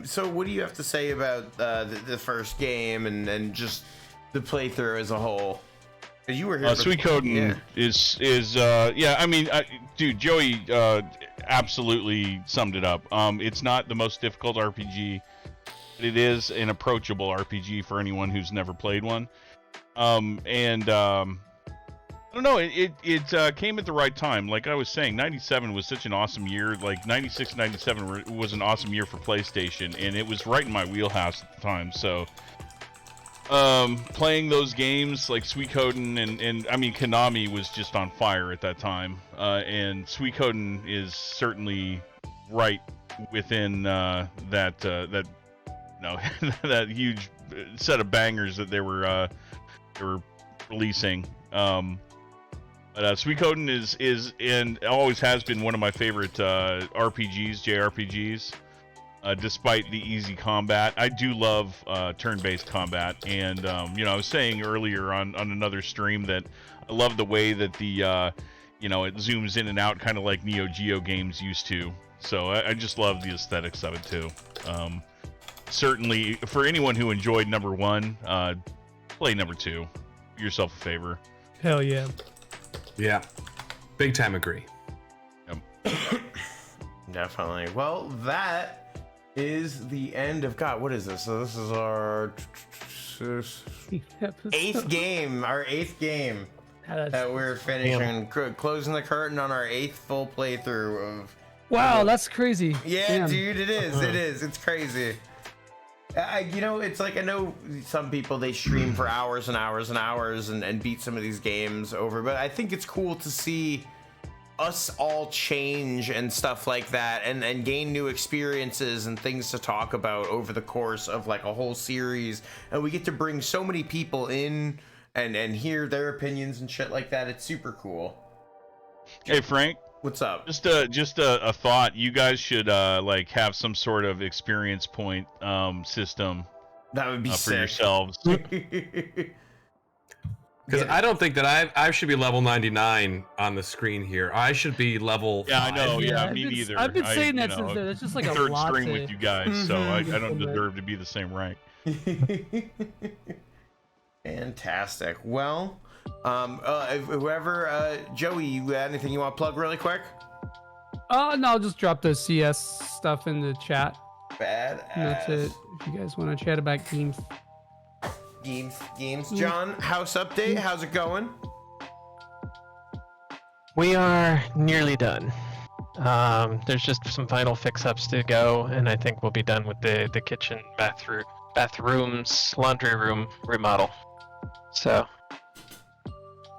So what do you have to say about the first game and just the playthrough as a whole? 'Cause you were here. Suikoden is yeah. I mean, dude, Joie absolutely summed it up. It's not the most difficult RPG, but it is an approachable RPG for anyone who's never played one. I don't know. It came at the right time. Like I was saying, 97 was such an awesome year. Like 96, 97 was an awesome year for PlayStation, and it was right in my wheelhouse at the time. So, playing those games like Suikoden and I mean Konami was just on fire at that time. And Suikoden is certainly right within that that huge set of bangers that they were releasing. But Suikoden is and always has been one of my favorite RPGs, JRPGs. Despite the easy combat, I do love turn-based combat, and you know, I was saying earlier on another stream that I love the way that the you know, it zooms in and out, kind of like Neo Geo games used to. So I just love the aesthetics of it too. Certainly, for anyone who enjoyed number 1, play number 2. Do yourself a favor. Hell yeah. Yeah. Big time agree. Definitely. Well, that is the end of what is this? So this is our 8th game. Our 8th game that we're finishing, closing the curtain on our 8th full playthrough of. Wow, that's crazy. Yeah, Damn. dude, it is. It is. It's crazy. You know, it's like I know some people, they stream for hours and hours and hours and beat some of these games over, but I think it's cool to see us all change and stuff like that and gain new experiences and things to talk about over the course of like a whole series, and we get to bring so many people in and hear their opinions and shit like that. It's super cool. Hey Frank, what's up? Just a thought. You guys should like have some sort of experience point system. That would be for sick. yourselves. Because I don't think that I should be level 99 on the screen here. I should be level 5. I know. Yeah, me neither. I've been saying that since then. It's just like a third latte. string with you guys, so I don't deserve to be the same rank. Fantastic. Well, whoever, Joey, you got anything you want to plug really quick? No, I'll just drop the CS stuff in the chat. Badass. And that's it. If you guys want to chat about games. Games. John, house update. How's it going? We are nearly done. There's just some final fix-ups to go, and I think we'll be done with the kitchen, bathrooms, laundry room remodel. So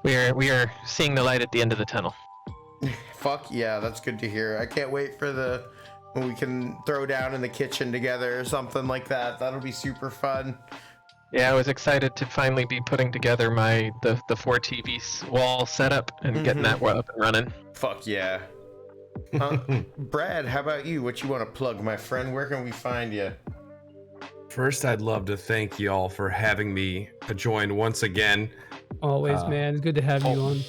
we are seeing the light at the end of the tunnel. Fuck yeah, that's good to hear. I can't wait for when we can throw down in the kitchen together or something like that. That'll be super fun. Yeah, I was excited to finally be putting together the 4 TV wall setup and getting that up and running. Fuck yeah. Brad, how about you? What you want to plug, my friend? Where can we find you? First, I'd love to thank you all for having me join once again. Always, man. It's good to have you on.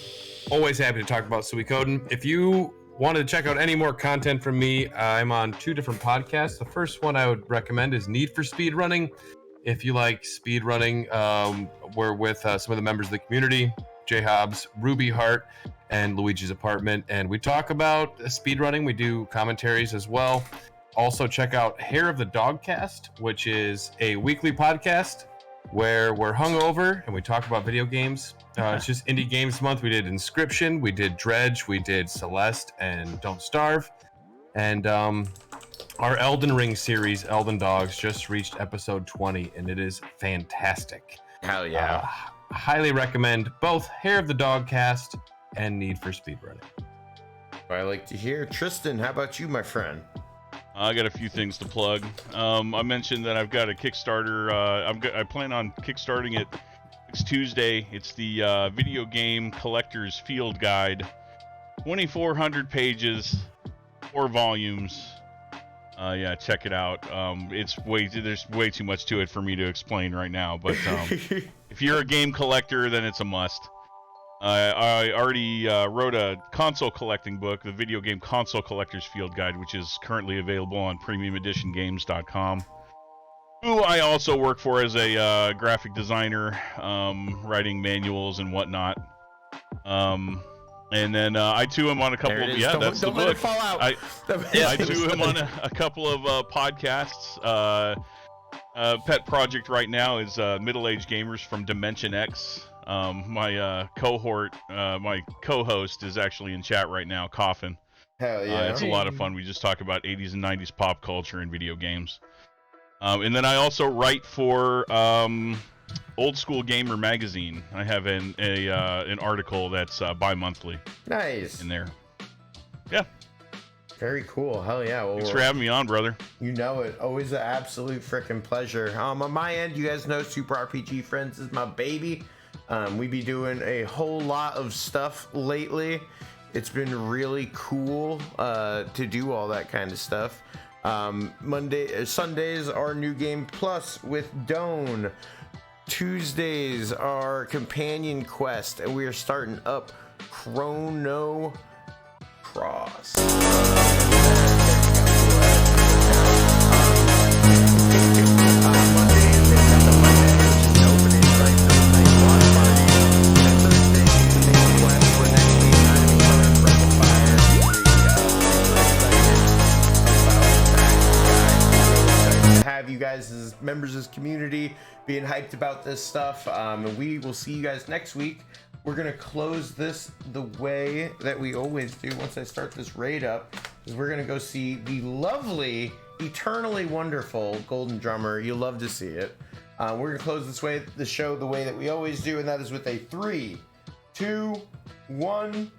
Always happy to talk about Suikoden. If you wanted to check out any more content from me, I'm on 2 different podcasts. The first one I would recommend is Need for Speed Running. If you like speed running, we're with some of the members of the community, J Hobbs, Ruby Hart, and Luigi's Apartment, and we talk about speed running. We do commentaries as well. Also, check out Hair of the Dogcast, which is a weekly podcast where we're hungover and we talk about video games. It's just Indie Games Month. We did Inscription, we did Dredge, we did Celeste, and Don't Starve. And our Elden Ring series, Elden Dogs, just reached episode 20, and it is fantastic. Hell yeah. Highly recommend both Hair of the Dogcast and Need for Speed Running. I like to hear. Tristan, how about you, my friend? I got a few things to plug. I mentioned that I've got a Kickstarter. I plan on kickstarting it next Tuesday. It's the Video Game Collector's Field Guide. 2,400 pages, 4 volumes. Yeah, check it out. There's way too much to it for me to explain right now. But if you're a game collector, then it's a must. I already wrote a console collecting book, the Video Game Console Collector's Field Guide, which is currently available on PremiumEditionGames.com. Who I also work for as a graphic designer, writing manuals and whatnot. And then I too am on a couple of that's the book. Let it fall out. I too am on a couple of podcasts. Pet project right now is Middle-Aged Gamers from Dimension X. My cohort, my co-host is actually in chat right now, Coffin. Hell yeah. It's a lot of fun. We just talk about 80s and 90s pop culture and video games. And then I also write for Old School Gamer magazine. I have an article that's bi-monthly. Nice. In there. Yeah. Very cool. Hell yeah. Well, thanks for having me on, brother. You know it. Always an absolute freaking pleasure. On my end, you guys know Super RPG Friends is my baby. We be doing a whole lot of stuff lately. It's been really cool to do all that kind of stuff. Sundays are New Game Plus with Doan. Tuesdays are Companion Quest, and we are starting up Chrono Cross. Have you guys as members of this community being hyped about this stuff, and we will see you guys next week. We're gonna close this the way that we always do once I start this raid up, is we're gonna go see the lovely, eternally wonderful Golden Drummer. You'll love to see it. We're gonna close the show the way that we always do, and that is with a 3, 2, 1.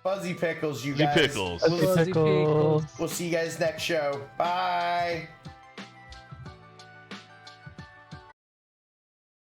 Fuzzy pickles, you guys. Pickles. Fuzzy pickles. We'll see you guys next show. Bye.